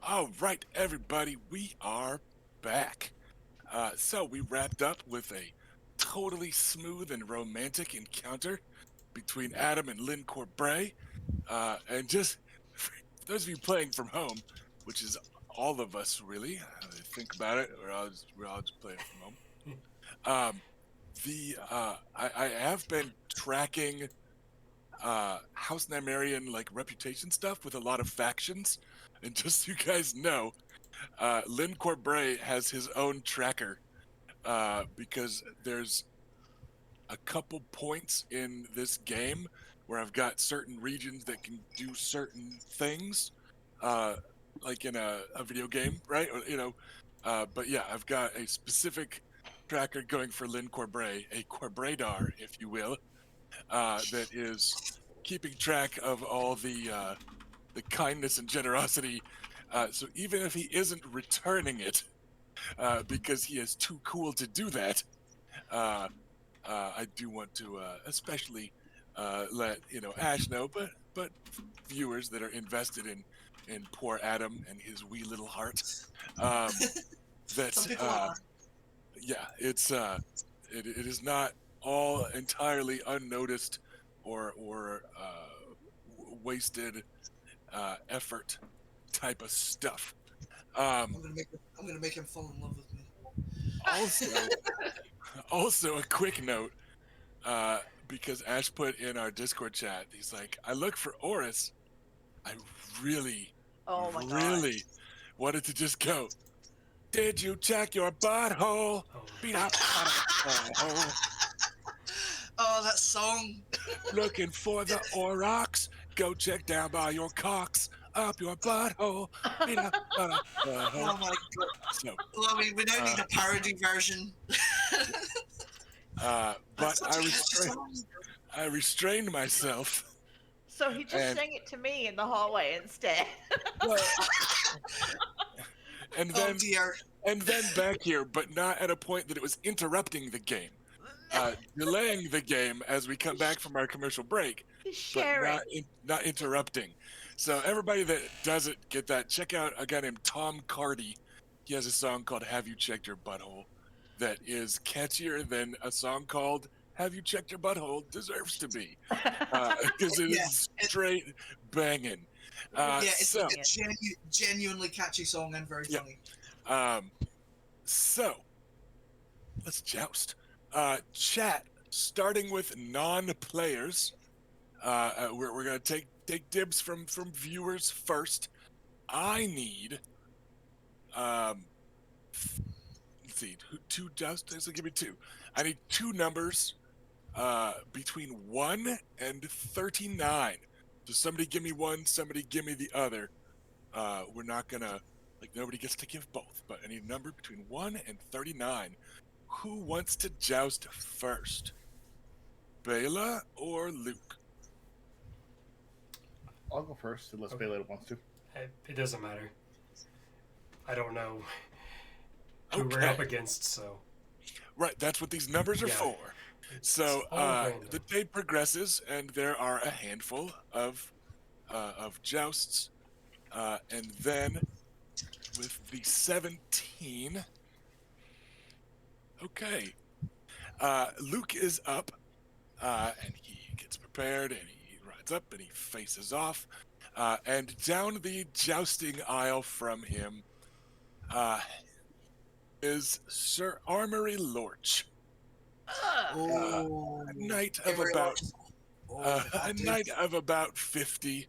All right, everybody, we are back. So we wrapped up with a totally smooth and romantic encounter between Adam and Lynn Corbray. And just for those of you playing from home, which is all of us really, think about it, we're all just playing from home. I have been tracking House Nymaryen like reputation stuff with a lot of factions, and just so you guys know, Lynn Corbray has his own tracker because there's a couple points in this game where I've got certain regions that can do certain things, uh, like in a video game, right? Or, but yeah, I've got a specific tracker going for Lynn Corbray, a Corbraydar, if you will, that is keeping track of all the kindness and generosity. So even if he isn't returning it, because he is too cool to do that, I do want to especially let Ash know, but viewers that are invested in poor Adam and his wee little heart, that Some people are. yeah, it is not all entirely unnoticed or wasted effort type of stuff. I'm gonna make him fall in love with me. Also, also a quick note, because Ash put in our Discord chat, he's like, I look for Oris. I really, Oh my god. really wanted to just go, did you check your butthole? Beat up butthole. Oh, that song. Looking for the Aurochs? Go check down by your cocks. Up your butthole. Beat up butthole. Oh my god. So, Well, we now need a parody version. but That's such a catchy song. I restrained myself. So he just And- sang it to me in the hallway instead. Well, and Oh then dear. and then back here, but not at a point that it was interrupting the game, delaying the game as we come back from our commercial break, He's but sharing. not interrupting. So everybody that doesn't get that, check out a guy named Tom Cardy. He has a song called "Have You Checked Your Butthole" that is catchier than a song called "Have You Checked Your Butthole" deserves to be, because it Yeah, is straight banging. Yeah, it's So. a genuinely catchy song and very Yeah. funny. So let's joust. Chat, starting with non-players. We're gonna take dibs from viewers first. I need let's see, two joust. So give me two. I need two numbers between 1 and 39. So somebody give me one, somebody give me the other. We're not gonna, like, nobody gets to give both, but I need a number between 1 and 39. Who wants to joust first? Bela or Luke? I'll go first unless Okay. Baylor wants to. It doesn't matter. I don't know who we're Okay. up against, so Right, that's what these numbers are Yeah. for. it's So all random. the day progresses, and there are a handful of jousts, and then with the 17. Okay, Luke is up, and he gets prepared, and he rides up, and he faces off, and down the jousting aisle from him is Sir Armory Lorch, Oh, a knight of very about much. Oh, a bad knight dude. of about 50.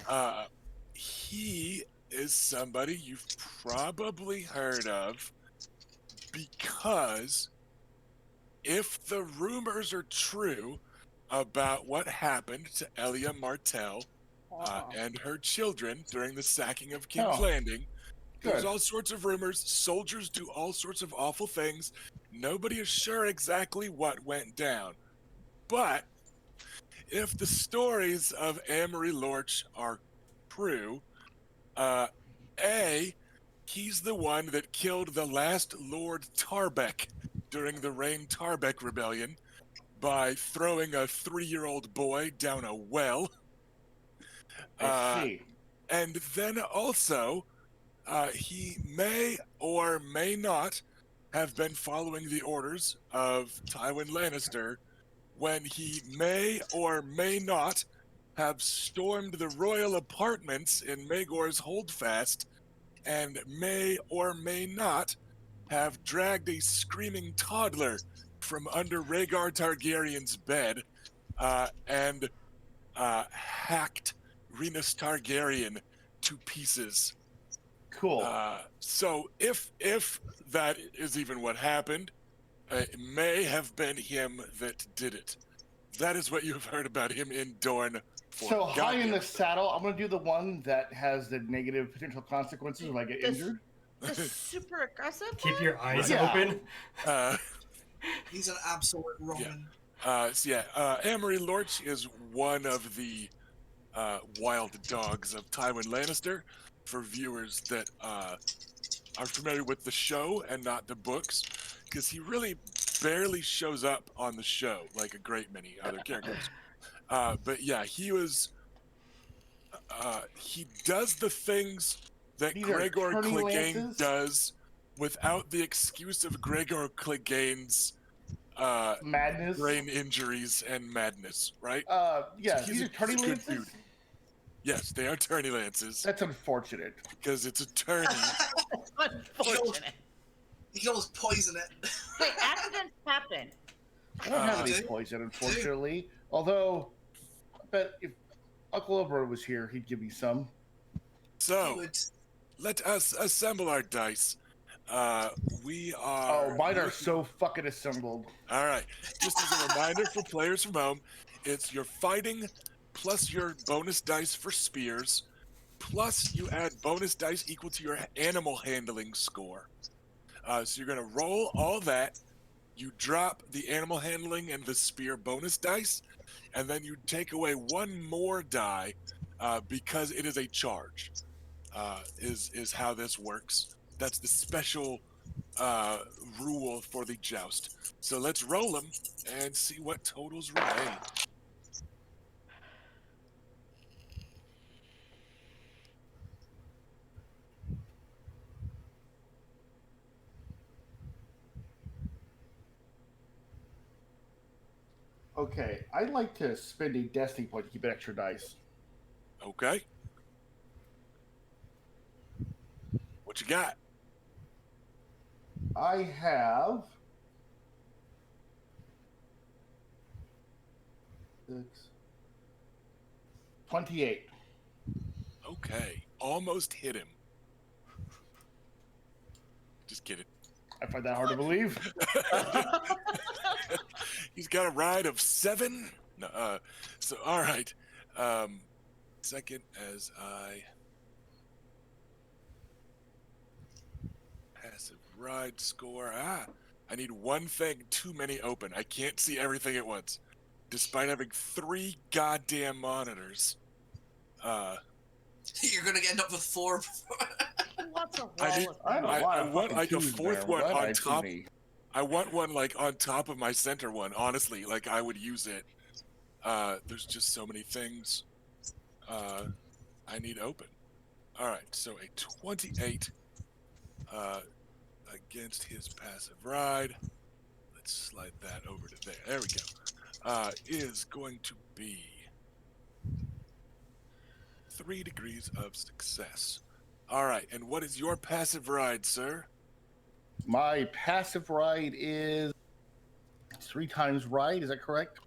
Ugh. He is somebody you've probably heard of, because if the rumors are true about what happened to Elia Martell and her children during the sacking of King's Oh, Landing, there's good. all sorts of rumors. Soldiers do all sorts of awful things. Nobody is sure exactly what went down. But if the stories of Amory Lorch are true, A, he's the one that killed the last Lord Tarbeck during the Rain Tarbeck Rebellion by throwing a 3-year-old boy down a well. I see. And then also, he may or may not have been following the orders of Tywin Lannister when he may or may not have stormed the royal apartments in Maegor's Holdfast and may or may not have dragged a screaming toddler from under Rhaegar Targaryen's bed and hacked Rhaenys Targaryen to pieces. Cool. So if that is even what happened, it may have been him that did it. That is what you've heard about him in Dorne. So high in the saddle, I'm going to do the one that has the negative potential consequences if I get injured. The super aggressive Keep one? your eyes Yeah. open. He's an absolute Roman. Amory Lorch is one of the wild dogs of Tywin Lannister. For viewers that are familiar with the show and not the books, because he really barely shows up on the show like a great many other characters. But yeah, he was. He does the things that These are Gregor Tourney Clegane lances? does without the excuse of Gregor Clegane's Madness. brain injuries and madness, right? Yeah, So these are Tourney he's a good lances? dude. Yes, they are tourney lances That's unfortunate. because it's a tourney. Unfortunate. You can always poison it. Wait, accidents happen. I don't have any Dude. poison, unfortunately. Although, I bet if Uncle Oberyn was here, he'd give me some. So Good. let us assemble our dice. We are. Oh, mine are so fucking assembled. All right. Just as a reminder for players from home, it's your fighting plus your bonus dice for spears, plus you add bonus dice equal to your animal handling score. So you're going to roll all that. You drop the animal handling and the spear bonus dice, and then you take away one more die because it is a charge. Is how this works. That's the special rule for the joust. So let's roll them and see what totals remain. Okay, I'd like to spend a destiny point to keep an extra dice. Okay. What you got? I have 28. Okay. Almost hit him. Just kidding. I find that hard to believe. He's got a ride of 7. No, so all right. Second, as I passive ride score. I need one thing too many open. I can't see everything at once, despite having 3 goddamn monitors. You're gonna end up with 4. Who wants a roll I need- of I have a that? lot I of want fucking like a twos 4th there. one Glad on I see top. me. I want one like on top of my center one. Honestly, like I would use it. There's just so many things I need open. All right, so a 28 against his passive ride. Let's slide that over to there. There we go. Is going to be 3 degrees of success. All right, and what is your passive ride, sir? My passive ride is 3 times ride. Is that correct?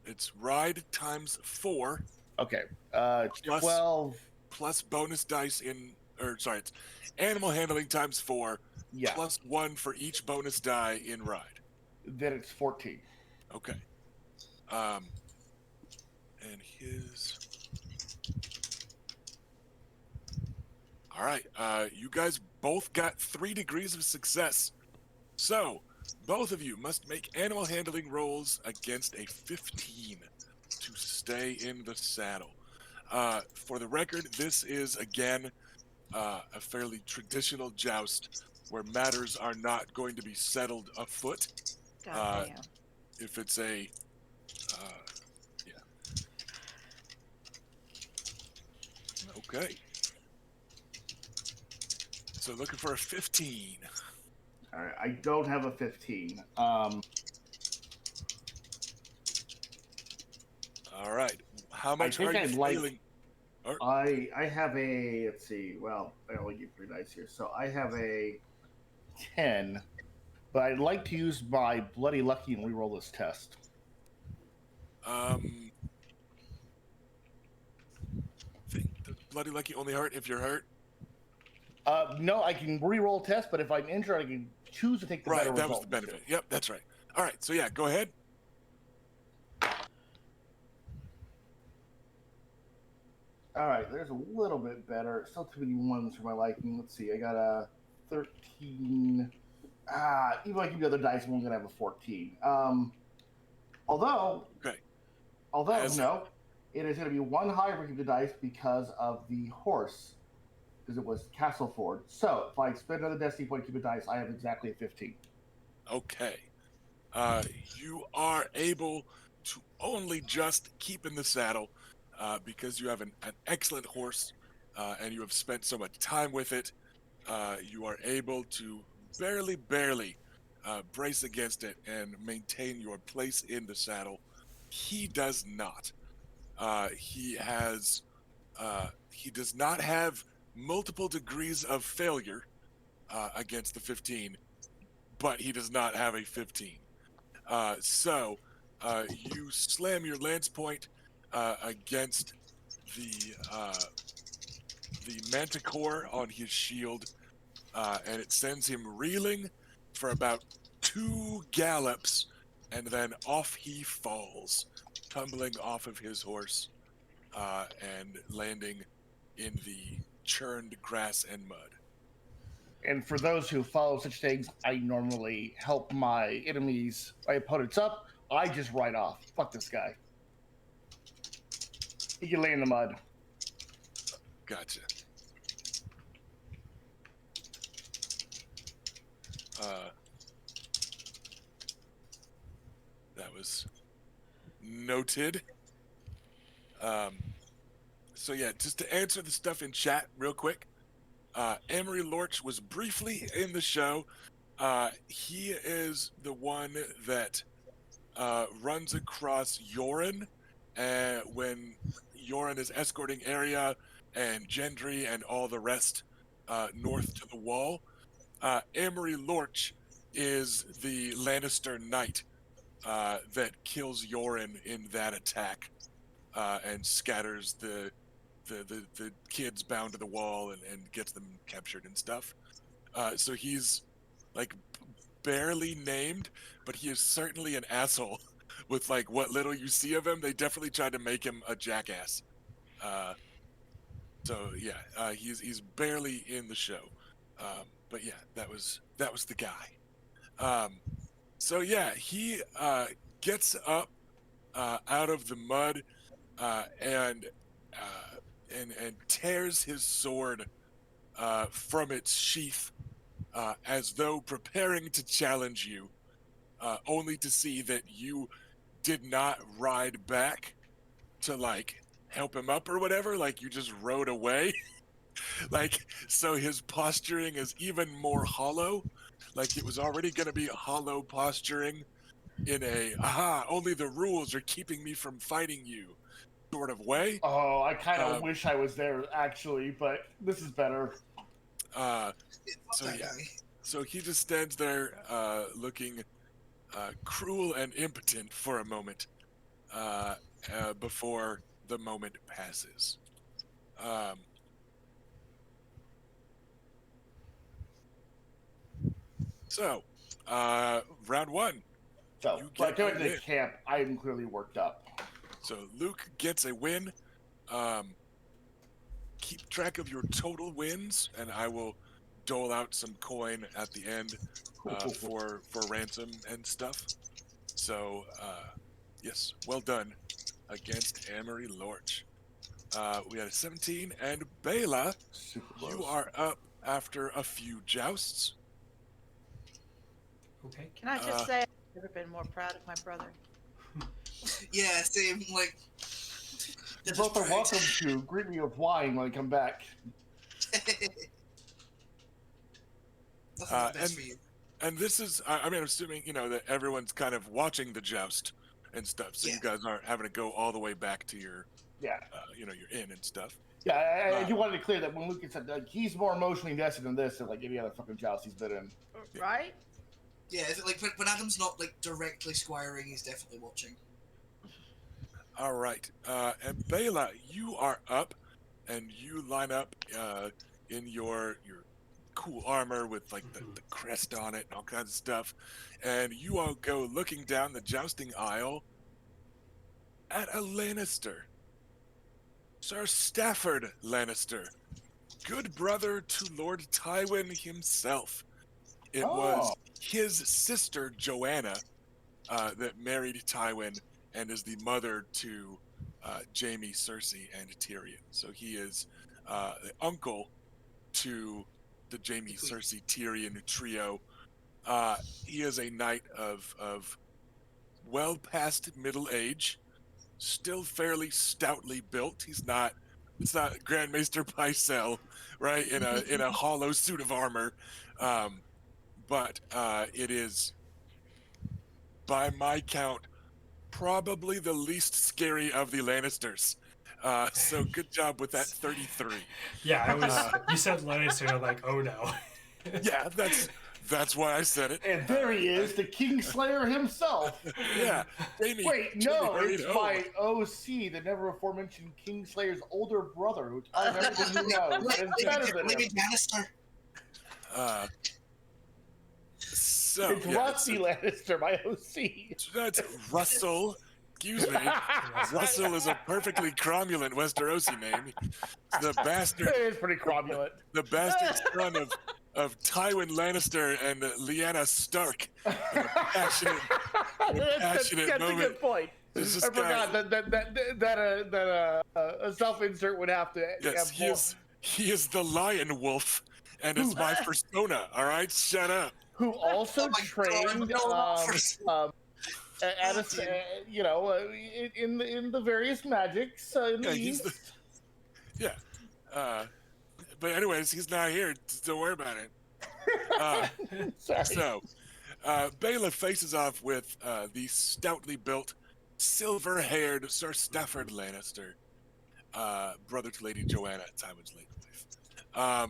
It's ride times 4 Okay. Plus- 12. plus bonus dice it's animal handling times 4 Yeah. plus 1 for each bonus die in ride. Then it's 14. Okay. And his. All right. You guys both got 3 degrees of success. So, both of you must make animal handling rolls against a 15 to stay in the saddle. For the record, this is, again, a fairly traditional joust where matters are not going to be settled afoot. Goddamn. If it's a, yeah. Okay. So looking for a 15. All right, I don't have a 15. All right. How much think are you I'd like- feeling? I have a, let's see, well, I only get 3 dice here. So I have a 10, but I'd like to use my bloody lucky and reroll this test. Think the bloody lucky only hurt if you're hurt. No, I can reroll a test, but if I'm injured, I can choose to take the better Right, that was result. the benefit. Yep, that's right. All right, so yeah, go ahead. All right, there's a little bit better. Still too many ones for my liking. Let's see, I got a 13. Even if I keep the other dice, I'm only gonna have a 14. Although As- no, it is gonna be 1 higher if I keep the dice because of the horse, because it was Castleford. So if I spend another destiny point to keep a dice, I have exactly a 15. Okay. You are able to only just keep in the saddle because you have an excellent horse and you have spent so much time with it. You are able to barely brace against it and maintain your place in the saddle. He does not. He does not have multiple degrees of failure against the 15, but he does not have a 15. So you slam your lance point against the manticore on his shield, and it sends him reeling for about 2 gallops, and then off he falls, tumbling off of his horse and landing in the churned grass and mud. And for those who follow such things, I normally help my opponents up. I just ride off. Fuck this guy. He can lay in the mud. Gotcha. That was noted. So yeah, just to answer the stuff in chat real quick. Emery Lorch was briefly in the show. He is the one that runs across Yoren when Yoren is escorting Arya and Gendry and all the rest north to the wall. Emery Lorch is the Lannister knight that kills Yoren in that attack and scatters the kids bound to the wall and gets them captured and stuff. So he's like barely named, but he is certainly an asshole. With like what little you see of him, they definitely tried to make him a jackass. So yeah, he's barely in the show. But yeah, that was the guy. So yeah, he gets up out of the mud and tears his sword from its sheath as though preparing to challenge you, only to see that you did not ride back to like help him up or whatever. Like you just rode away. Like, so his posturing is even more hollow. Like it was already going to be hollow posturing in a only the rules are keeping me from fighting you sort of way. Oh, I kind of wish I was there, actually, but this is better. So he just stands there looking cruel and impotent for a moment before the moment passes. So, round 1. So, by going to the camp, I am clearly worked up. So Luke gets a win. Keep track of your total wins, and I will dole out some coin at the end for ransom and stuff. So, yes, well done against Emery Lorch. We had a 17, and Bela, you are up after a few jousts. Okay. Can I just say I've never been more proud of my brother. Yeah, same. Like, you both are welcome to greet me with wine when I come back. Nothing but the best for you. And this is, I mean, I'm assuming, that everyone's kind of watching the joust and stuff. So Yeah. you guys aren't having to go all the way back to your, Yeah. your inn and stuff. Yeah, I do wanted to clear that when Lucas said he's more emotionally invested in this than like any other fucking joust he's been in. Right? Yeah, when Adam's not like directly squiring, he's definitely watching. All right. And Bela, you are up, and you line up in your cool armor with like the crest on it and all kinds of stuff, and you all go looking down the jousting aisle at a Lannister, Sir Stafford Lannister, good brother to Lord Tywin himself. It was his sister Joanna that married Tywin and is the mother to Jaime, Cersei, and Tyrion. So he is the uncle to the Jaime, Cersei, Tyrion trio. He is a knight of well past middle age, still fairly stoutly built. It's not Grand Maester Pycelle, right, in a hollow suit of armor, but it is, by my count, probably the least scary of the Lannisters. So good job with that 33. Yeah, I was. You said Lannister, and I'm like, oh no. Yeah, that's why I said it. And there he is, the Kingslayer himself. Yeah. Jamie, Wait, no, hurried it's home. my OC, the never aforementioned Kingslayer's older brother, who tells everything he knows and is better than him. Lannister. So It's Rusty Lannister, my OC. That's Russell. Excuse me. Russell is a perfectly cromulent Westerosi name. The bastard. It is pretty cromulent. The bastard son of Tywin Lannister and Lyanna Stark. In a passionate That's a moment. good point. I This forgot that a self-insert would have to Yes, have more. he is the Lion Wolf, and it's my persona. All right, shut up. Who also Oh my trained God, at in the various magics in the Yeah, he's East. But anyways, he's not here. Don't worry about it. Sorry. So, Bela faces off with the stoutly built, silver-haired Sir Stafford Lannister, brother to Lady Joanna, Tywin's late wife.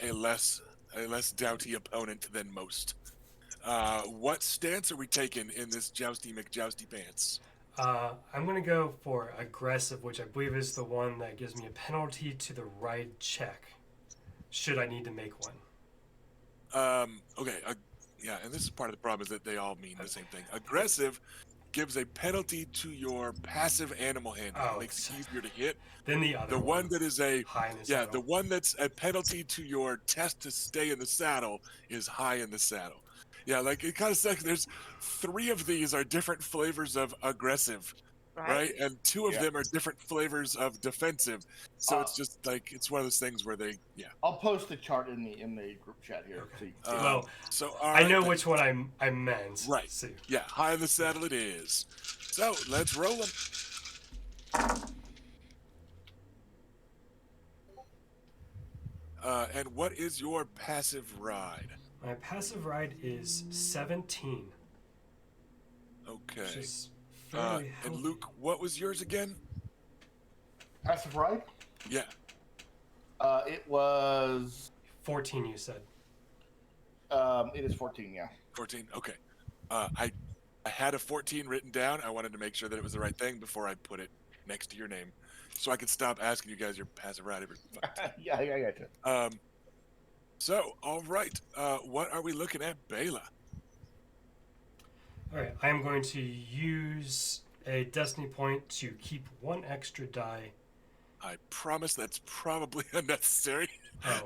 A less doughty opponent than most. What stance are we taking in this jousty McJousty pants? I'm going to go for aggressive, which I believe is the one that gives me a penalty to the ride check, should I need to make one. Okay, yeah, and this is part of the problem is that they all mean the same thing. Aggressive gives a penalty to your passive animal handling. Oh, It makes it easier to hit. Then the other The one that is high in the yeah, saddle. the one that's a penalty to your test to stay in the saddle is high in the saddle. Yeah, like it kind of sucks. There's 3 of these are different flavors of aggressive, right? And 2 of them are different flavors of defensive. So it's just like it's one of those things where they I'll post the chart in the group chat here. So you can see. Well, so I know which one I meant. Right. So. Yeah, high in the saddle it is. So let's roll them. And what is your passive ride? My passive ride is 17. Okay. Which is fairly And healthy. Luke, what was yours again? Passive ride? Yeah. It was 14, you said. it is 14, yeah. 14. Okay. I had a 14 written down. I wanted to make sure that it was the right thing before I put it next to your name, so I could stop asking you guys your passive ride every fucking time. Yeah, I got you. So, all right. What are we looking at, Bela? All right, I am going to use a destiny point to keep 1 extra die. I promise that's probably unnecessary. Oh.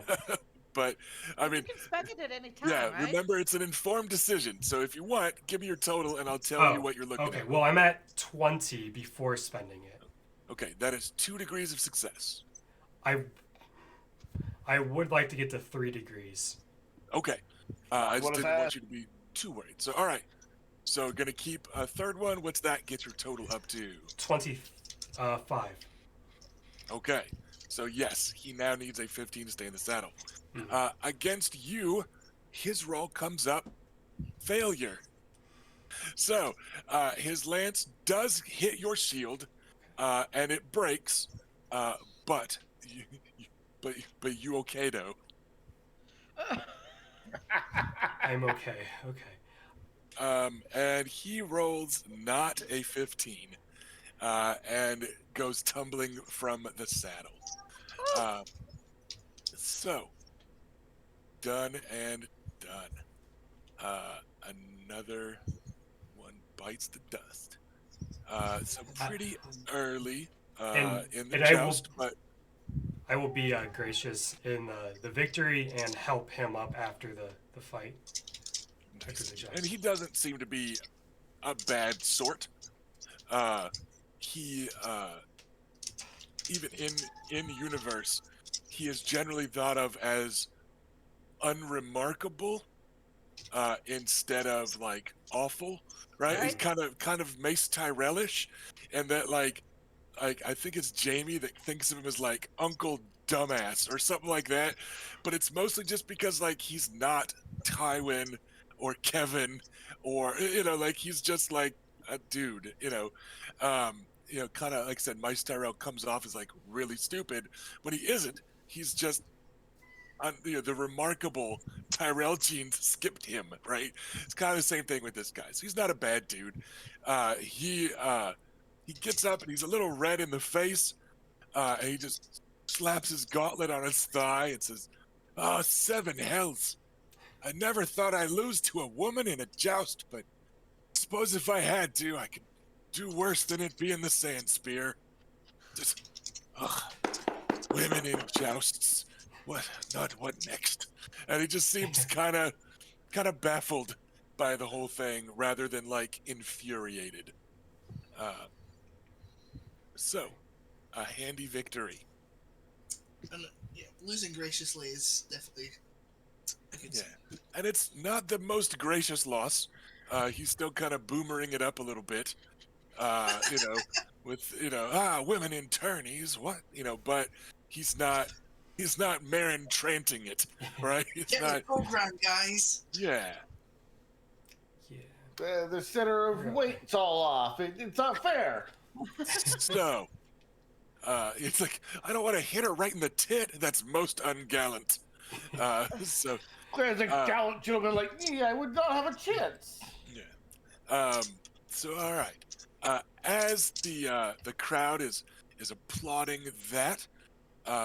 But, I mean, You can spend it at any time, yeah, right? remember, it's an informed decision. So if you want, give me your total and I'll tell you what you're looking okay. at. Well, I'm at 20 before spending it. Okay, that is 2 degrees of success. I would like to get to 3 degrees. Okay. I just What is didn't that? want you to be too worried. So, all right. So, going to keep a third one. What's that get your total up to? 25. Okay. So, yes, he now needs a 15 to stay in the saddle. Against you, his roll comes up failure. So his lance does hit your shield, and it breaks. But but you okay though? I'm okay. Okay. And he rolls not a 15, and goes tumbling from the saddle. So done and done. Another one bites the dust. So pretty early in the And joust, but I will be gracious in the victory and help him up after the fight. After the joust. and he doesn't seem to be a bad sort. He even in universe, he is generally thought of as unremarkable instead of like awful, right? He's Right. kind of Mace Tyrellish, and that like I think it's Jamie that thinks of him as like Uncle Dumbass or something like that, but it's mostly just because like he's not Tywin or Kevin or like he's just like a dude, kind of like I said, Mace Tyrell comes off as like really stupid, but he isn't. He's just the remarkable Tyrell genes skipped him, right? It's kind of the same thing with this guy. So he's not a bad dude. He gets up and he's a little red in the face, and he just slaps his gauntlet on his thigh and says, "Oh, 7 hells! I never thought I'd lose to a woman in a joust, but suppose if I had to, I could do worse than it being the sand spear. Just, ugh, women in jousts. What? Not what next?" And he just seems kind of baffled by the whole thing, rather than like infuriated. So, a handy victory. And yeah, losing graciously is definitely a good sign. And it's not the most gracious loss. He's still kind of boomering it up a little bit. With women in tourneys, what but he's not Marin Tranting it, right? He's Get not. the program, guys. Yeah. Yeah. The center of weight's all off. It's not fair. So, it's like I don't want to hit her right in the tit. That's most ungallant. So There's a gallant gentleman like me. I would not have a chance. yeah. So all right. As the crowd is applauding that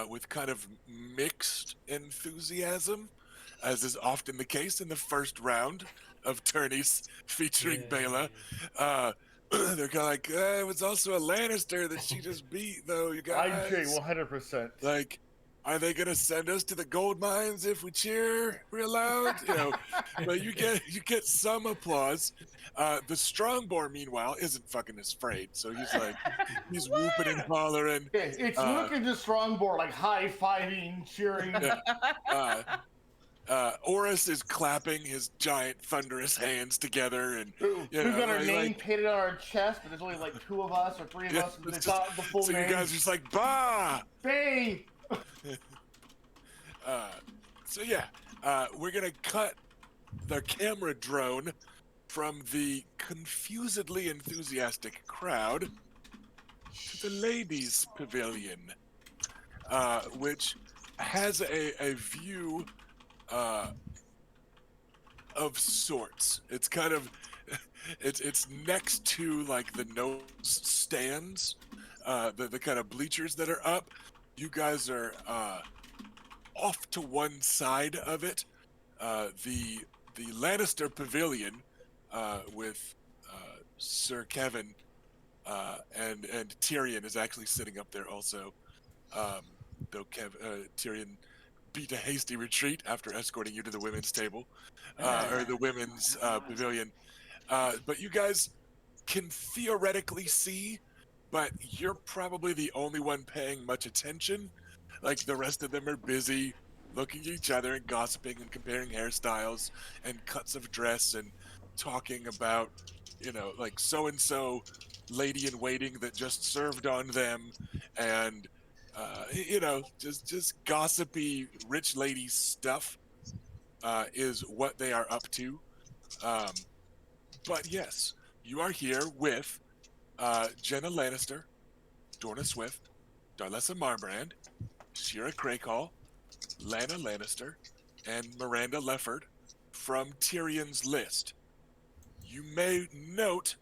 with kind of mixed enthusiasm, as is often the case in the first round of tourneys featuring Bela. They're kind of like, it was also a Lannister that she just beat, though, you guys. I agree 100%. Like, are they gonna send us to the gold mines if we cheer real loud? But you get some applause. The Strongboar, meanwhile, isn't fucking afraid, so he's whooping and hollering. It's Luke and the Strongboard, like high-fiving, cheering. Oris is clapping his giant thunderous hands together, and We've got our name painted on our chest, but there's only like 2 of us or 3 of us. It's not the full so name. you guys are just like, bah! Bay! We're gonna cut the camera drone from the confusedly enthusiastic crowd to the ladies' pavilion, which has a view of sorts. It's kind of it's next to like the nose stands, the kind of bleachers that are up. You guys are off to one side of it. The Lannister pavilion with Sir Kevin and Tyrion is actually sitting up there also. Though Tyrion beat a hasty retreat after escorting you to the women's table, or the women's pavilion. But you guys can theoretically see, but you're probably the only one paying much attention. Like the rest of them are busy looking at each other and gossiping and comparing hairstyles and cuts of dress and talking about, like so-and-so lady in waiting that just served on them, and just gossipy rich lady stuff is what they are up to. But yes, you are here with Jenna Lannister, Dorna Swift, Darlessa Marbrand, Shira Crakehall, Lana Lannister, and Miranda Lefford from Tyrion's list. You may note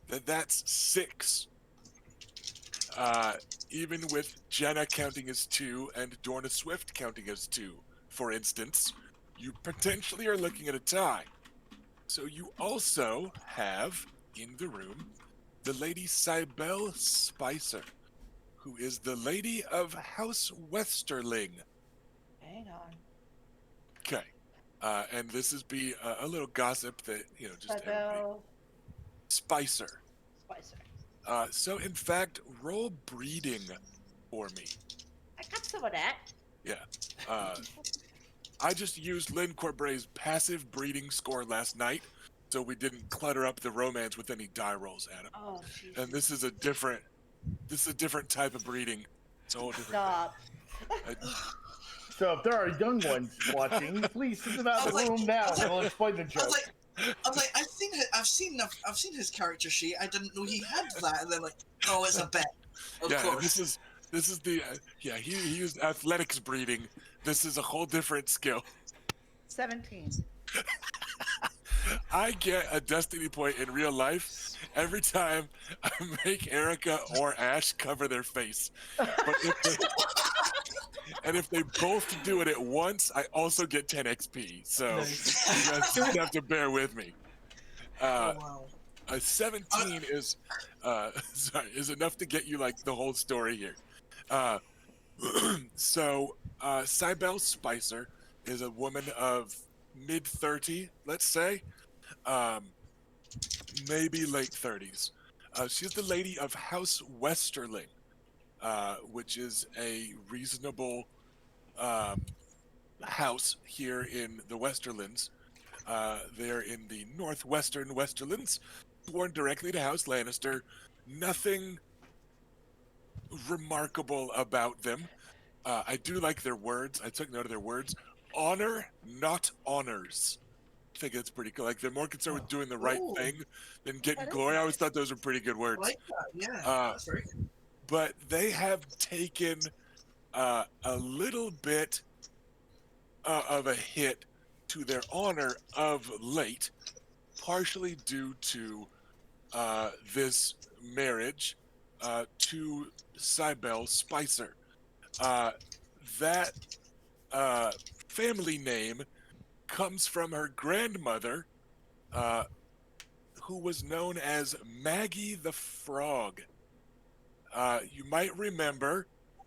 that that's 6. Uh, Even with Jenna counting as 2 and Dorna Swift counting as 2, for instance, you potentially are looking at a tie. So you also have in the room the Lady Cybele Spicer, who is the Lady of House Westerling. Hang on. Okay. And this is be a little gossip that, just everybody. Cybele Spicer. Spicer. So, in fact, roll breeding for me. I got some of that. Yeah. I just used Lynn Corbre's passive breeding score last night, so we didn't clutter up the romance with any die rolls, Adam. Oh, jeez. And this is a different type of breeding. It's a whole different Stop. thing. So if there are young ones watching, please send them out of the room now, and we'll explain the I joke. was like, I've seen his character sheet. I didn't know he had that. And then like, oh, it's a bet. Of Yeah, course. this is the he used athletics breeding. This is a whole different skill. 17. I get a destiny point in real life every time I make Erica or Ash cover their face. But if they both do it at once, I also get 10 XP. So Nice. you guys just have to bear with me. Oh wow. A 17 is enough to get you like the whole story here. So Cybele Spicer is a woman of mid-30, let's say, maybe late 30s. She's the Lady of House Westerling, which is a reasonable house here in the Westerlands. They're in the northwestern Westerlands, sworn directly to House Lannister. Nothing remarkable about them. I do like their words. I took note of their words. Honor, not honors. I think that's pretty cool. Like, they're more concerned with doing the right Ooh. thing than getting That is glory. I always nice. thought those were pretty good I words. like that. Yeah. That's very good. But they have taken a little bit of a hit to their honor of late, partially due to this marriage to Cybele Spicer. That family name comes from her grandmother, who was known as Maggie the Frog. You might remember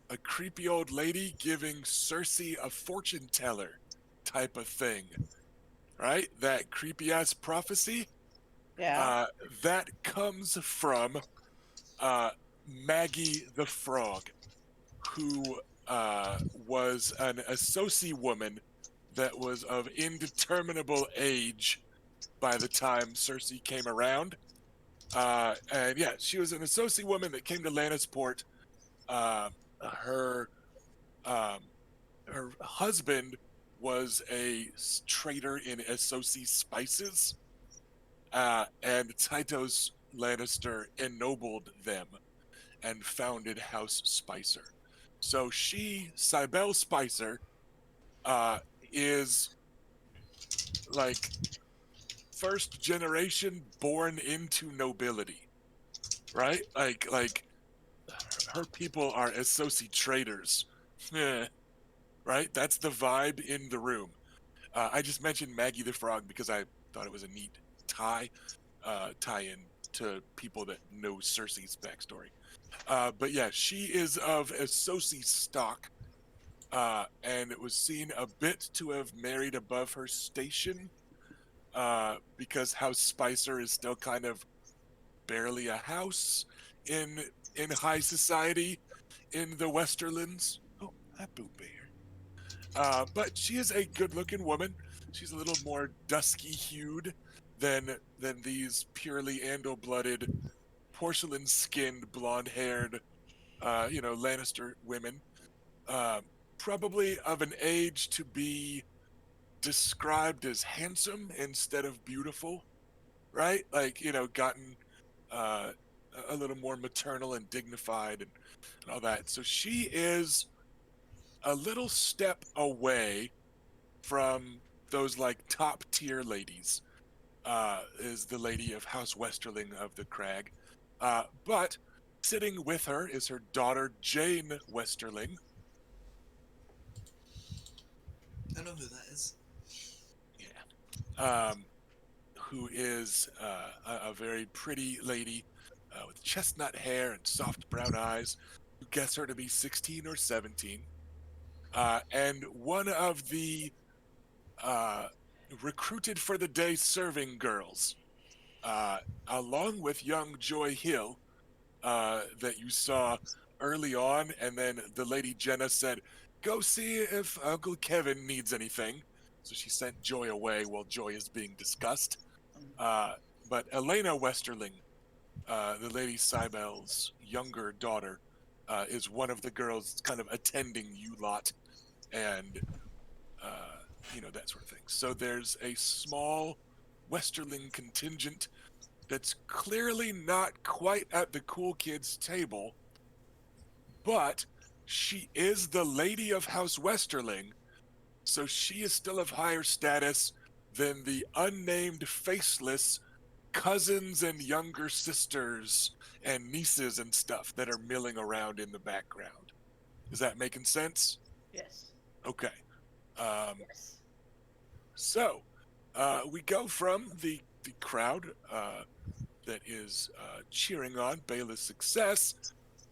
a creepy old lady giving Cersei a fortune teller type of thing, right? That creepy ass prophecy. Yeah. That comes from Maggie the Frog, who was an associate woman that was of indeterminable age by the time Cersei came around. And yeah, she was an associate woman that came to Lannisport. Her husband was a trader in associate spices, and Tytos Lannister ennobled them and founded House Spicer. So she, Cybele Spicer, is like first generation born into nobility, right? Like her people are associate traders, right? That's the vibe in the room. I just mentioned Maggie the Frog because I thought it was a neat tie-in to people that know Cersei's backstory. But yeah, she is of associate stock, and it was seen a bit to have married above her station, because House Spicer is still kind of barely a house in high society in the Westerlands. Oh, that boo bear. But she is a good-looking woman. She's a little more dusky-hued than these purely Andal-blooded, porcelain-skinned, blonde-haired, Lannister women. uh, probably of an age to be described as handsome instead of beautiful, right? Like, gotten uh, a little more maternal and dignified and all that. So she is a little step away from those like top tier ladies. Is the lady of House Westerling of the Crag. But sitting with her is her daughter, Jane Westerling. I know who that is. Yeah. Who is a very pretty lady with chestnut hair and soft brown eyes. You guess her to be 16 or 17. And one of the uh, recruited for the day serving girls, uh, along with young Joy Hill, that you saw early on. And then the lady Jenna said, "Go see if Uncle Kevin needs anything." So she sent Joy away while Joy is being discussed. Uh, but Elena Westerling, the Lady Cybel's younger daughter, is one of the girls kind of attending you lot and, uh, that sort of thing. So there's a small Westerling contingent that's clearly not quite at the cool kids' table, but she is the Lady of House Westerling, so she is still of higher status than the unnamed faceless cousins and younger sisters and nieces and stuff that are milling around in the background. Is that making sense? Yes. Okay. Um, Yes. so we go from the crowd that is cheering on Bayla's success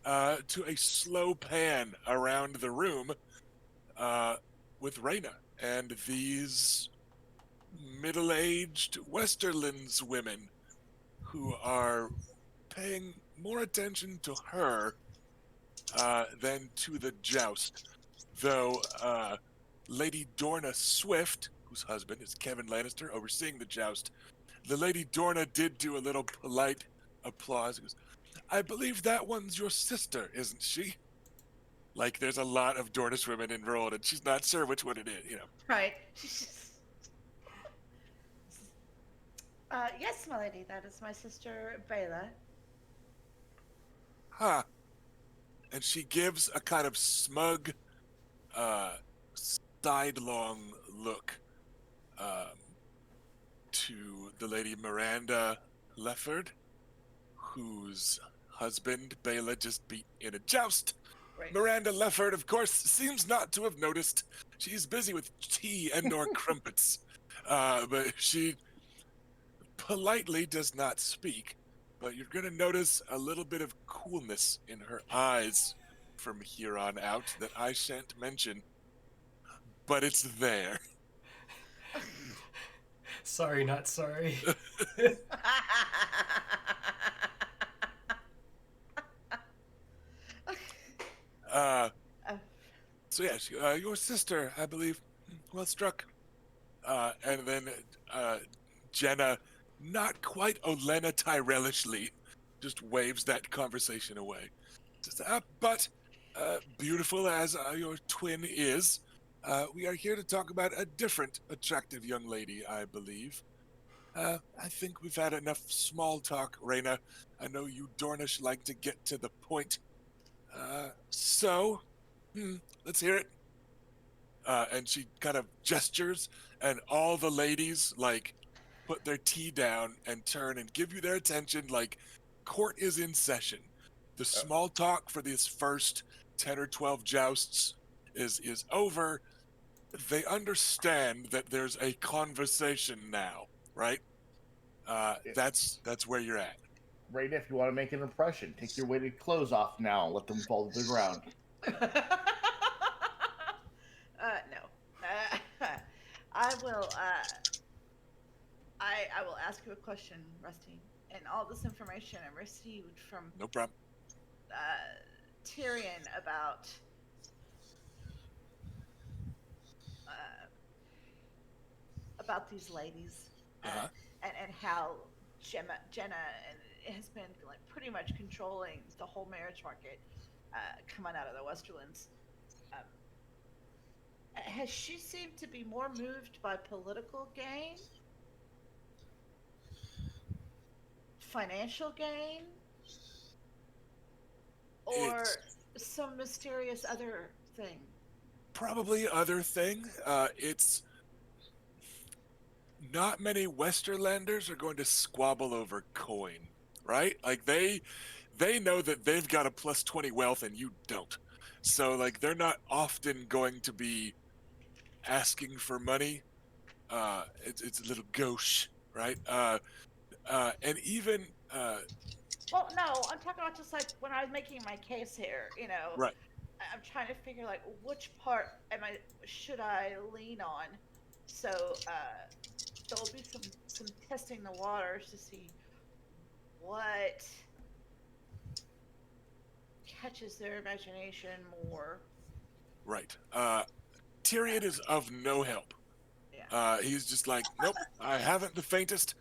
to a slow pan around the room with Reyna and these middle-aged Westerlands women who are paying more attention to her than to the joust. Though Lady Dorna Swift, whose husband is Kevin Lannister, overseeing the joust, the Lady Dorna did do a little polite applause. Goes, "I believe that one's your sister, isn't she?" Like there's a lot of Dornish women enrolled, and she's not sure which one it is. Right. Yes, my lady, that is my sister, Bela. Huh. And she gives a kind of smug, uh, sidelong look um, to the Lady Miranda Lefford, whose husband Bela just beat in a joust. Right. Miranda Lefford, of course, seems not to have noticed. She's busy with tea and/or crumpets, but she politely does not speak. But you're going to notice a little bit of coolness in her eyes from here on out that I shan't mention, but it's there. Sorry, not sorry. Uh, Uh, so yeah, your sister, I believe, well struck. And then Jenna, not quite Olenna Tyrellishly, just waves that conversation away. Just, but beautiful as your twin is, we are here to talk about a different attractive young lady, I believe. I think we've had enough small talk, Reyna. I know you Dornish like to get to the point. So, let's hear it. And she kind of gestures, and all the ladies like put their tea down and turn and give you their attention. Like court is in session. The small talk for this first 10 or 12 jousts is over. They understand that there's a conversation now, right? That's where you're at. Right, if you want to make an impression, take your weighted clothes off now and let them fall to the ground. no. I will. I will ask you a question, Rusty. And all this information I received from No problem. Tyrion uh, about these ladies Uh-huh. and how Jenna has been like pretty much controlling the whole marriage market coming out of the Westerlands. has she seemed to be more moved by political gain, financial gain, It's or some mysterious other thing? probably other thing. It's not many Westerlanders are going to squabble over coin, right? Like they know that they've got a plus 20 wealth and you don't. So like they're not often going to be asking for money. It's a little gauche, right? And even Well, no, I'm talking about just like when I was making my case here. right, I'm trying to figure like which part am I should I lean on. So there will be some testing the waters to see what catches their imagination more. right. Tyrion is of no help. Yeah. He's just like, nope, I haven't the faintest.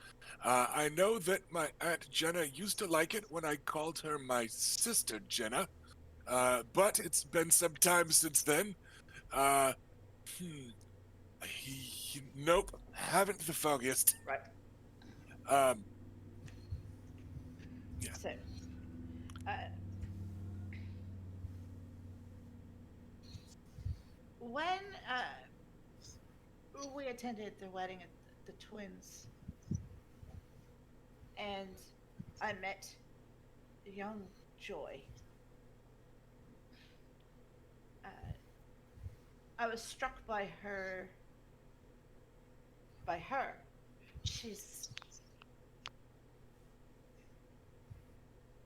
I know that my Aunt Jenna used to like it when I called her my sister Jenna, but it's been some time since then. Uh, hmm, nope, haven't the foggiest. Right. Um, yeah, So uh, when we attended the wedding of the twins, and I met young Joy, uh, I was struck by her. By her, she's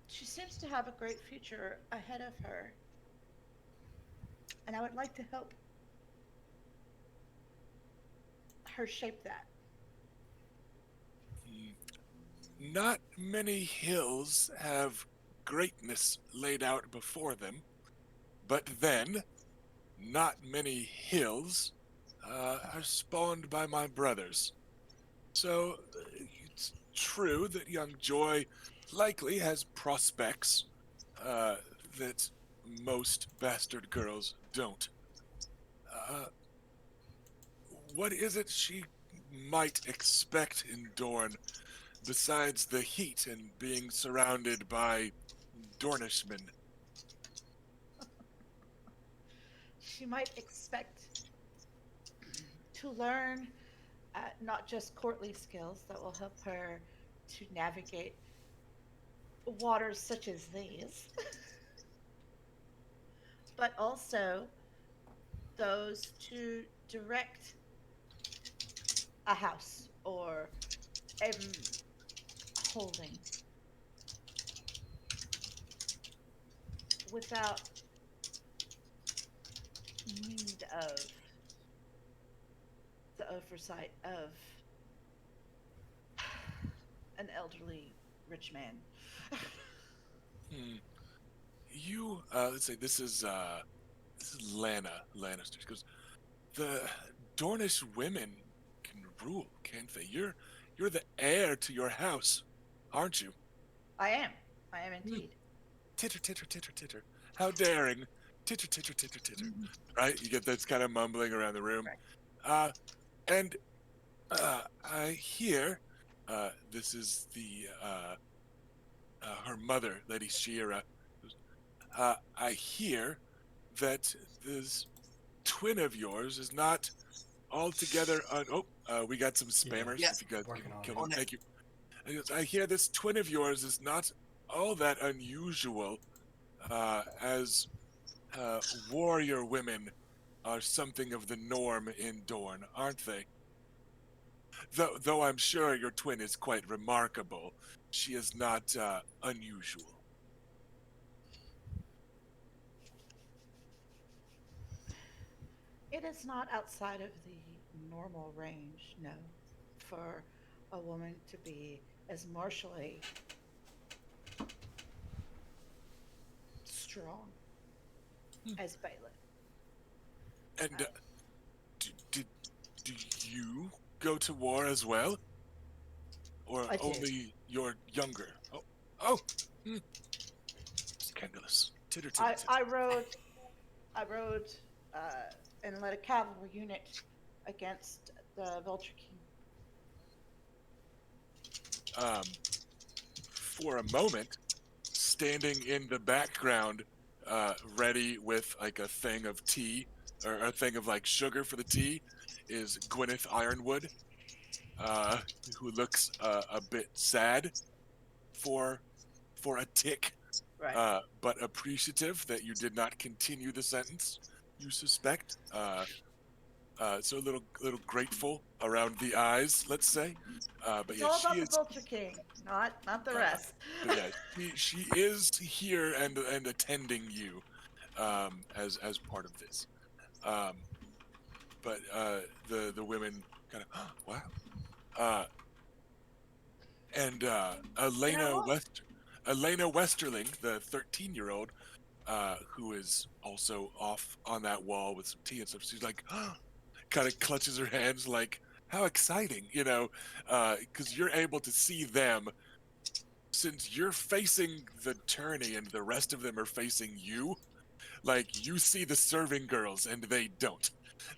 she seems to have a great future ahead of her, and I would like to help her shape that. not many hills have greatness laid out before them, but then not many hills are spawned by my brothers. So it's true that young Joy likely has prospects uh, that most bastard girls don't. Uh, what is it she might expect in Dorne besides the heat and being surrounded by Dornishmen? She might expect to learn not just courtly skills that will help her to navigate waters such as these, but also those to direct a house or a holding without need of the oversight of an elderly rich man. Hmm. You, let's say this is Lana Lannister. She goes, the Dornish women can rule, can't they? You're the heir to your house, aren't you? I am. I am Hmm. indeed. Titter, titter, titter, titter. How daring. Titter, titter, titter, titter. Right? You get this kind of mumbling around the room. Right. And I hear this is her mother, Lady Shira. I hear that this twin of yours is not altogether. We got some spammers. Yeah. If you guys can Working on kill it. them, On it. thank you. I hear this twin of yours is not all that unusual, as warrior women are something of the norm in Dorne, aren't they? Though I'm sure your twin is quite remarkable, she is not unusual. It is not outside of the normal range, no, for a woman to be as martially strong as Balin. And did do you go to war as well, or I did. only your younger? Oh, hmm. Scandalous. Titter, titter, I, titter. I rode I rode and led a cavalry unit against the Vulture King. Um, for a moment, standing in the background, ready with like a thing of tea or a thing of like sugar for the tea, is Gwyneth Ironwood, uh, who looks a bit sad for a tick, Right. but appreciative that you did not continue the sentence. You suspect, so a little grateful around the eyes, let's say. But It's yeah, all she about the is. Vulture King, not the Uh, rest. but yeah, she is here and attending you, as part of this. Um, but the women kind of wow. Uh, and You know what? Elena Westerling, the 13-year-old, who is also off on that wall with some tea and stuff. She's like, kind of clutches her hands, like, how exciting, because you're able to see them since you're facing the tourney and the rest of them are facing you. Like, you see the serving girls and they don't.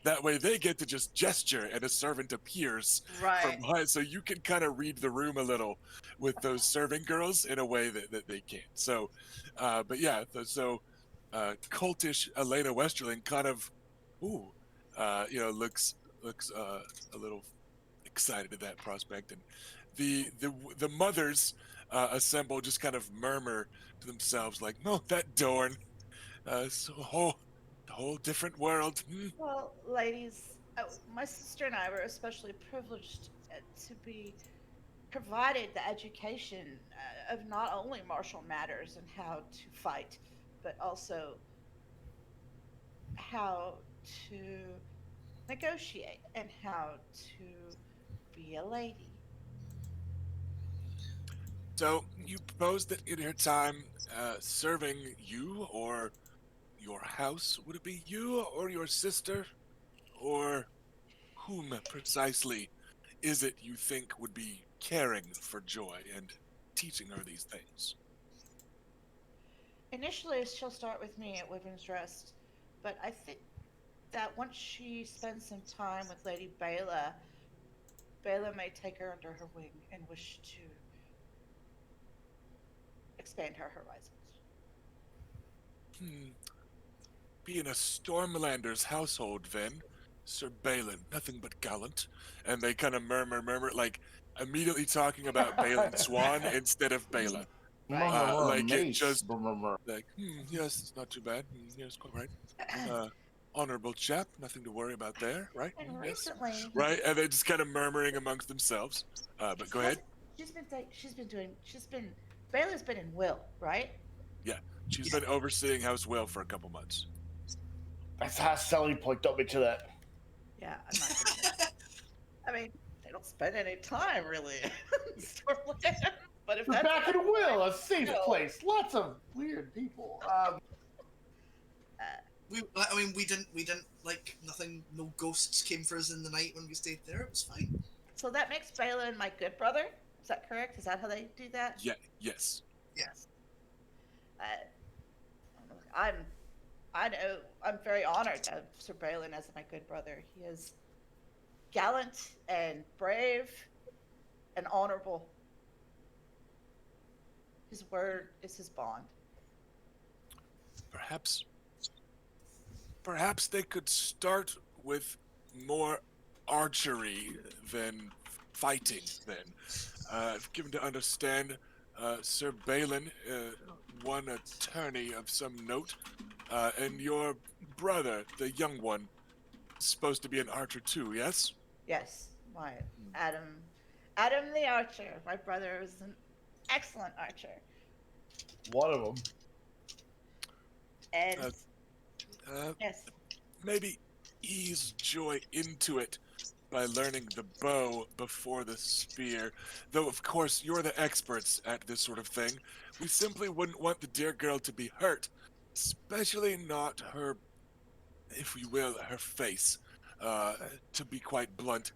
That way they get to just gesture and a servant appears from Right. behind. So you can kind of read the room a little with those serving girls in a way that they can't. So, but yeah, cultish Elena Westerling kind of, ooh, looks a little excited at that prospect. And the mothers assemble, just kind of murmur to themselves like, "No, that Dorn, it's a whole different world." Well, ladies, my sister and I were especially privileged to be provided the education of not only martial matters and how to fight, but also how to negotiate and how to be a lady. So you propose that in her time serving you or your house, would it be you or your sister, or whom precisely is it you think would be caring for Joy and teaching her these things? Initially, she'll start with me at Wyvern's Rest, but I think that once she spends some time with Lady Bela, Bela may take her under her wing and wish to expand her horizons. Hmm. Be in a Stormlander's household, then. Sir Balin, nothing but gallant. And they kind of murmur, like immediately talking about Balin Swan instead of Bela. Right. Like it Mace. just like, yes, it's not too bad. Yes, quite right. Uh, honorable chap, nothing to worry about there, right? And Yes, recently, right. And they're just kind of murmuring amongst themselves. But she go ahead. hasn't. She's been. Bela's been in Will, right? Yeah, she's Yeah. been overseeing House Will for a couple months. That's a selling point. Don't mention that. Yeah, I'm not gonna mention. I mean, they don't spend any time really in Stormland, but if We're that's back in Will, a safe no. place. Lots of weird people. We didn't like nothing. No ghosts came for us in the night when we stayed there. It was fine. So that makes Balin my good brother. Is that correct? Is that how they do that? Yeah, yes. Yeah. Yes. Uh, I'm. I know. I'm very honored to have Sir Balin as my good brother. He is gallant and brave and honorable. His word is his bond. Perhaps Perhaps they could start with more archery than fighting, then. I've given to understand Sir Balin won a tourney of some note, and your brother, the young one, is supposed to be an archer too, yes? Yes, my Adam, Adam the archer. My brother is an excellent archer, One of them. and Uh, uh, yes, maybe ease Joy into it by learning the bow before the spear. Though, of course, you're the experts at this sort of thing. We simply wouldn't want the dear girl to be hurt, especially not her, if you will, her face. Uh, to be quite blunt,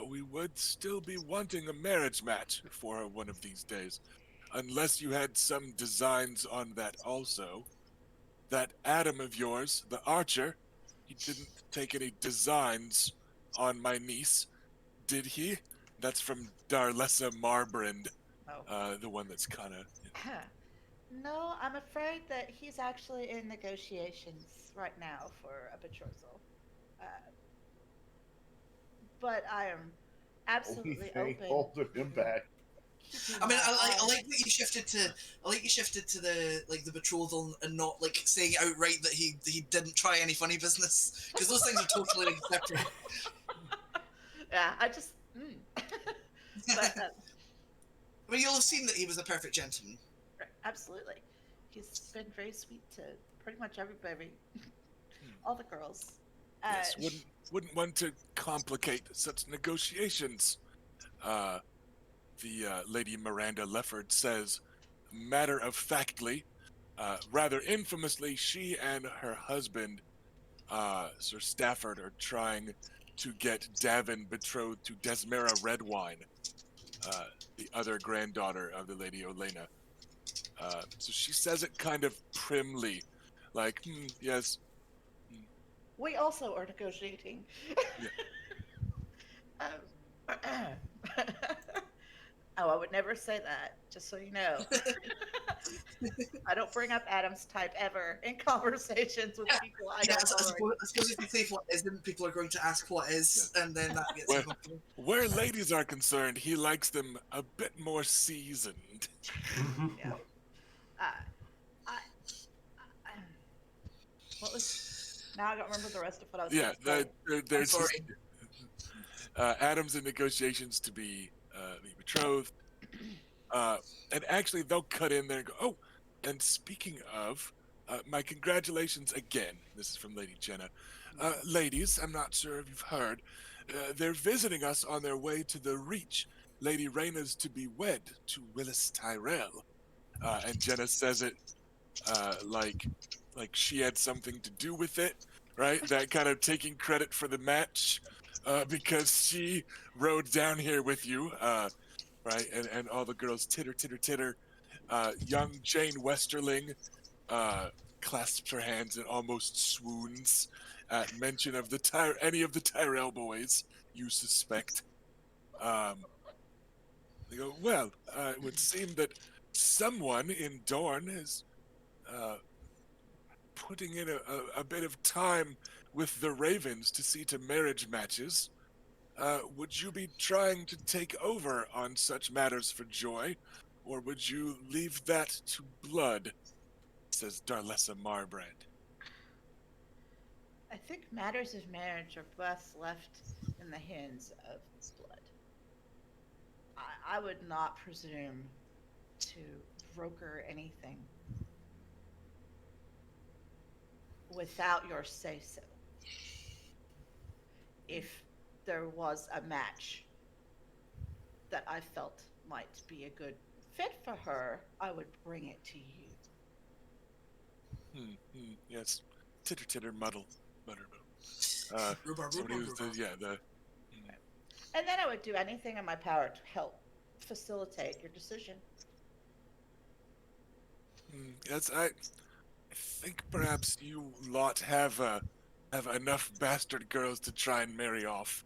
we would still be wanting a marriage match for her one of these days. Unless you had some designs on that also. That Adam of yours, the archer, he didn't take any designs on my niece, did he? That's from Darlessa Marbrand, Oh. the one that's kind of. No, I'm afraid that he's actually in negotiations right now for a betrothal. Uh, but I am Only absolutely thing open holding him to back. keeping I mean, my I eye. like that you shifted to the betrothal and not like saying outright that he didn't try any funny business, because those things are totally like, separate. Yeah, I just. But I mean, you'll have seen that he was a perfect gentleman. absolutely, he's been very sweet to pretty much everybody, Hmm. all the girls. Yes, Sh- wouldn't want to complicate such negotiations. Uh, the Lady Miranda Lefford says, matter of factly, rather infamously, she and her husband, Sir Stafford, are trying to get Davin betrothed to Desmera Redwine, uh, the other granddaughter of the Lady Olena. So she says it kind of primly, like, yes, we also are negotiating. yeah. Um, oh, I would never say that, just so you know. I don't bring up Adam's type ever in conversations with Yeah, people I yeah. don't already. I suppose if you say what is, then people are going to ask what is, and then that gets Where, uncomfortable. where ladies are concerned, he likes them a bit more seasoned. Yeah. Uh, I, I, what was. Now I don't remember the rest of what I was going Yeah, to say. I'm there's sorry. Adam's in negotiations to be betrothed. Uh, and actually, they'll cut in there and go, oh, and speaking of, my congratulations again. This is from Lady Jenna. Ladies, I'm not sure if you've heard, they're visiting us on their way to the Reach. Lady Rhaena's to be wed to Willis Tyrell. And Jenna says it like she had something to do with it, right? That kind of taking credit for the match because she rode down here with you, right? And all the girls titter, titter, titter. Young Jane Westerling uh, clasps her hands and almost swoons at mention of any of the Tyrell boys you suspect. Um, they go, well, it would seem that someone in Dorne is uh, putting in a bit of time with the Ravens to see to marriage matches. Would you be trying to take over on such matters for joy, or would you leave that to blood? Says Darlessa Marbrand. I think matters of marriage are best left in the hands of blood. I would not presume to broker anything without your say so. If there was a match that I felt might be a good fit for her, I would bring it to you. Yes. Titter titter muddle. Mutter muddle. Rhubarb, Somebody rhubarb, who's rhubarb. And then I would do anything in my power to help facilitate your decision. Yes, I think perhaps you lot have enough bastard girls to try and marry off.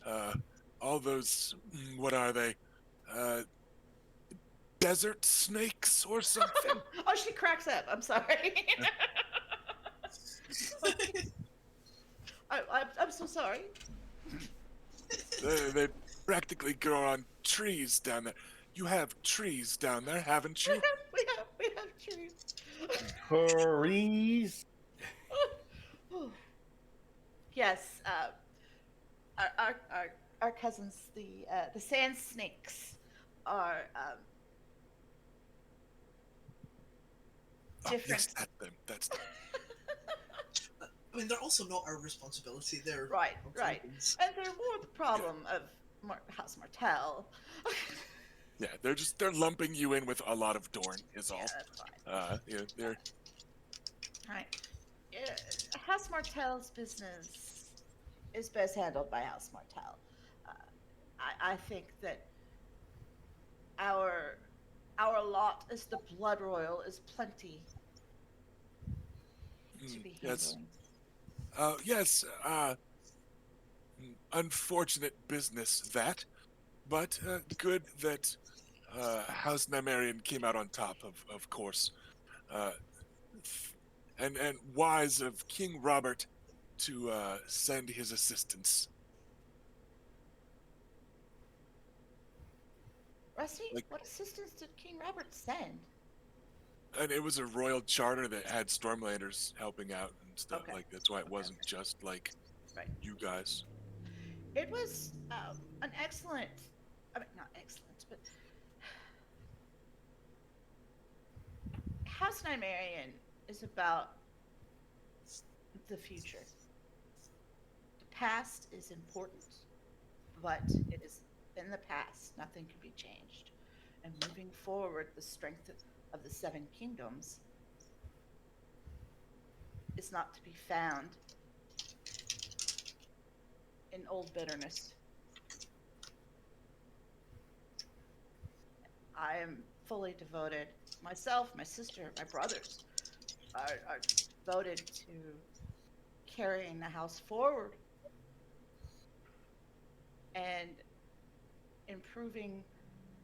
Uh, all those, what are they? Uh, desert snakes or something? Oh, she cracks up. I'm sorry. I'm so sorry. They practically grow on trees down there. You have trees down there, haven't you? We have trees. Trees. Yes, our cousins, the sand snakes, are Oh, yes, different. that's them. I mean, they're also not our responsibility. They're Right, our right, friends. and they're more the problem of House Martell. Yeah, they're lumping you in with a lot of Dorn is Yeah, all. that's fine. Yeah, they're Right. Yeah, House Martell's business is best handled by House Martell. Uh, I think that our our lot as the blood royal is plenty to be yes. handling. Yes, unfortunate business that, but good that House Nymaryen came out on top, of course. Uh, and wise of King Robert to send his assistance. Rusty, Like, what assistance did King Robert send? and it was a royal charter that had Stormlanders helping out and stuff. Okay. Like that's why it Okay. wasn't just like Right. you guys. It was an excellent, I mean, not excellent, but House Nymaryens is about the future. The past is important, but it is in the past. Nothing can be changed. And moving forward, the strength of the Seven Kingdoms is not to be found in old bitterness. I am fully devoted. Myself, my sister, my brothers are devoted to carrying the house forward and improving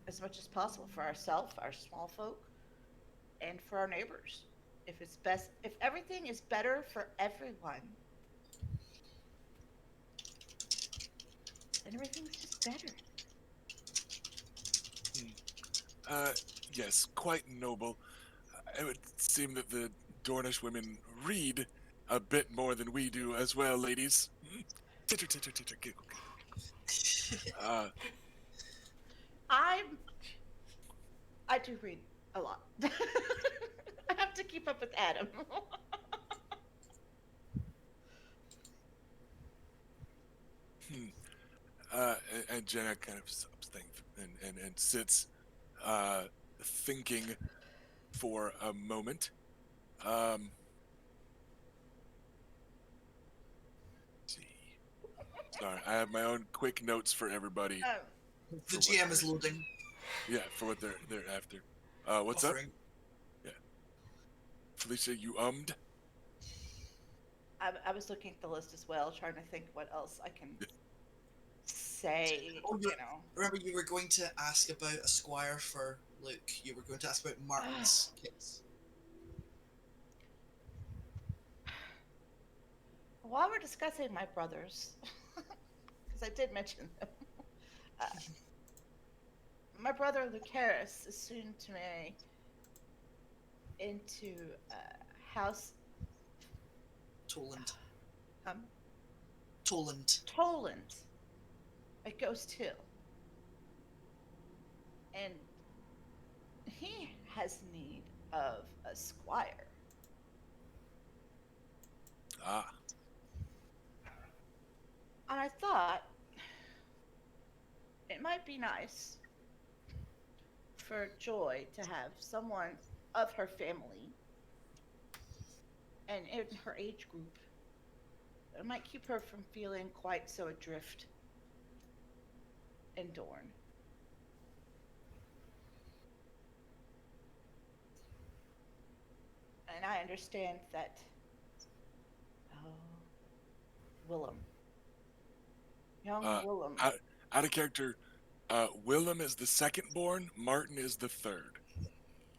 as much as possible for ourselves, our small folk, and for our neighbors. If it's best, if everything is better for everyone, then everything's just better. Hmm. Yes, quite noble. It would seem that the Dornish women read a bit more than we do as well, ladies. Titter, titter, titter, giggle, giggle. I'm I do read a lot. I have to keep up with Adam. Hmm. And Jenna kind of stops and sits, thinking for a moment. Um, let's see. Sorry, I have my own quick notes for everybody. um, The For what GM is loading. Yeah, for what they're after. What's up? Offering. Yeah, Felicia, you ummed. I was looking at the list as well, trying to think what else I can say. Oh, You know, remember, you were going to ask about a squire for Luke. You were going to ask about Martin's kids. while we're discussing my brothers, because I did mention them, uh, my brother Lucaris is soon to marry into House Toland. um, Toland. Toland at Ghost Hill, and he has need of a squire. Ah, And I thought it might be nice for Joy to have someone of her family and in her age group that might keep her from feeling quite so adrift in Dorne. And I understand that, oh, Willem, young uh, Willem, out, out of character. Willem is the second born. Martin is the third.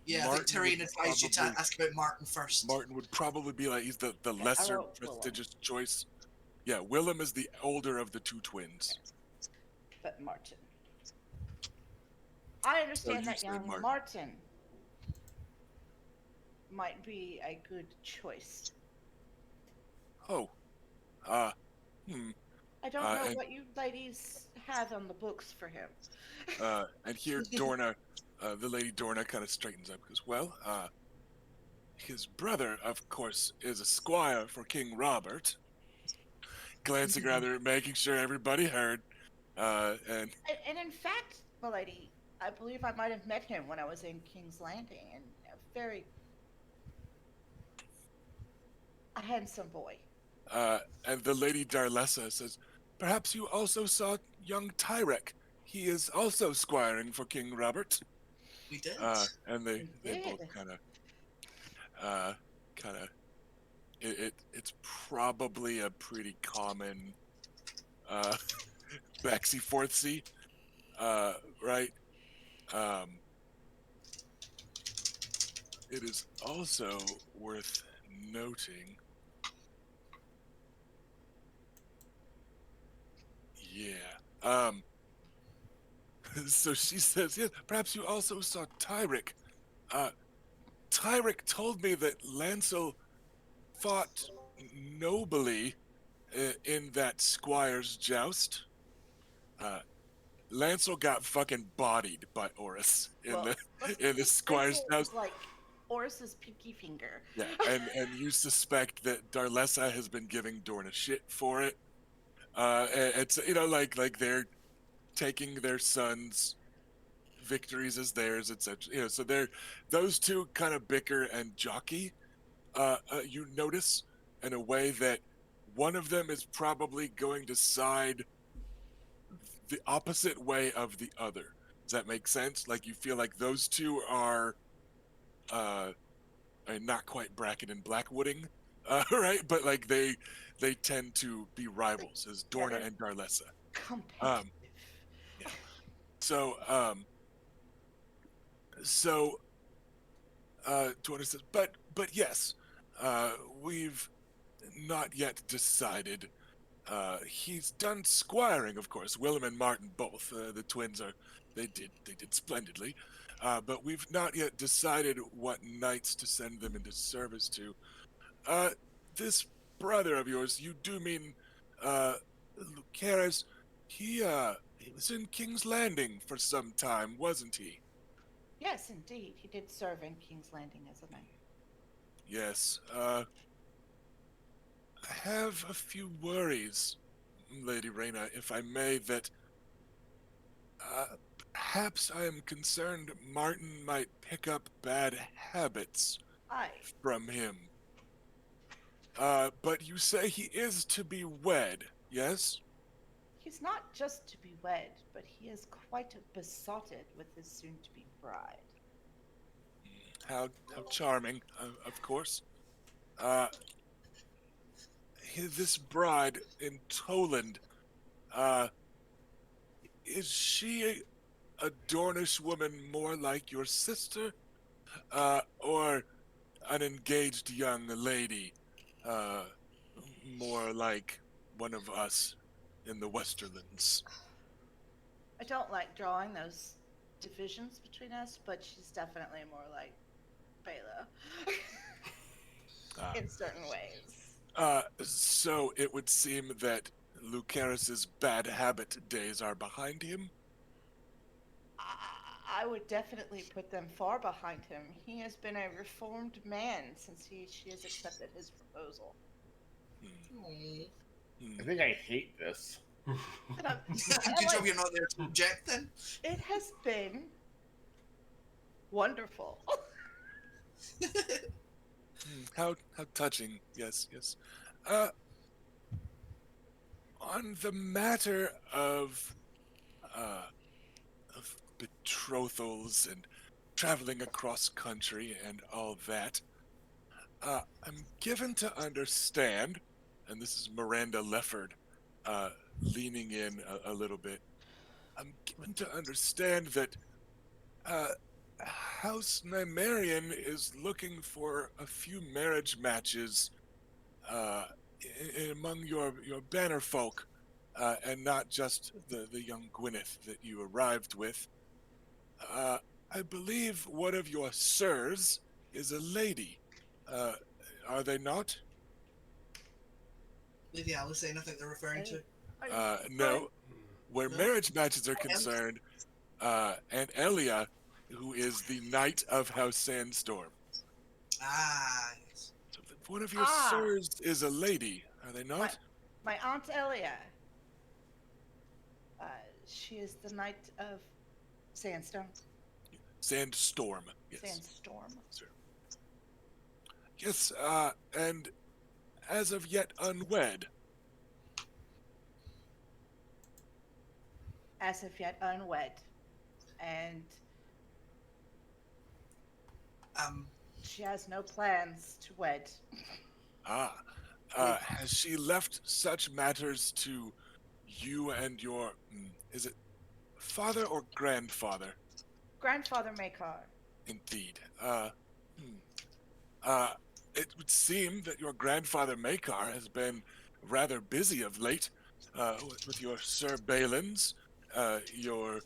Yeah, I think Martin would Tyrion advised you to probably ask about Martin first. Martin would probably be like he's the okay, I lesser wrote Willem, prestigious choice. Yeah, Willem is the older of the two twins. but Martin. I So understand you that say young Martin. Martin might be a good choice. Oh, uh, hmm. I don't know And what you ladies have on the books for him. and here Dorna, the lady Dorna, kind of straightens up. Goes, well, his brother, of course, is a squire for King Robert. Glancing rather, making sure everybody heard. And And in fact, my lady, I believe I might have met him when I was in King's Landing, and a handsome boy. and the lady Darlessa says, perhaps you also saw young Tyrek. He is also squiring for King Robert. We did. And they We both did. kind of it's probably a pretty common backseat forthsy, right? Um, it is also worth noting. Yeah. So she says, yeah, perhaps you also saw Tyrick. Uh, Tyrick told me that Lancel fought nobly in that squire's joust. Uh, Lancel got fucking bodied by Oris in Well, the let's in the squire's Lancel joust. was like Oris's pinky finger. Yeah, and you suspect that Darlessa has been giving Dorna shit for it. It's like they're taking their son's victories as theirs, etc. So those two kind of bicker and jockey. You notice in a way that one of them is probably going to side the opposite way of the other. Does that make sense? Like you feel like those two are uh not quite Bracken and Blackwooding, right? But like they tend to be rivals as Yeah, Dorna they're and Darlessa. competitive. Yeah. So so Dorna says, but yes, we've not yet decided. He's done squiring, of course. Willem and Martin both. The twins are they did splendidly. But we've not yet decided what knights to send them into service to. Uh, this brother of yours, you do mean Lucaris, he was in King's Landing for some time, wasn't he? Yes, indeed. He did serve in King's Landing as a knight. Yes. I have a few worries, Lady Reyna, if I may, that perhaps I am concerned Martin might pick up bad habits Aye. from him. But you say he is to be wed, yes? He's not just to be wed, but he is quite besotted with his soon-to-be bride. How charming, of course. Uh, this bride in Toland, uh, is she a Dornish woman more like your sister, or an engaged young lady, uh, more like one of us in the Westerlands? I don't like drawing those divisions between us, but she's definitely more like Bela Uh, in certain ways. so it would seem that Lucaris's bad habit days are behind him? I would definitely put them far behind him. He has been a reformed man since she has accepted his proposal. Hmm. Oh. I think I hate this. And Good job you're not there to object then. it has been wonderful. How touching. Yes, yes. Uh, on the matter uh, of betrothals and traveling across country and all that, I'm given to understand, and this is Miranda Lefford leaning in a little bit. I'm given to understand that uh, House Nymaryen is looking for a few marriage matches uh, among your banner folk, and not just the young Gwyneth that you arrived with. Uh, I believe one of your sirs is a lady. Uh, are they not? Lady Alice, I think they're referring to. Are you No. Where No? marriage matches are I am. concerned, Aunt Elia, who is the Knight of House Sandstorm. Ah, yes. So one of your Ah. sirs is a lady, are they my, not? my aunt Elia? Uh, she is the knight of Sandstone. Sandstorm, yes. Sandstorm. Sir. Yes, and as of yet unwed. As of yet unwed. And Um, she has no plans to wed. Ah, has she left such matters to you and your, is it father or grandfather? Grandfather Makar. Indeed. Hmm. Uh, it would seem that your grandfather Makar has been rather busy of late, with your Sir Balins, your,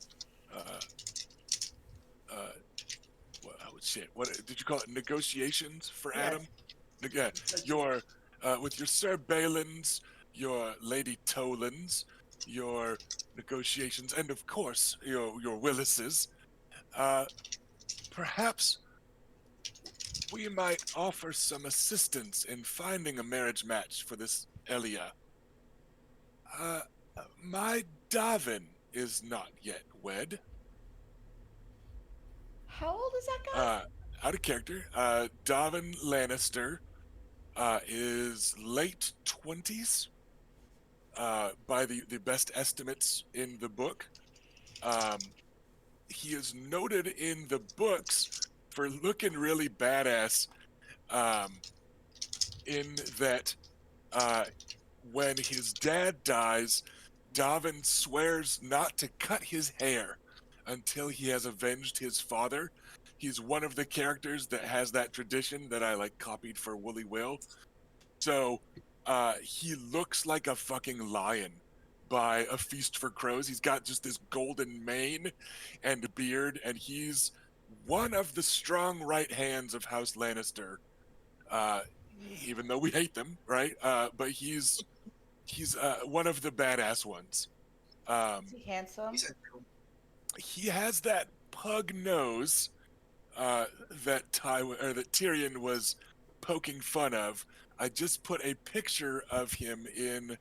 uh, uh, oh shit, what did you call it? Negotiations for Yes. Adam? Yeah, your, with your Sir Balins, your Lady Tolans, your negotiations, and of course, your Willises. Uh, Perhaps we might offer some assistance in finding a marriage match for this Elia. Uh, my Davin is not yet wed. How old is that guy? Uh, Out of character, Davin Lannister is late 20s, by the best estimates in the book. Um, he is noted in the books for looking really badass, um, in that uh, when his dad dies, Davin swears not to cut his hair until he has avenged his father. He's one of the characters that has that tradition that I like copied for Woolly Will. So he looks like a fucking lion by A Feast for Crows. He's got just this golden mane and beard, and he's one of the strong right hands of House Lannister. Uh, Even though we hate them, right? But he's one of the badass ones. Is Um, he handsome? he has that pug nose that that Tyrion was poking fun of. I just put a picture of him in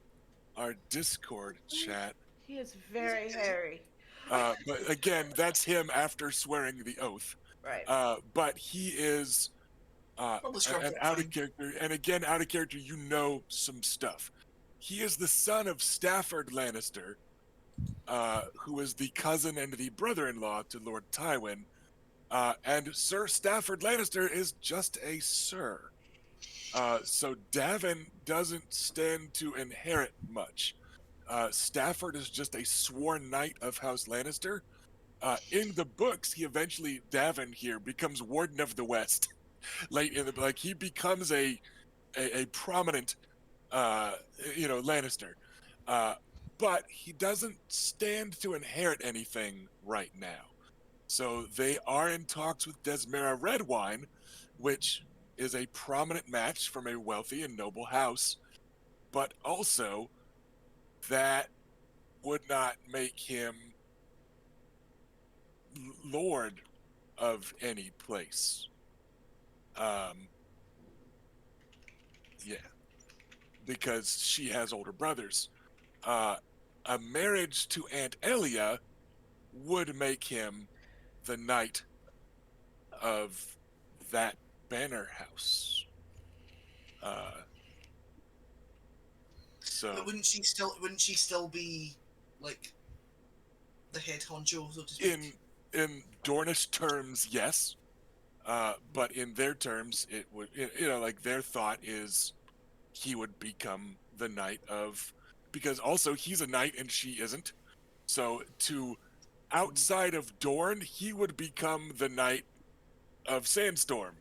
our Discord chat. He is very hairy. But again, that's him after swearing the oath. Right. But he is Probably an scrubbed it out of fine. character, and again, out of character, you know some stuff. He is the son of Stafford Lannister, who is the cousin and the brother-in-law to Lord Tywin. And Sir Stafford Lannister is just a sir. So Davin doesn't stand to inherit much. Stafford is just a sworn knight of House Lannister. In the books, he eventually, Davin here, becomes Warden of the West. Late in the, like, he becomes a prominent, uh, Lannister. Uh, but he doesn't stand to inherit anything right now. So they are in talks with Desmara Redwine, which is a prominent match from a wealthy and noble house, but also that would not make him lord of any place. Um, yeah, because she has older brothers. Uh, a marriage to Aunt Elia would make him the knight of that banner house. Uh, But so wouldn't she still be like the head honcho, so to in speak? Dornish terms, yes. But in their terms, it would, like their thought is he would become the knight of, because also he's a knight and she isn't. So to outside of Dorne, he would become the knight of Sandstorm,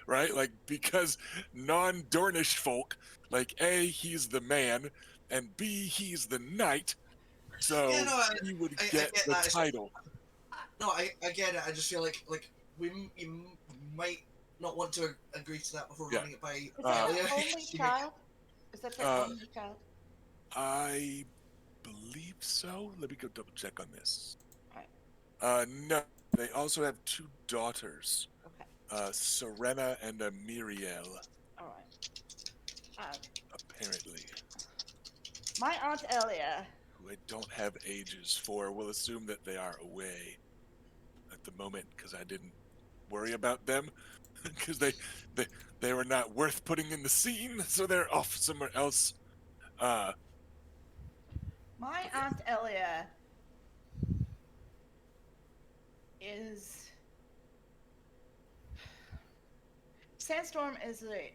right? Like, because non-Dornish folk, like, A, he's the man, and B, he's the knight, Yeah, so no, I, he would I get get the that. title. No, I get it. I just feel like you might not want to agree to that before Yeah. running it by Is that Uh, their Elia. only child? Is that their uh, only child? I believe so. Let me go double check on this. Right. No, they also have two daughters, Okay. Serena and Miriel, All right. apparently, My aunt Elia. who I don't have ages for. We'll assume that they are away at the moment because I didn't worry about them because they they were not worth putting in the scene, so they're off somewhere else. Uh, My but yeah, aunt Elia is Sandstorm is a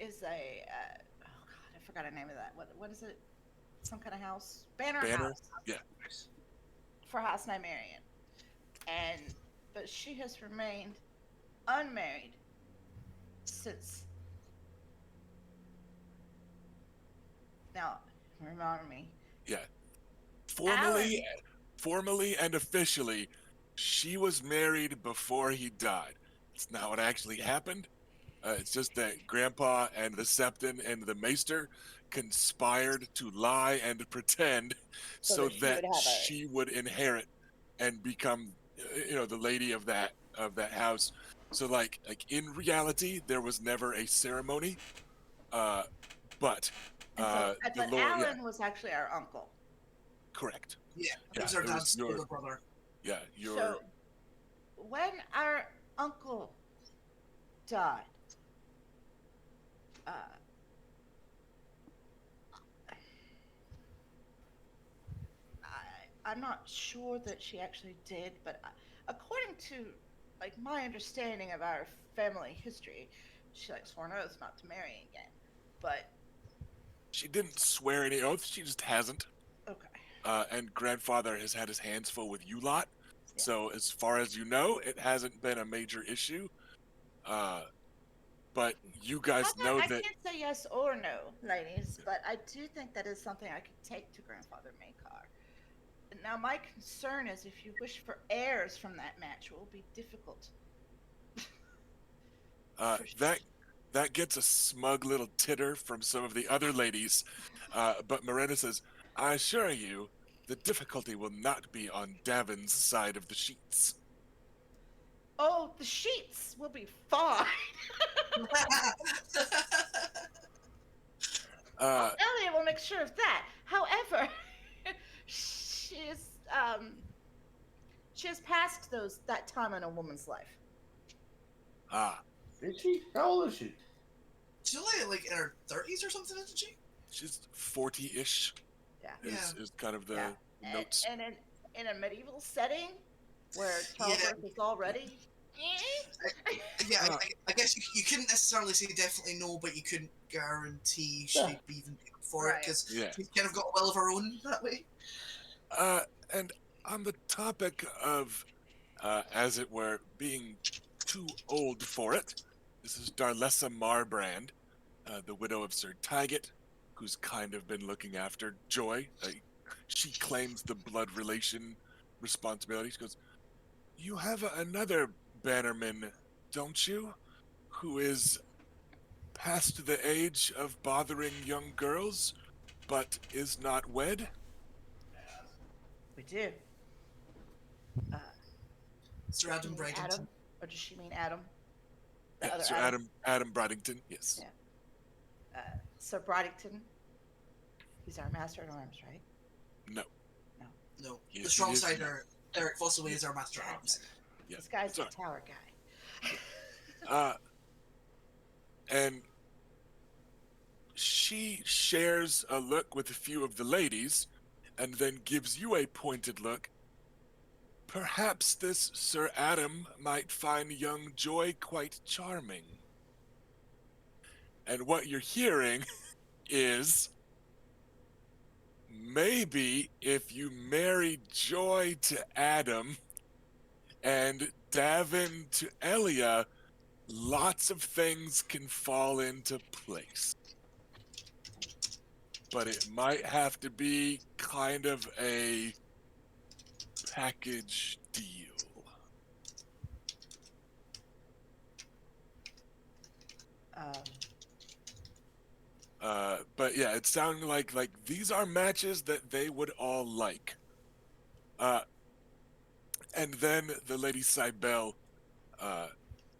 forgot the name of that. What is it? Some kind of house? Banner Banner? house Yeah. for House Nymarian. But she has remained unmarried since. Now, remind me. Yeah. Alan. Formally and officially, she was married before he died. It's not what actually happened. It's just that Grandpa and the Septon and the Maester conspired to lie and pretend So so that she that would have a. she would inherit and become, the lady of that house. So like in reality, there was never a ceremony, uh, but And so, the but Lord, yeah, Alan was actually our uncle. correct, Yeah, he yeah, was our it was dad's older brother. your So when our uncle died, uh, I'm not sure that she actually did, but according to like my understanding of our family history, she like swore an oath not to marry again. But she didn't swear any oaths, she just hasn't. okay, And grandfather has had his hands full with you lot. yeah. So as far as you know, it hasn't been a major issue. Uh, but you guys know I that. can't say yes or no, ladies, but I do think that is something I could take to Grandfather Makar. Now, my concern is if you wish for heirs from that match, it will be difficult. Uh, For that that gets a smug little titter from some of the other ladies. But Miranda says, "I assure you, the difficulty will not be on Davin's side of the sheets." oh, the sheets will be fine. Uh, Elliot will make sure of that. However, she is she has passed that time in a woman's life. ah, Is she? How old is she? She's only like in her 30s or something, isn't she? she's 40-ish. Yeah. Is kind of Yeah. the notes. And in a medieval setting where Yeah, childbirth is already yeah. Uh, I guess you couldn't necessarily say definitely no, but you couldn't guarantee Yeah. she'd be even up for it Right. because Yeah. she's kind of got a will of her own that way. And on the topic of, as it were, being too old for it, this is Darlessa Marbrand, the widow of Sir Tyget, who's kind of been looking after Joy. She claims the blood relation responsibility. She goes, "You have another bannerman, don't you, who is past the age of bothering young girls, but is not wed?" we do. Uh, Sir does she Adam mean Bridington. Adam, or does she mean Adam? The Yeah, other Sir Adam. Adam Bridington. Yes. Yeah. Sir Brodington. He's our master at arms, right? No. No, Yes, the he strong is. sider, Eric Fossilway is our master at arms. Yeah. This guy's the Sorry. tower guy. And she shares a look with a few of the ladies, and then gives you a pointed look. Perhaps this Sir Adam might find young Joy quite charming. And what you're hearing is, maybe if you marry Joy to Adam and Davin to Elia, lots of things can fall into place. But it might have to be kind of a package deal. Um, But yeah, it sounded like these are matches that they would all like. And then the Lady Cybele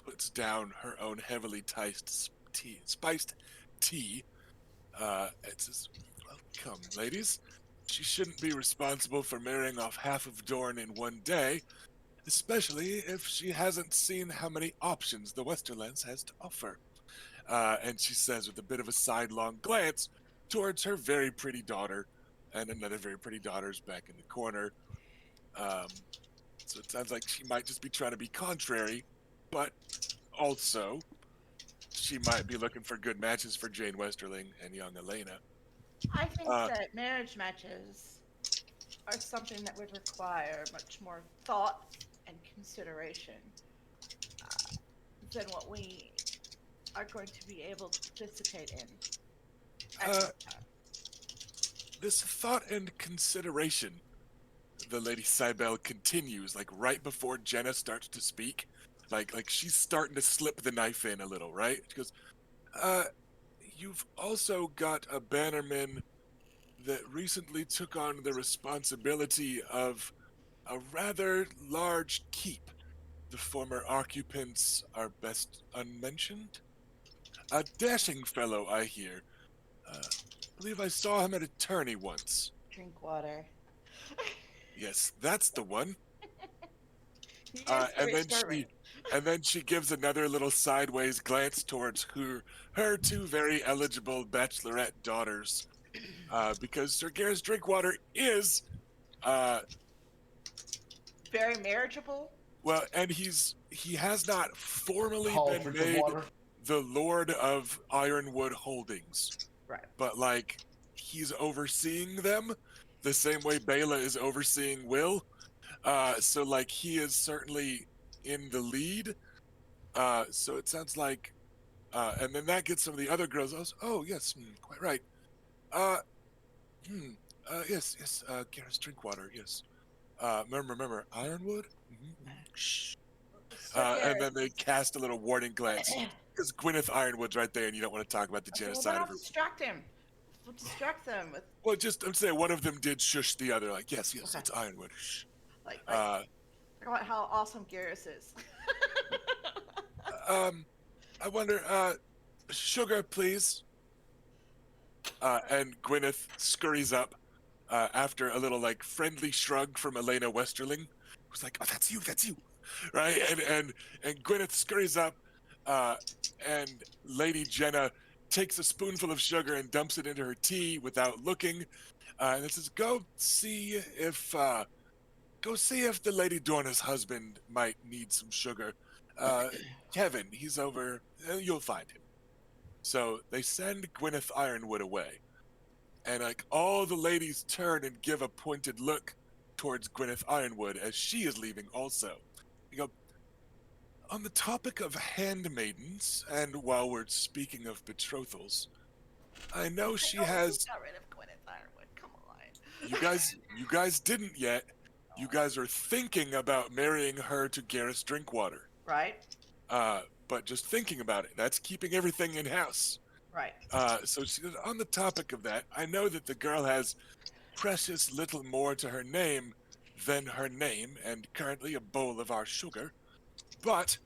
puts down her own heavily spiced tea. It says, "Well, come, ladies. She shouldn't be responsible for marrying off half of Dorne in one day, especially if she hasn't seen how many options the Westerlands has to offer." And she says with a bit of a sidelong glance towards her very pretty daughter, and another very pretty daughter's back in the corner. Um, so it sounds like she might just be trying to be contrary, but also she might be looking for good matches for Jane Westerling and young Elena. I think Uh, that marriage matches are something that would require much more thought and consideration than what we are going to be able to participate in at uh, this time. this thought and consideration, the Lady Cybele continues, like right before Jenna starts to speak, like she's starting to slip the knife in a little, right? She goes, uh, you've also got a bannerman that recently took on the responsibility of a rather large keep. The former occupants are best unmentioned. A dashing fellow, I hear. Believe I saw him at a tourney once. Drink water. Yes, that's the one. He Uh, is and very then stubborn. she, and then she gives another little sideways glance towards her two very eligible bachelorette daughters, because Sir Gareth Drinkwater is, uh, Very marriageable. well, and he has not formally Tall been drink of made water. the Lord of Ironwood Holdings, Right. but like he's overseeing them the same way Bela is overseeing Will. So like he is certainly in the lead. So it sounds like, and then that gets some of the other girls. Oh yes, quite right. Uh, hmm, yes, Garrus Drinkwater, yes. Remember, Ironwood? Shh. Sir And Gareth. then they cast a little warning glance because Gwyneth Ironwood's right there, and you don't want to talk about the I said, well, then genocide I'll of her. distract him. We'll distract them with Well, just I'm saying one of them did shush the other, like yes, okay. it's Ironwood. Shh. like Uh, talk about how awesome Garrus is. um, I wonder, sugar, please. And Gwyneth scurries up after a little like friendly shrug from Elena Westerling, who's like, "Oh, that's you," right? And Gwyneth scurries up, uh, and Lady Jenna takes a spoonful of sugar and dumps it into her tea without looking, and it says, Go see if the Lady Dorna's husband might need some sugar. Kevin, he's over. You'll find him." So they send Gwyneth Ironwood away. And like all the ladies turn and give a pointed look towards Gwyneth Ironwood as she is leaving also. You go, on the topic of handmaidens, and while we're speaking of betrothals, I know she We has got rid of Gwyneth Ironwood. Come on. you guys didn't yet. You guys are thinking about marrying her to Garrus Drinkwater. Right. But just thinking about it, that's keeping everything in house. Right. So she, on the topic of that, I know that the girl has precious little more to her name than her name, and currently a bowl of our sugar. But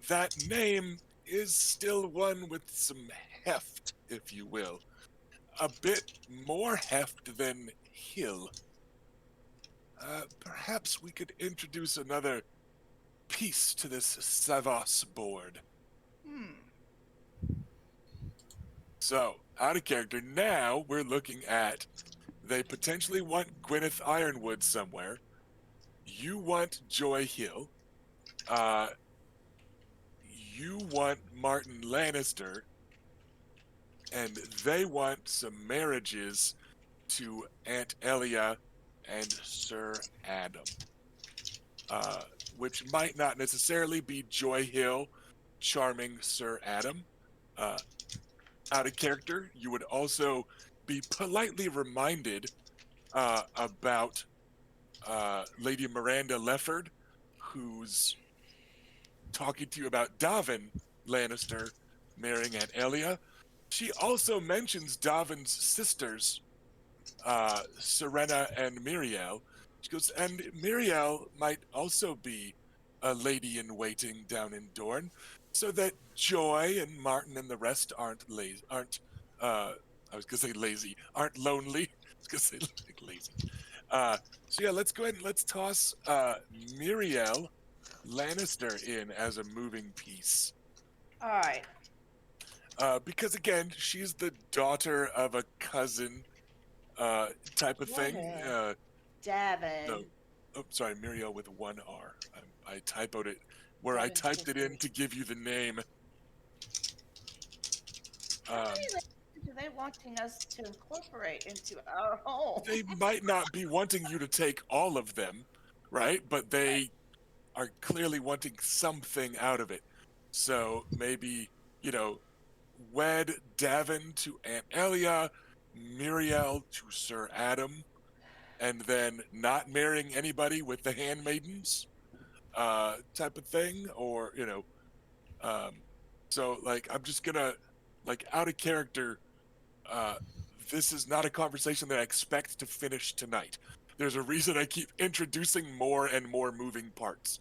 that name is still one with some heft, if you will. A bit more heft than Hill. Perhaps we could introduce another piece to this Savos board. So, out of character, now we're looking at they potentially want Gwyneth Ironwood somewhere. You want Joy Hill. You want Martin Lannister. And they want some marriages to Aunt Elia and Sir Adam. Which might not necessarily be Joy Hill charming Sir Adam. Out of character, you would also be politely reminded about Lady Miranda Lefford, who's talking to you about Davin Lannister marrying Aunt Elia. She also mentions Davin's sisters, Serena and Miriel. She goes, and Miriel might also be a lady in waiting down in Dorne, so that Joy and Martin and the rest aren't lazy. I was gonna say lazy. Aren't lonely. I was gonna say like lazy. So yeah, let's go ahead and let's toss Miriel Lannister in as a moving piece. All right. Because again, she's the daughter of a cousin type of thing. Davin. No, oh, sorry, Muriel with one R. I typoed it where I Davin's typed it in sisters. to give you the name. How Um, many lands are they wanting us to incorporate into our home? they might not be wanting you to take all of them, right? But they are clearly wanting something out of it. So maybe, you know, wed Davin to Aunt Elia, Muriel to Sir Adam, and then not marrying anybody with the handmaidens, type of thing, or um, so like I'm just gonna like out of character. Uh, this is not a conversation that I expect to finish tonight. There's a reason I keep introducing more and more moving parts,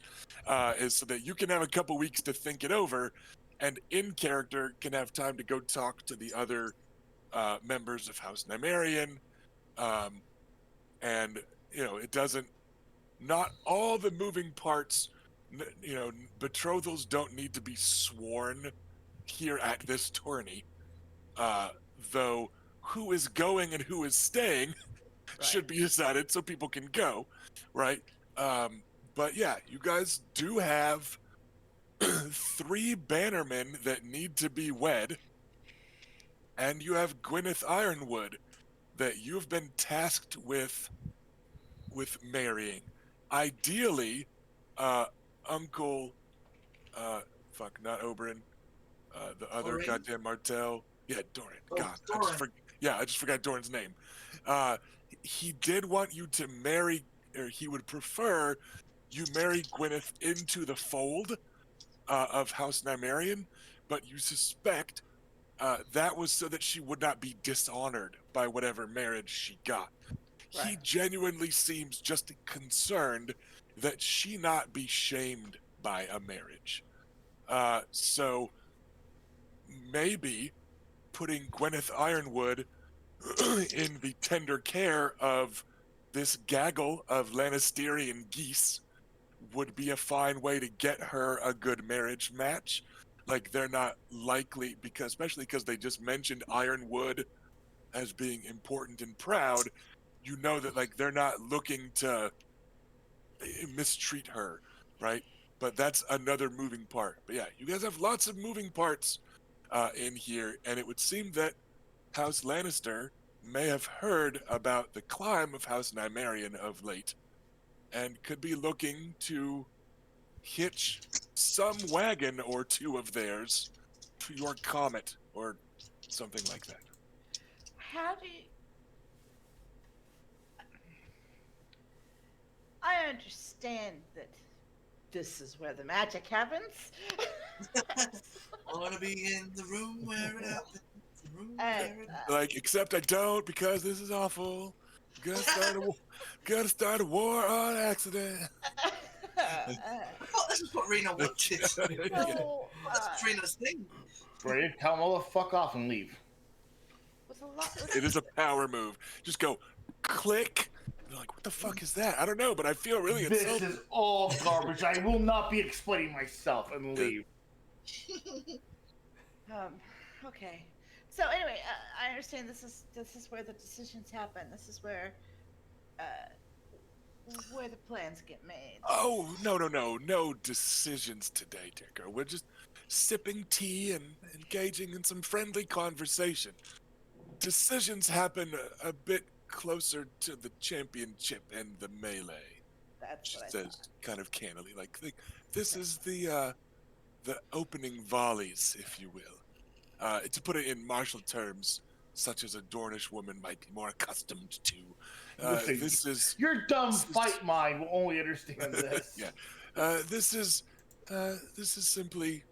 is so that you can have a couple weeks to think it over, and in character can have time to go talk to the other members of House Nymaryen, um, and it doesn't. Not all the moving parts. Betrothals don't need to be sworn here at this tourney. Uh, though who is going and who is staying should be decided so people can go, right? Um, but yeah, you guys do have 3 bannermen that need to be wed, and you have Gwyneth Ironwood that you've been tasked with marrying. Ideally, uh, Uncle, uh, fuck, not Oberyn, the other Doran? goddamn Martell. Yeah, Doran. Oh, God, Doran. I just forgot Doran's name. He did want you to marry, or he would prefer you marry Gwyneth into the fold of House Nymaryen, but you suspect that was so that she would not be dishonored by whatever marriage she got. He Right. genuinely seems just concerned that she not be shamed by a marriage. So maybe putting Gwyneth Ironwood in the tender care of this gaggle of Lannisterian geese would be a fine way to get her a good marriage match. Like they're not likely especially because they just mentioned Ironwood as being important and proud. You know that like they're not looking to mistreat her, right? But that's another moving part. But yeah, you guys have lots of moving parts in here, and it would seem that House Lannister may have heard about the climb of House Nymaryen of late, and could be looking to hitch some wagon or two of theirs to your comet or something like that. How do you... I understand that this is where the magic happens. I want to be in the room where it happens. The room And, where it Like, except I don't because this is awful. Gotta start a war on accident. Oh, this is what Rena wanted. Yeah. so, That's Rena's thing. Ready? Tell them all to fuck off and leave. with a lot, It is a power move. Just go click. You're like, what the fuck is that? I don't know, but I feel really This insulted. is all garbage. I will not be explaining myself and leave. okay. So anyway, I understand this is where the decisions happen. This is where the plans get made. Oh, no decisions today, dear girl. We're just sipping tea and engaging in some friendly conversation. Decisions happen a bit closer to the championship and the melee. That's She what I says thought. kind of cannily, like this is the opening volleys, if you will. To put it in martial terms, such as a Dornish woman might be more accustomed to. Listen, This is your dumb fight mind will only understand this. yeah. This is simply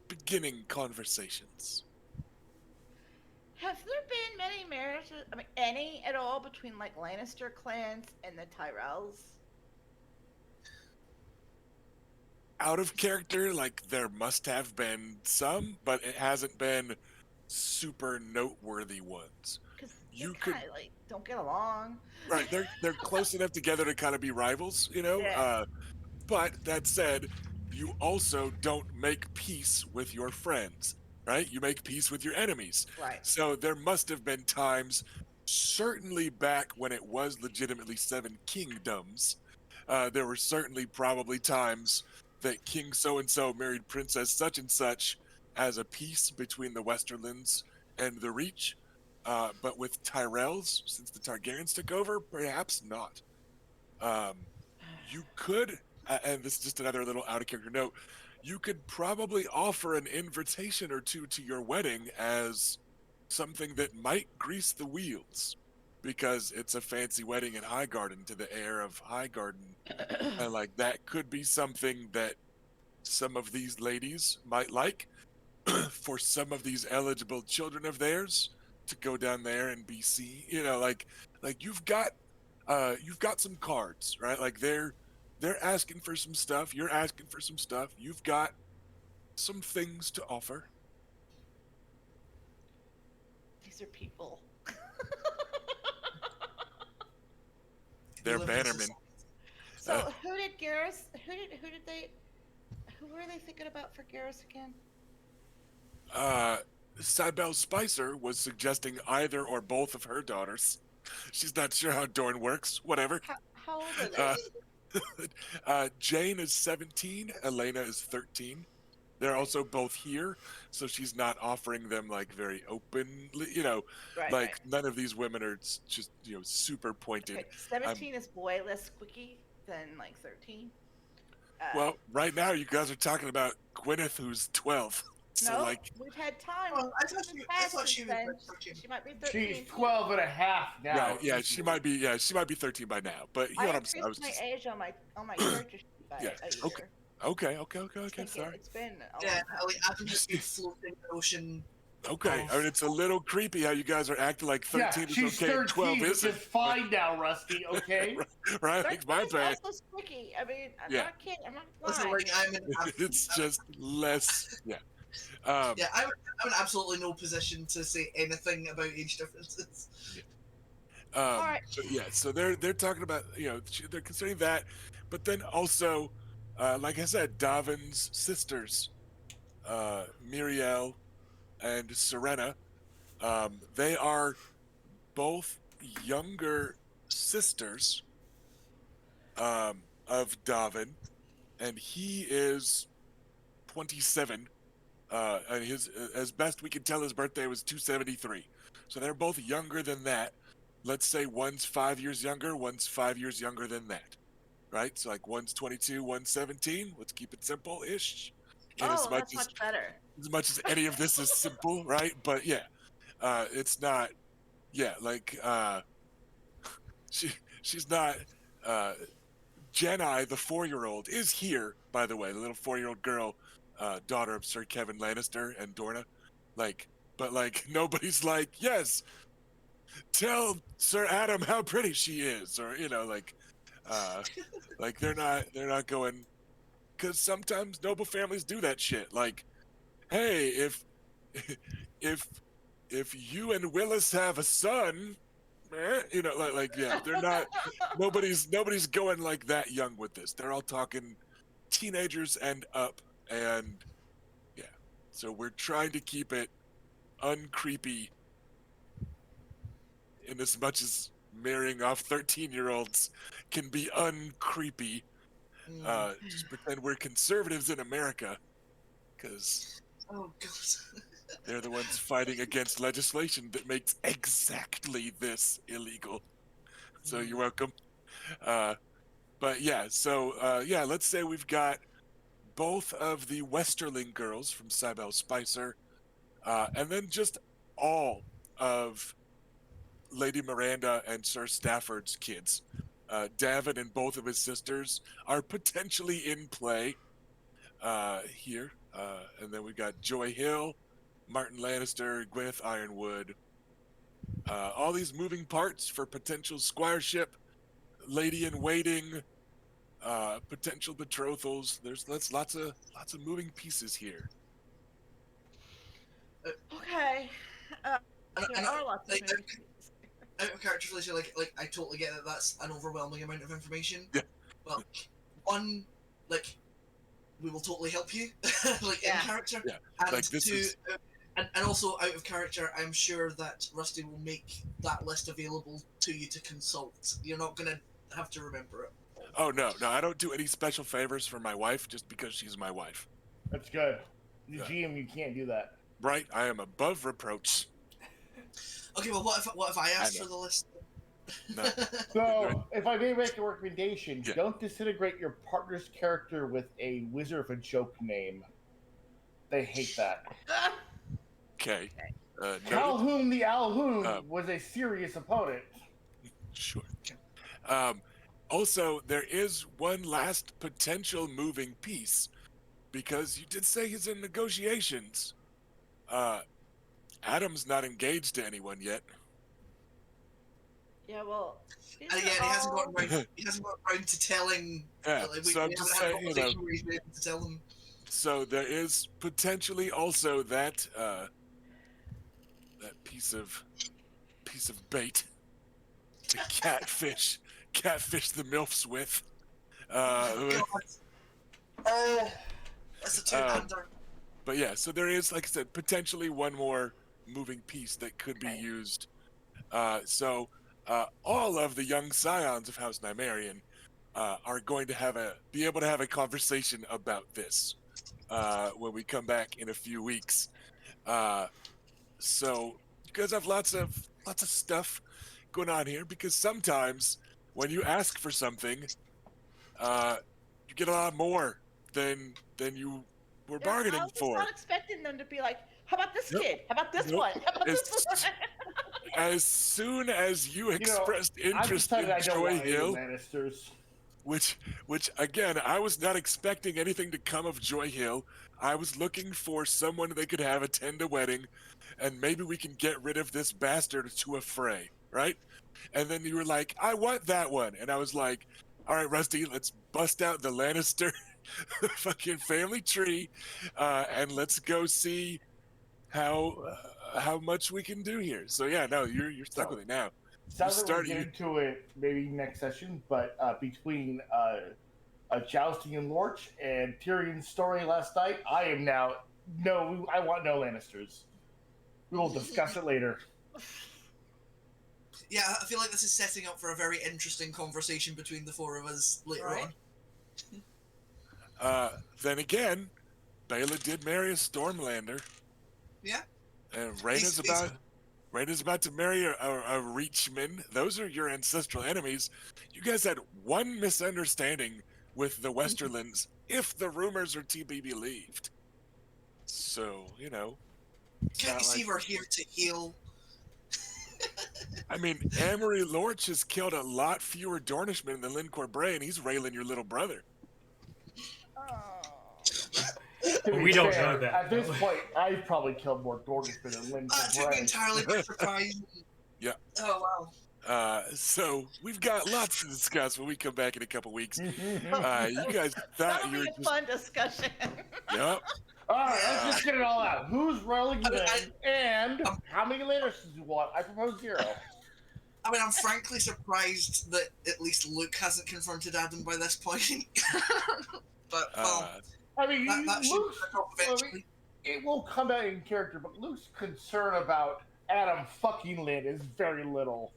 beginning conversations. Have there been many marriages? I mean, any at all between like Lannister clans and the Tyrells? Out of character, like there must have been some, but it hasn't been super noteworthy ones. Because You they could kind of like don't get along. right, they're close enough together to kind of be rivals, Yeah. But that said, you also don't make peace with your friends, right? You make peace with your enemies. Right. So there must have been times, certainly back when it was legitimately 7 kingdoms, there were certainly probably times that King so and so married Princess such and such as a peace between the Westerlands and the Reach. But with Tyrells, since the Targaryens took over, perhaps not. You could, and this is just another little out of character note, you could probably offer an invitation or two to your wedding as something that might grease the wheels, because it's a fancy wedding in Highgarden to the heir of Highgarden, and like that could be something that some of these ladies might like for some of these eligible children of theirs to go down there and be seen. Like you've got some cards, right? Like they're asking for some stuff, you're asking for some stuff, you've got some things to offer. These are people. They're live in bannermen. So who did Garrus? Who were they thinking about for Garrus again? Cybele Spicer was suggesting either or both of her daughters. She's not sure how Dorn works. Whatever. How old are they? Jane is 17. Elena is 13. They're also both here, so she's not offering them like very openly. Right. None of these women are just super pointed. Okay, 17 is way less squeaky than like 13. Well, right now you guys are talking about Gwyneth, who's 12. So no, like, we've had time. Oh, I thought she was then. like 13. She might be 13. She's 12 and a half now. right? Yeah, she might be. Yeah, she might be 13 by now. But you know I what I'm saying? increased my age on my character sheet by Yeah, a year. Okay. Sorry. It's been a Yeah, long time. like I've just been floating in the ocean. Okay, I mean it's a little creepy how you guys are acting like 13 Yeah, is she's okay 13, and 12 which isn't. is fine now, Rusty, okay? Right? Like my 13 is bad. also squeaky. I mean, I'm Yeah. not kidding. I'm not Listen, lying. like It's just less. Yeah. yeah, I'm in absolutely no position to say anything about age differences. All right. So they're talking about they're considering that, but then also, like I said, Davin's sisters, Miriel and Serena, they are both younger sisters of Davin, and he is 27. And as best we can tell, his birthday was 273. So they're both younger than that. Let's say one's 5 years younger, one's 5 years younger than that, right? So like one's 22, one's 17. Let's keep it simple-ish. Oh, that's much better. As much as any of this is simple, right? But yeah, it's not. Yeah, like she's not. Jenai, the 4-year-old, is here, by the way. The little 4-year-old girl, daughter of Sir Kevin Lannister and Dorna. But nobody's like, yes, tell Sir Adam how pretty she is, or they're not going, because sometimes noble families do that shit. Like, hey, if you and Willis have a son, yeah, they're not. Nobody's going like that young with this. They're all talking teenagers and up, and yeah. So we're trying to keep it uncreepy, in as much as marrying off 13-year-olds can be uncreepy. Just pretend we're conservatives in America, because Oh god. they're the ones fighting against legislation that makes exactly this illegal. So you're welcome. But yeah, so let's say we've got both of the Westerling girls from Cybele Spicer, and then just all of Lady Miranda and Sir Stafford's kids. Davin and both of his sisters are potentially in play here. And then we've got Joy Hill, Martin Lannister, Gwyneth Ironwood. All these moving parts for potential squireship, lady in waiting, potential betrothals. There's lots of moving pieces here. Okay. There are lots of movies. Out of character relation, like I totally get that that's an overwhelming amount of information. Yeah. But one, like, we will totally help you, like Yeah. in character. Yeah. And Like, this two, is- and also out of character, I'm sure that Rusty will make that list available to you to consult. You're not gonna have to remember it. Oh no, I don't do any special favors for my wife just because she's my wife. That's good. The Yeah. GM, you can't do that. Right? I am above reproach. Okay, well, what if I asked know. for the list? No. So, if I may make a recommendation, Yeah. don't disintegrate your partner's character with a wizard of a joke name. They hate that. Okay. Noted. Calhoun the Alhoun Uh, was a serious opponent. Sure. Also, there is one last potential moving piece because you did say he's in negotiations. Adam's not engaged to anyone yet. Yeah, well, these And are again, all... he hasn't got around to telling. Yeah, Like, so I'm we just haven't had a saying, conversation where he's been able to tell them. So there is potentially also that that piece of bait to catfish the milfs with. God. Oh, that's a two-hander. But yeah, so there is, like I said, potentially one more moving piece that could be Okay. used. So all of the young scions of House Nymaryen are going to be able to have a conversation about this when we come back in a few weeks. So you guys have lots of stuff going on here because sometimes when you ask for something, you get a lot more than you were Yeah, I bargaining was for. not expecting them to be like, how about this Nope. kid? How about this Nope. one? How about this It's- one? As soon as you You know, expressed I've interest decided in I don't Joy want any Hill, Lannisters. which again, I was not expecting anything to come of Joy Hill. I was looking for someone they could have attend a wedding, and maybe we can get rid of this bastard to a fray, right? And then you were like, I want that one. And I was like, all right, Rusty, let's bust out the Lannister fucking family tree and let's go see how much we can do here. So yeah, no, you're stuck So, with it now. Sounds like we'll get into it maybe next session, but between jousting and Lorch and Tyrion's story last night, I am now I want no Lannisters. We will discuss it later. Yeah, I feel like this is setting up for a very interesting conversation between the four of us later Right. on. Then again, Bela did marry a Stormlander. Yeah. And Rhaena's about to marry a Reachman. Those are your ancestral enemies. You guys had one misunderstanding with the Westerlands, if the rumors are to be believed. So, Can't you see we're here to heal? I mean, Amory Lorch has killed a lot fewer Dornishmen than Lynn Corbray, and he's Raylan, your little brother. To be We don't fair, know that, At this though. point, I've probably killed more Dornishmen than Lynn That took me Corbray. entirely by surprise. Yeah. Oh, wow. So we've got lots to discuss when we come back in a couple weeks. You guys thought That'll you were be a just... fun discussion. Yep. All right, let's just get it all out. Who's rolling I mean, Lynn, and how many Lannisters do you want? I propose 0. I mean, I'm frankly surprised that at least Luke hasn't confronted Adam by this point. But, well, I mean, that should Luke's, come eventually. it will come out in character, but Luke's concern about Adam fucking Lynn is very little.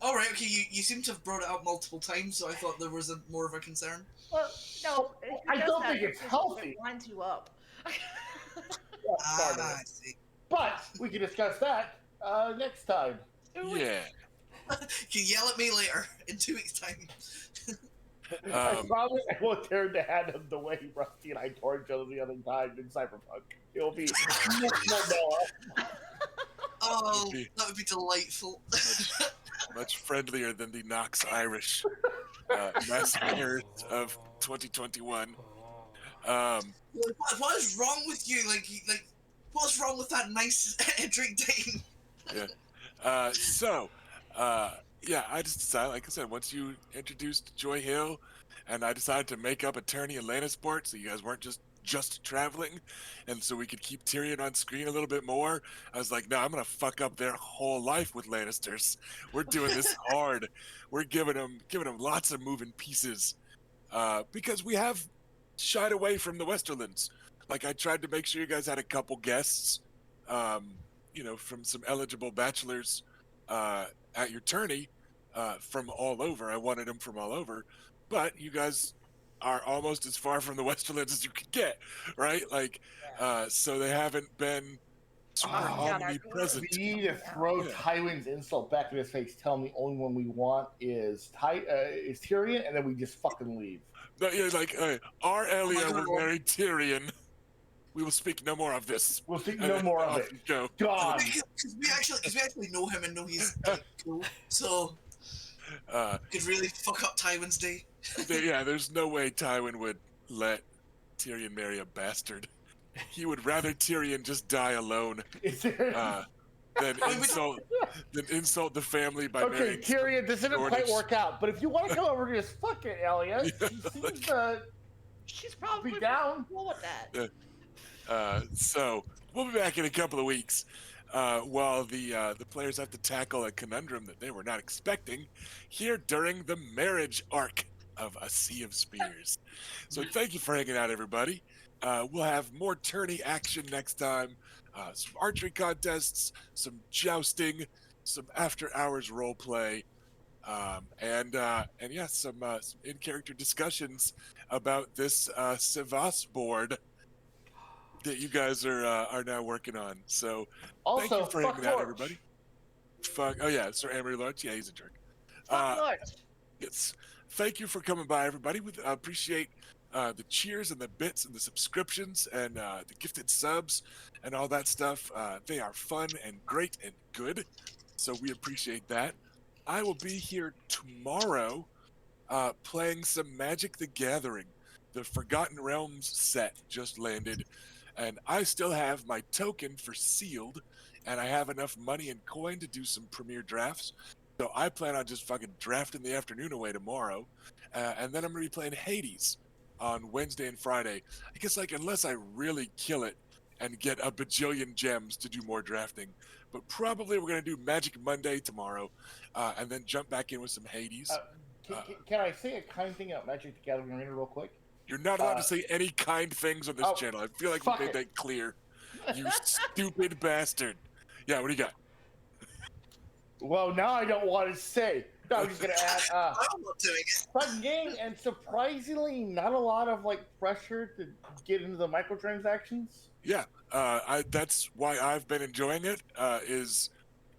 All right, okay, you seem to have brought it up multiple times, so I thought there was more of a concern. Well, no, if he I does don't that, think it's it healthy. winds you up. Part of I it. see. But we can discuss that next time. Yeah. You can yell at me later, in 2 weeks' time. I promise I won't turn to Adam the way Rusty and I tore each other the other time in Cyberpunk. It will be much more mellow. Oh, that would be delightful. Much friendlier than the Knox Irish massacres of 2021. What is wrong with you? Like, what's wrong with that nice Edric Dane? Yeah, I just decided, like I said, once you introduced Joy Hill, and I decided to make up a tourney in Lannisport, so you guys weren't just traveling, and so we could keep Tyrion on screen a little bit more. I was like, no, I'm gonna fuck up their whole life with Lannisters. We're doing this hard. We're giving them lots of moving pieces, because we have shied away from the Westerlands. Like, I tried to make sure you guys had a couple guests, from some eligible bachelors at your tourney from all over. I wanted them from all over, but you guys are almost as far from the Westerlands as you could get, right? Like, so they haven't been super Oh, omnipresent. we need to throw Yeah. Tywin's insult back in his face. Tell him the only one we want is Tyrion, and then we just fucking leave. No, yeah, like our Elia God. will marry Tyrion. We will speak no more of this. We'll see And no then more of off it. you go. God. Because we actually know him and know he's like cool, so could really fuck up Tywin's day. Yeah, there's no way Tywin would let Tyrion marry a bastard. He would rather Tyrion just die alone Is there... than insult the family by Okay, marrying some Tyrion, this didn't quite Dornish- work out, but if you want to come over and just fuck it, Elliot, Yeah, she seems to She's probably be down. cool with that. So we'll be back in a couple of weeks while the players have to tackle a conundrum that they were not expecting here during the marriage arc of A Sea of Spears. So thank you for hanging out, everybody. We'll have more tourney action next time, some archery contests, some jousting, some after-hours role play, and yeah, some in-character discussions about this Sivas board that you guys are now working on. So thank Also, you for fuck hanging out, Lorch. everybody. Fuck. Oh yeah, Sir Amory Lorch. Yeah, he's a jerk. Fuck Lord. Yes. Thank you for coming by, everybody. We appreciate the cheers and the bits and the subscriptions and the gifted subs and all that stuff. They are fun and great and good. So we appreciate that. I will be here tomorrow playing some Magic the Gathering. The Forgotten Realms set just landed, and I still have my token for sealed, and I have enough money and coin to do some premier drafts. So I plan on just fucking drafting the afternoon away tomorrow, and then I'm gonna be playing Hades on Wednesday and Friday. I guess like unless I really kill it and get a bajillion gems to do more drafting, but probably we're gonna do Magic Monday tomorrow, and then jump back in with some Hades. Can I say a kind thing about Magic the Gathering Arena real quick? You're not allowed to say any kind things on this channel. I feel like we fuck made it. that clear. You stupid bastard. Yeah, what do you got? Well, now I don't want to say. No, I'm just gonna add I'm not doing it. fun game and surprisingly not a lot of like pressure to get into the microtransactions. Yeah, that's why I've been enjoying it. Is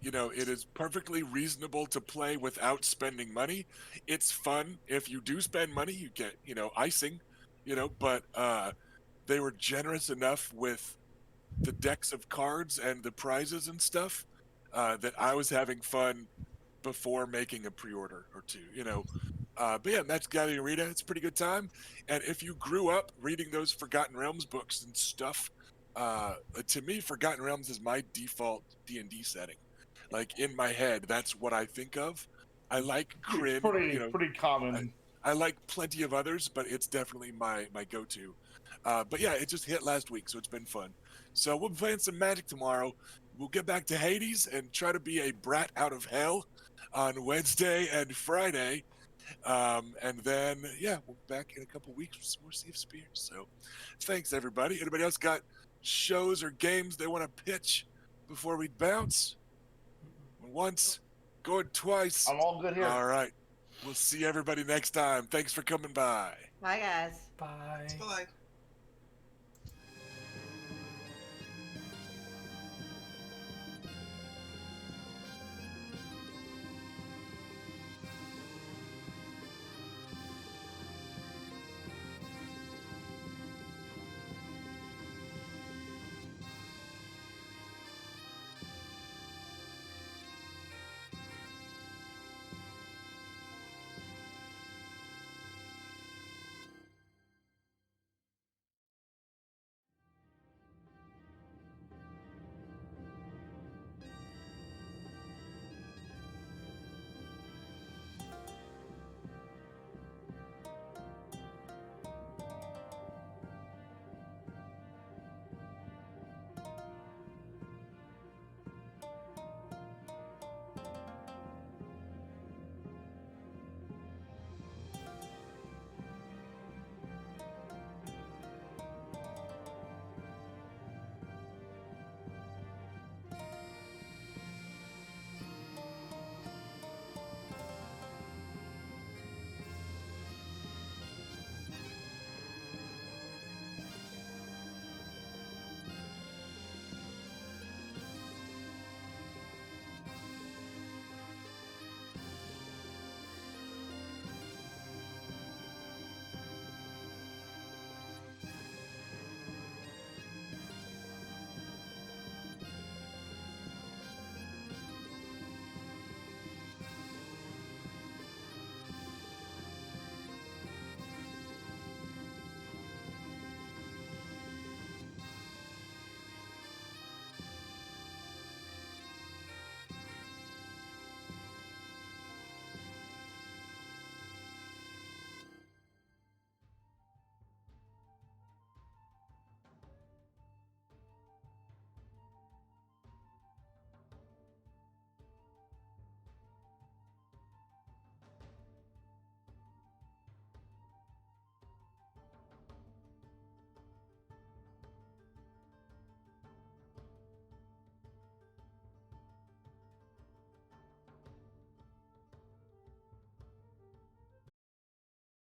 it is perfectly reasonable to play without spending money. It's fun. If you do spend money, you get icing. But they were generous enough with the decks of cards and the prizes and stuff that I was having fun before making a pre-order or two. But yeah, Magic the Gathering Arena, it's a pretty good time. And if you grew up reading those Forgotten Realms books and stuff, to me, Forgotten Realms is my default D&D setting. Like in my head, that's what I think of. I like Kryn. Pretty common. I like plenty of others, but it's definitely my go-to. But yeah, it just hit last week, so it's been fun. So we'll be playing some Magic tomorrow. We'll get back to Hades and try to be a brat out of hell on Wednesday and Friday. And then, yeah, we'll be back in a couple weeks with some more Sea of Spears. So thanks, everybody. Anybody else got shows or games they want to pitch before we bounce? Once, going twice. I'm all good here. All right. We'll see everybody next time. Thanks for coming by. Bye, guys. Bye. Bye.